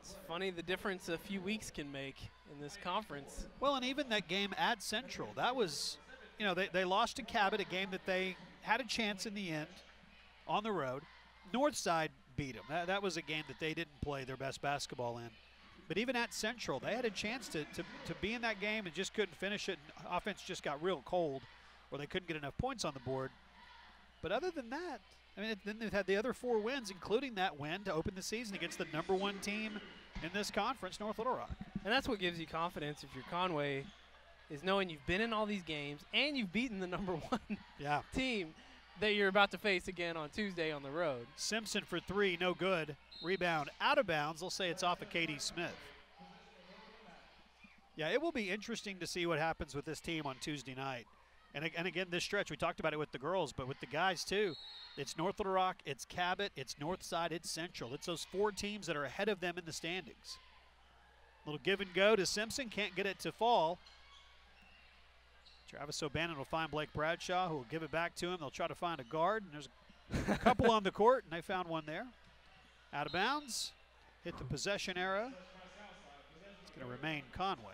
It's funny the difference a few weeks can make in this conference. Well, and even that game at Central, that was, you know, they lost to Cabot, a game that they had a chance in the end on the road. Northside beat them. That was a game that they didn't play their best basketball in. But even at Central, they had a chance to be in that game and just couldn't finish it. And offense just got real cold, or they couldn't get enough points on the board. But other than that, I mean, then they've had the other 4 wins, including that win to open the season against the #1 team in this conference, North Little Rock. And that's what gives you confidence if you're Conway, is knowing you've been in all these games and you've beaten the #1 team that you're about to face again on Tuesday on the road. Simpson for 3, no good. Rebound out of bounds. They'll say it's off of Katie Smith. Yeah, it will be interesting to see what happens with this team on Tuesday night. And again, this stretch, we talked about it with the girls, but with the guys too. It's North Little Rock, it's Cabot, it's Northside, it's Central. It's those 4 teams that are ahead of them in the standings. Little give and go to Simpson, can't get it to fall. Travis O'Bannon will find Blake Bradshaw, who will give it back to him. They'll try to find a guard, and there's a couple on the court, and they found one there. Out of bounds, hit the possession arrow. It's going to remain Conway's.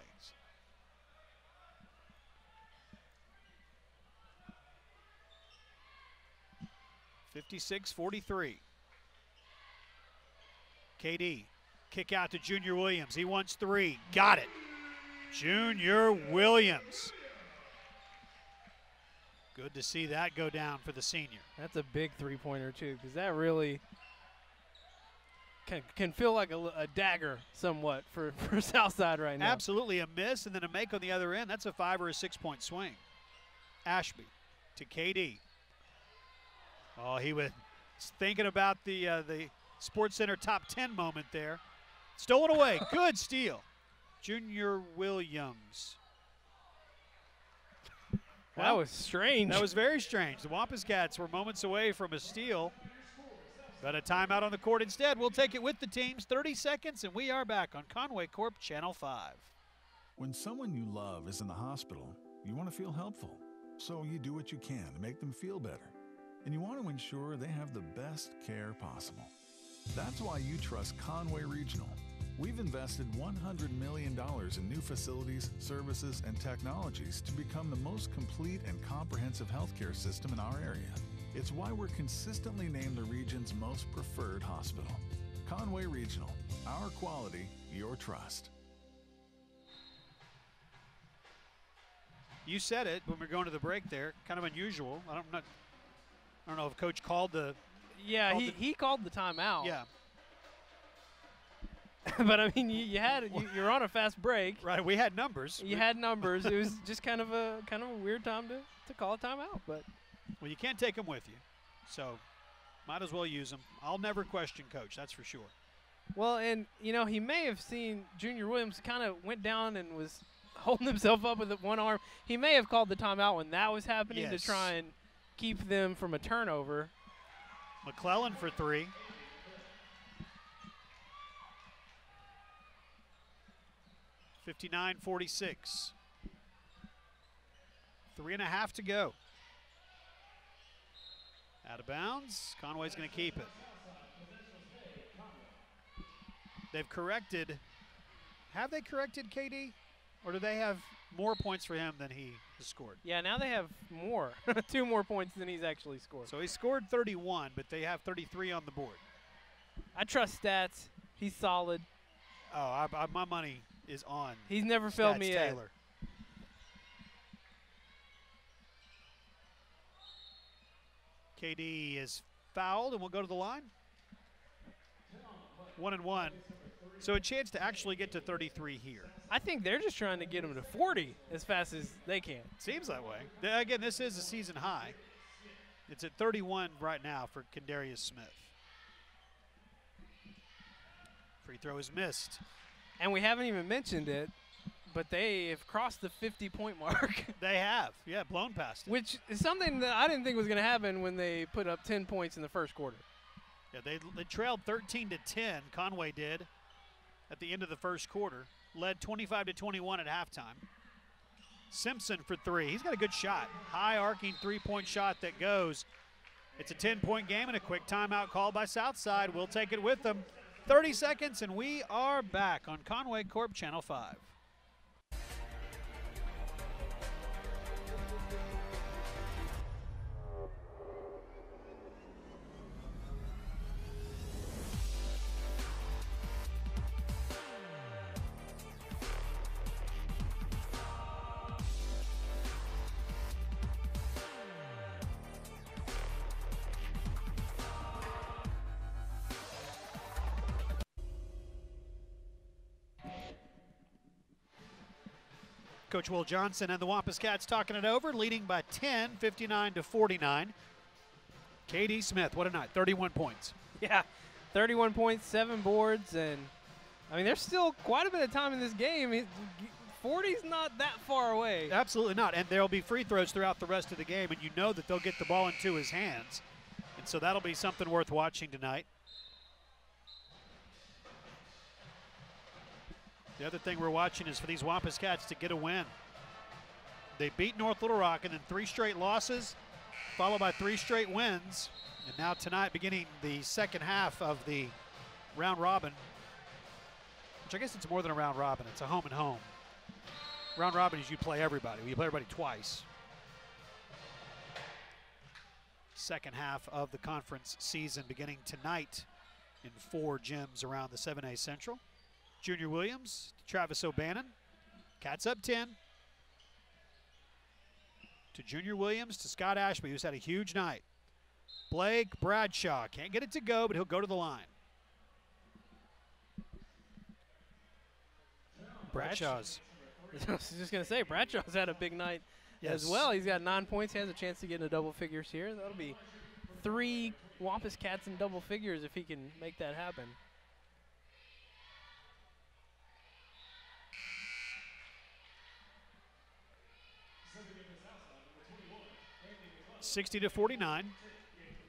56-43. KD, kick out to Junior Williams. He wants 3. Got it. Junior Williams. Good to see that go down for the senior. That's a big three-pointer, too, because that really can feel like a dagger somewhat for Southside right now. Absolutely a miss, and then a make on the other end. That's a 5 or a 6-point swing. Ashby to KD. Oh, he was thinking about the Sports Center top 10 moment there. Stolen away. Good steal. Junior Williams. That was strange. That was very strange. The Wampus Cats were moments away from a steal, but a timeout on the court instead. We'll take it with the teams. 30 seconds, and we are back on Conway Corp Channel 5. When someone you love is in the hospital, you want to feel helpful. So you do what you can to make them feel better. And you want to ensure they have the best care possible. That's why you trust Conway Regional. We've invested $100 million in new facilities, services, and technologies to become the most complete and comprehensive healthcare system in our area. It's why we're consistently named the region's most preferred hospital. Conway Regional, our quality, your trust. You said it when we were going to the break there. Kind of unusual. I don't know if Coach called the. Yeah, he called the timeout. Yeah. But I mean, you're on a fast break. Right. We had numbers. You had numbers. It was just kind of a weird time to call a timeout. But well, you can't take them with you, so might as well use them. I'll never question Coach. That's for sure. Well, and he may have seen Junior Williams kind of went down and was holding himself up with one arm. He may have called the timeout when that was happening to try and keep them from a turnover. McClellan for 3. (59-46). 3.5 to go. Out of bounds. Conway's going to keep it. They've corrected. Have they corrected KD? Or do they have more points for him than he has scored? Yeah, now they have more. 2 more points than he's actually scored. So he scored 31, but they have 33 on the board. I trust Stats. He's solid. Oh, my money is on. He's never failed me yet. Taylor. KD is fouled, and we'll go to the line. 1-1. So a chance to actually get to 33 here. I think they're just trying to get him to 40 as fast as they can. Seems that way. Again, this is a season high. It's at 31 right now for Kendarius Smith. Free throw is missed. And we haven't even mentioned it, but they have crossed the 50-point mark. They have, yeah, blown past it. Which is something that I didn't think was going to happen when they put up 10 points in the first quarter. Yeah, they trailed 13-10, Conway did, at the end of the first quarter. Led 25-21 at halftime. Simpson for 3. He's got a good shot. High arcing 3-point shot that goes. It's a 10-point game and a quick timeout called by Southside. We'll take it with them. 30 seconds, and we are back on Conway Corp Channel 5. Coach Will Johnson and the Wampus Cats talking it over, leading by 10, 59-49. K.D. Smith, what a night, 31 points. Yeah, 31 points, 7 boards, and I mean, there's still quite a bit of time in this game. 40's not that far away. Absolutely not, and there'll be free throws throughout the rest of the game, and you know that they'll get the ball into his hands, and so that'll be something worth watching tonight. The other thing we're watching is for these Wampus Cats to get a win. They beat North Little Rock and then 3 straight losses, followed by 3 straight wins. And now tonight, beginning the second half of the round robin, which I guess it's more than a round robin, it's a home and home. Round robin is you play everybody. You play everybody twice. Second half of the conference season beginning tonight in 4 gyms around the 7A Central. Junior Williams to Travis O'Bannon. Cats up 10. To Junior Williams to Scott Ashby, who's had a huge night. Blake Bradshaw can't get it to go, but he'll go to the line. Bradshaw's. I was just going to say, Bradshaw's had a big night Yes. as well. He's got 9 points. He has a chance to get into double figures here. That'll be 3 Wampus Cats in double figures if he can make that happen. 60-49.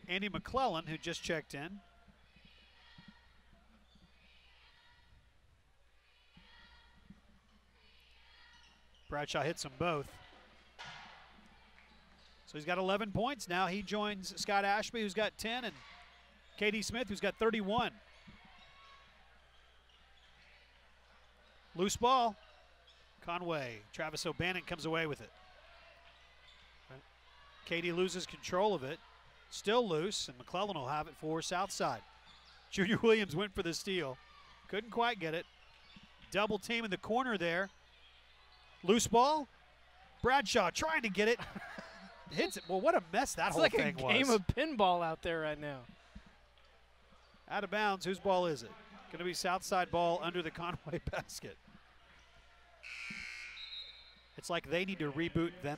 Andy McClellan, who just checked in. Bradshaw hits them both. So he's got 11 points. Now he joins Scott Ashby, who's got 10, and K.D. Smith, who's got 31. Loose ball. Conway. Travis O'Bannon comes away with it. K.D. loses control of it. Still loose, and McClellan will have it for Southside. Junior Williams went for the steal. Couldn't quite get it. Double team in the corner there. Loose ball. Bradshaw trying to get it. Hits it. Well, what a mess that whole thing was. It's like a game of pinball out there right now. Out of bounds. Whose ball is it? Going to be Southside ball under the Conway basket. It's like they need to reboot them.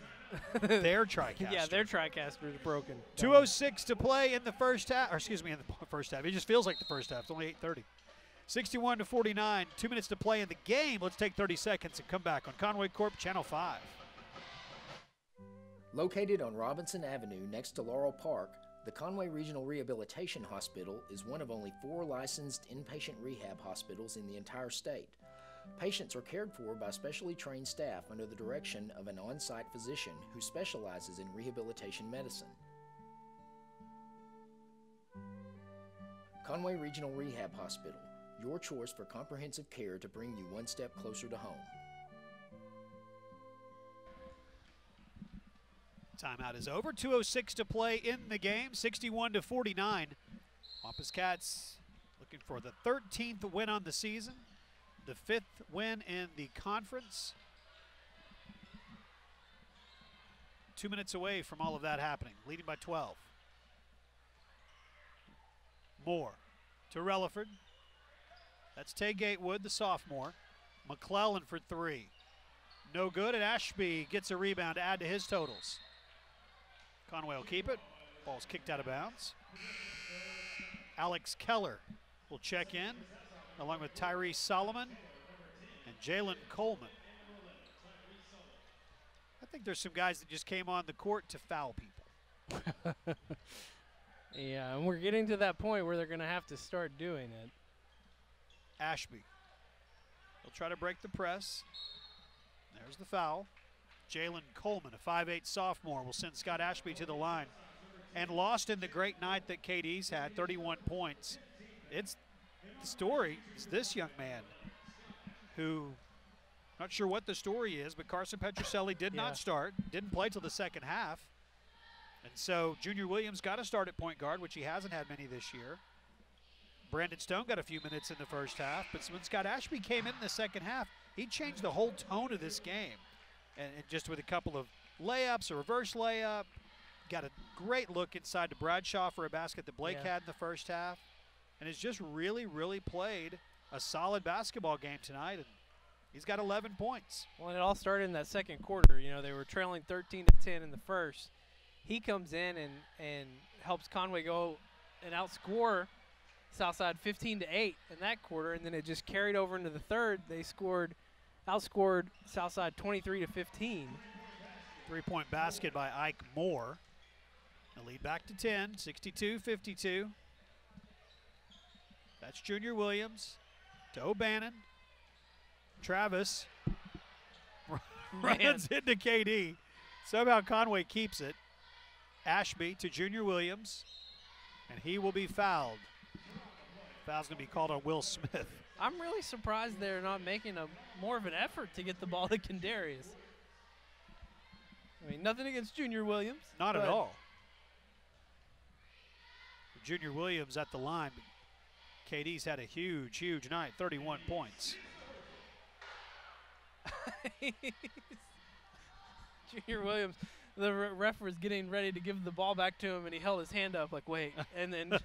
Their TriCaster. Yeah, their TriCaster is broken. 2:06 to play in the first half. Or excuse me, in the first half. It just feels like the first half. It's only 8:30. 61-49. 2 minutes to play in the game. Let's take 30 seconds and come back on Conway Corp Channel 5. Located on Robinson Avenue next to Laurel Park, the Conway Regional Rehabilitation Hospital is one of only 4 licensed inpatient rehab hospitals in the entire state. Patients are cared for by specially trained staff under the direction of an on-site physician who specializes in rehabilitation medicine. Conway Regional Rehab Hospital, your choice for comprehensive care to bring you one step closer to home. Timeout is over. 2:06 to play in the game. 61-49. Wampus Cats looking for the 13th win on the season, the 5th win in the conference. 2 minutes away from all of that happening, leading by 12. Moore to Relaford. That's Tay Gatewood, the sophomore. McClellan for 3. No good, and Ashby gets a rebound to add to his totals. Conway will keep it. Ball's kicked out of bounds. Alex Keller will check in, along with Tyrese Solomon and Jalen Coleman. I think there's some guys that just came on the court to foul people. Yeah, and we're getting to that point where they're going to have to start doing it. Ashby. He'll try to break the press. There's the foul. Jalen Coleman, a 5'8 sophomore, will send Scott Ashby to the line. And lost in the great night that KD's had, 31 points. It's The story is this young man who, not sure what the story is, but Carson Petroselli did not start, didn't play till the second half. And so Junior Williams got to start at point guard, which he hasn't had many this year. Brandon Stone got a few minutes in the first half, but when Scott Ashby came in the second half, he changed the whole tone of this game. And just with a couple of layups, a reverse layup, got a great look inside to Bradshaw for a basket that Blake had in the first half, and has just really, really played a solid basketball game tonight, and he's got 11 points. Well, and it all started in that second quarter. You know, they were trailing 13-10 in the first. He comes in and helps Conway go and outscore Southside 15-8 in that quarter, and then it just carried over into the third. They outscored Southside 23-15. Three-point basket by Ike Moore. The lead back to 10, 62-52. That's Junior Williams to O'Bannon. Travis runs into KD. Somehow Conway keeps it. Ashby to Junior Williams, and he will be fouled. Foul's going to be called on Will Smith. I'm really surprised they're not making more of an effort to get the ball to Kendarius. I mean, nothing against Junior Williams. Not at all. Junior Williams at the line. KD's had a huge, huge night, 31 points. Junior Williams, the ref was getting ready to give the ball back to him, and he held his hand up like, wait. And then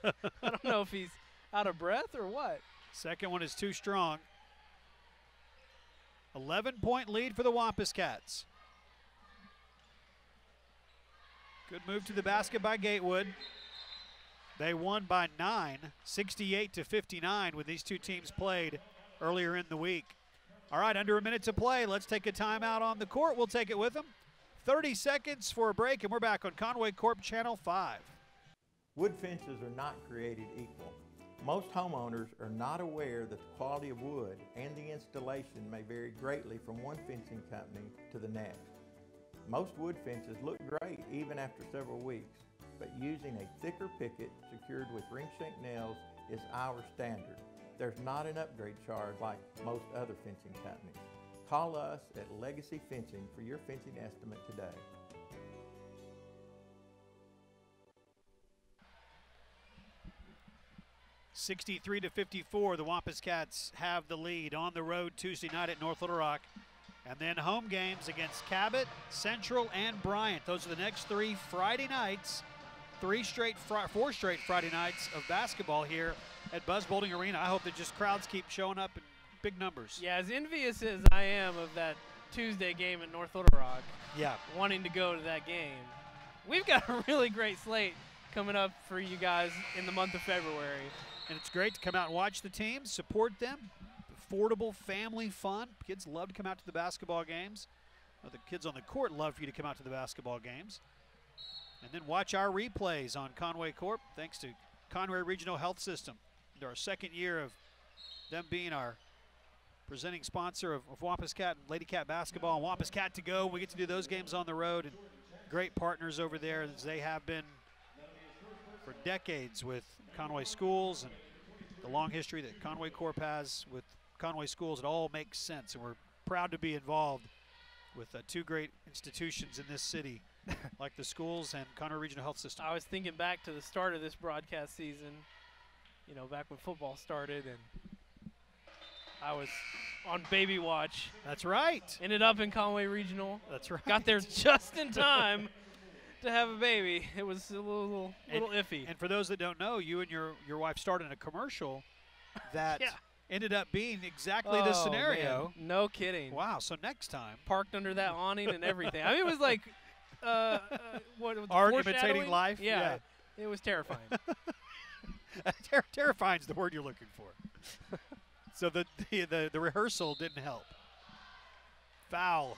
I don't know if he's out of breath or what. Second one is too strong. 11-point lead for the Wampus Cats. Good move to the basket by Gatewood. They won by 9, 68-59 when these two teams played earlier in the week. All right, under a minute to play. Let's take a timeout on the court. We'll take it with them. 30 seconds for a break, and we're back on Conway Corp Channel 5. Wood fences are not created equal. Most homeowners are not aware that the quality of wood and the installation may vary greatly from one fencing company to the next. Most wood fences look great even after several weeks, but using a thicker picket secured with ring shank nails is our standard. There's not an upgrade charge like most other fencing companies. Call us at Legacy Fencing for your fencing estimate today. (63-54), the Wampus Cats have the lead on the road Tuesday night at North Little Rock. And then home games against Cabot, Central, and Bryant. Those are the next three Friday nights. Four straight Friday nights of basketball here at Buzz Bowling Arena. I hope that just crowds keep showing up in big numbers. Yeah, as envious as I am of that Tuesday game at North Little Rock, wanting to go to that game, we've got a really great slate coming up for you guys in the month of February. And it's great to come out and watch the teams, support them. Affordable family fun. Kids love to come out to the basketball games. Well, the kids on the court love for you to come out to the basketball games. And then watch our replays on Conway Corp, thanks to Conway Regional Health System. Our second year of them being our presenting sponsor of Wampus Cat and Lady Cat basketball and Wampus Cat to go. We get to do those games on the road, and great partners over there as they have been for decades with Conway Schools and the long history that Conway Corp has with Conway Schools. It all makes sense, and we're proud to be involved with two great institutions in this city like the schools and Conway Regional Health System. I was thinking back to the start of this broadcast season, you know, back when football started, and I was on baby watch. That's right. Ended up in Conway Regional. That's right. Got there just in time to have a baby. It was a little iffy. And for those that don't know, you and your wife started in a commercial that ended up being exactly this scenario. Man. No kidding. Wow, so next time. Parked under that awning and everything. I mean, it was like art imitating life. Yeah. It was terrifying. Terrifying is the word you're looking for. So the rehearsal didn't help. Foul.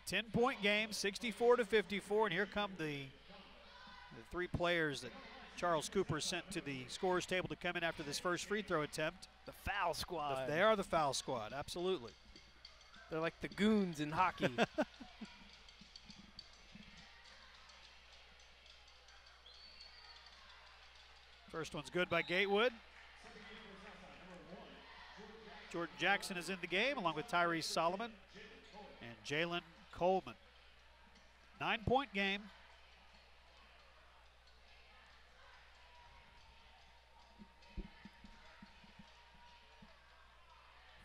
It's a 10-point game, 64-54, and here come the three players that Charles Cooper sent to the scorer's table to come in after this first free throw attempt. The foul squad. They are the foul squad, absolutely. They're like the goons in hockey. First one's good by Gatewood. Jordan Jackson is in the game along with Tyrese Solomon and Jalen Coleman. 9-point game.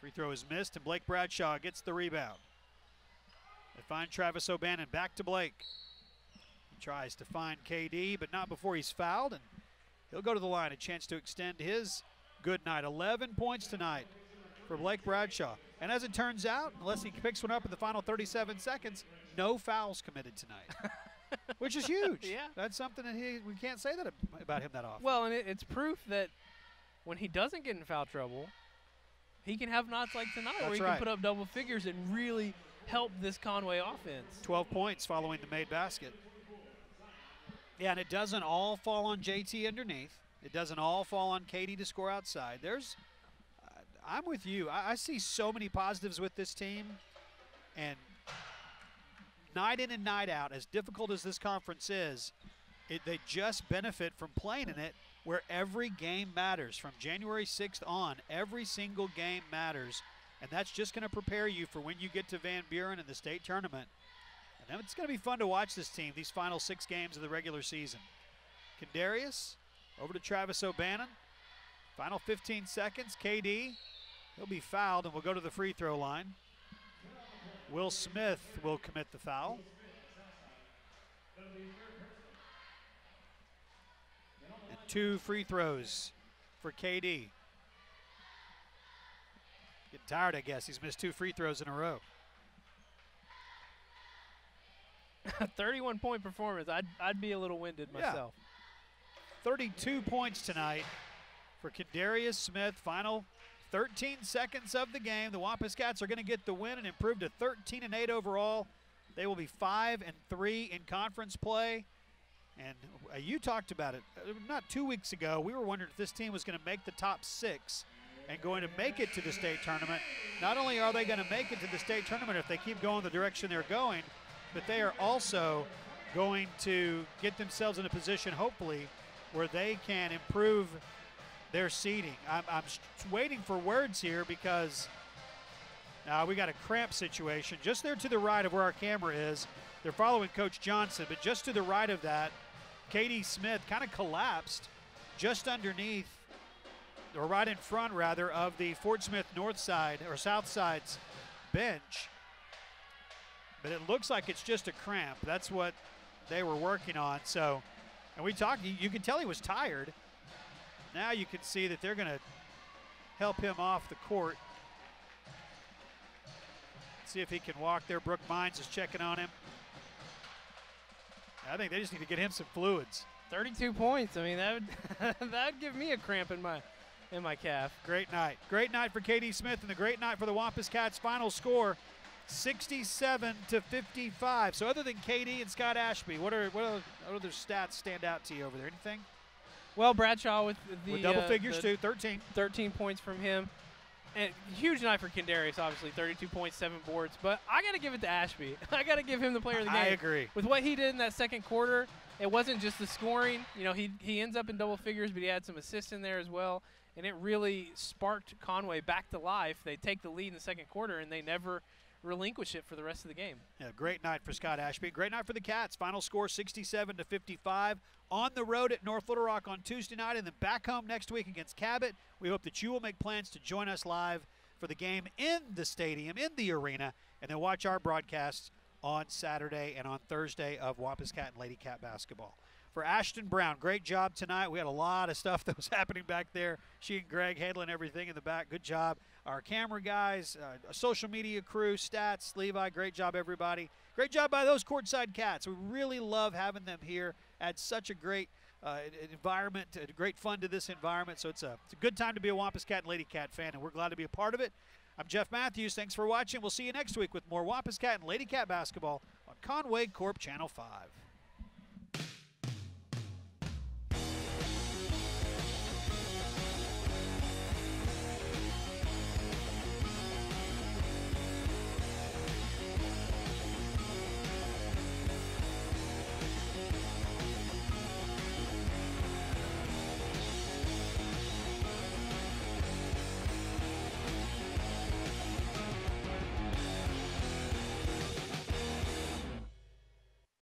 Free throw is missed, and Blake Bradshaw gets the rebound. They find Travis O'Bannon, back to Blake. He tries to find KD, but not before he's fouled, and he'll go to the line, a chance to extend his good night. 11 points tonight for Blake Bradshaw. And as it turns out, unless he picks one up in the final 37 seconds, no fouls committed tonight, which is huge. Yeah. That's something that we can't say that about him that often. Well, and it's proof that when he doesn't get in foul trouble, he can have nights like tonight where he can put up double figures and really help this Conway offense. 12 points following the made basket. Yeah, and it doesn't all fall on JT underneath. It doesn't all fall on Katie to score outside. I'm with you. I see so many positives with this team, and night in and night out, as difficult as this conference is, they just benefit from playing in it where every game matters. From January 6th on, every single game matters, and that's just going to prepare you for when you get to Van Buren in the state tournament. And it's going to be fun to watch this team, these final 6 games of the regular season. Kendarius over to Travis O'Bannon. Final 15 seconds, KD. He'll be fouled and will go to the free throw line. Will Smith will commit the foul. And 2 free throws for KD. Getting tired, I guess. He's missed 2 free throws in a row. 31-point performance. I'd be a little winded myself. 32 points tonight for Kendarius Smith. Final 13 seconds of the game. The Wampus Cats are going to get the win and improve to 13-8 overall. They will be 5-3 in conference play. And you talked about it not 2 weeks ago. We were wondering if this team was going to make the top 6 and going to make it to the state tournament. Not only are they going to make it to the state tournament if they keep going the direction they're going, but they are also going to get themselves in a position, hopefully, where they can improve their seeding. I'm waiting for words here because we got a cramp situation. Just there to the right of where our camera is, they're following Coach Johnson, but just to the right of that, Katie Smith kind of collapsed just underneath, or right in front, rather, of the Fort Smith North Side, or South Side's bench. But it looks like it's just a cramp. That's what they were working on. So, and we talked, you could tell he was tired. Now you can see that they're going to help him off the court. See if he can walk there. Brooke Mines is checking on him. I think they just need to get him some fluids. 32 points. I mean, that'd give me a cramp in my calf. Great night. Great night for Katie Smith, and the great night for the Wampus Cats. Final score, 67-55. So other than Katie and Scott Ashby, what other stats stand out to you over there? Anything? Well, Bradshaw with double figures too, 13. 13 points from him. And huge night for Kendarius, obviously, 32 points, 7 boards. But I got to give it to Ashby. I got to give him the player of the game. I agree. With what he did in that second quarter, it wasn't just the scoring. You know, he ends up in double figures, but he had some assists in there as well. And it really sparked Conway back to life. They take the lead in the second quarter, and they never relinquish it for the rest of the game. Yeah, great night for Scott Ashby. Great night for the Cats. Final score 67-55. On the road at North Little Rock on Tuesday night, and then back home next week against Cabot. We hope that you will make plans to join us live for the game in the stadium, in the arena, and then watch our broadcasts on Saturday and on Thursday of Wampus Cat and Lady Cat basketball. For Ashton Brown, great job tonight. We had a lot of stuff that was happening back there. She and Greg handling everything in the back. Good job. Our camera guys, social media crew, stats, Levi, great job, everybody. Great job by those courtside Cats. We really love having them here. Add such a great environment, great fun to this environment. So it's a good time to be a Wampus Cat and Lady Cat fan, and we're glad to be a part of it. I'm Jeff Matthews. Thanks for watching. We'll see you next week with more Wampus Cat and Lady Cat basketball on Conway Corp Channel 5.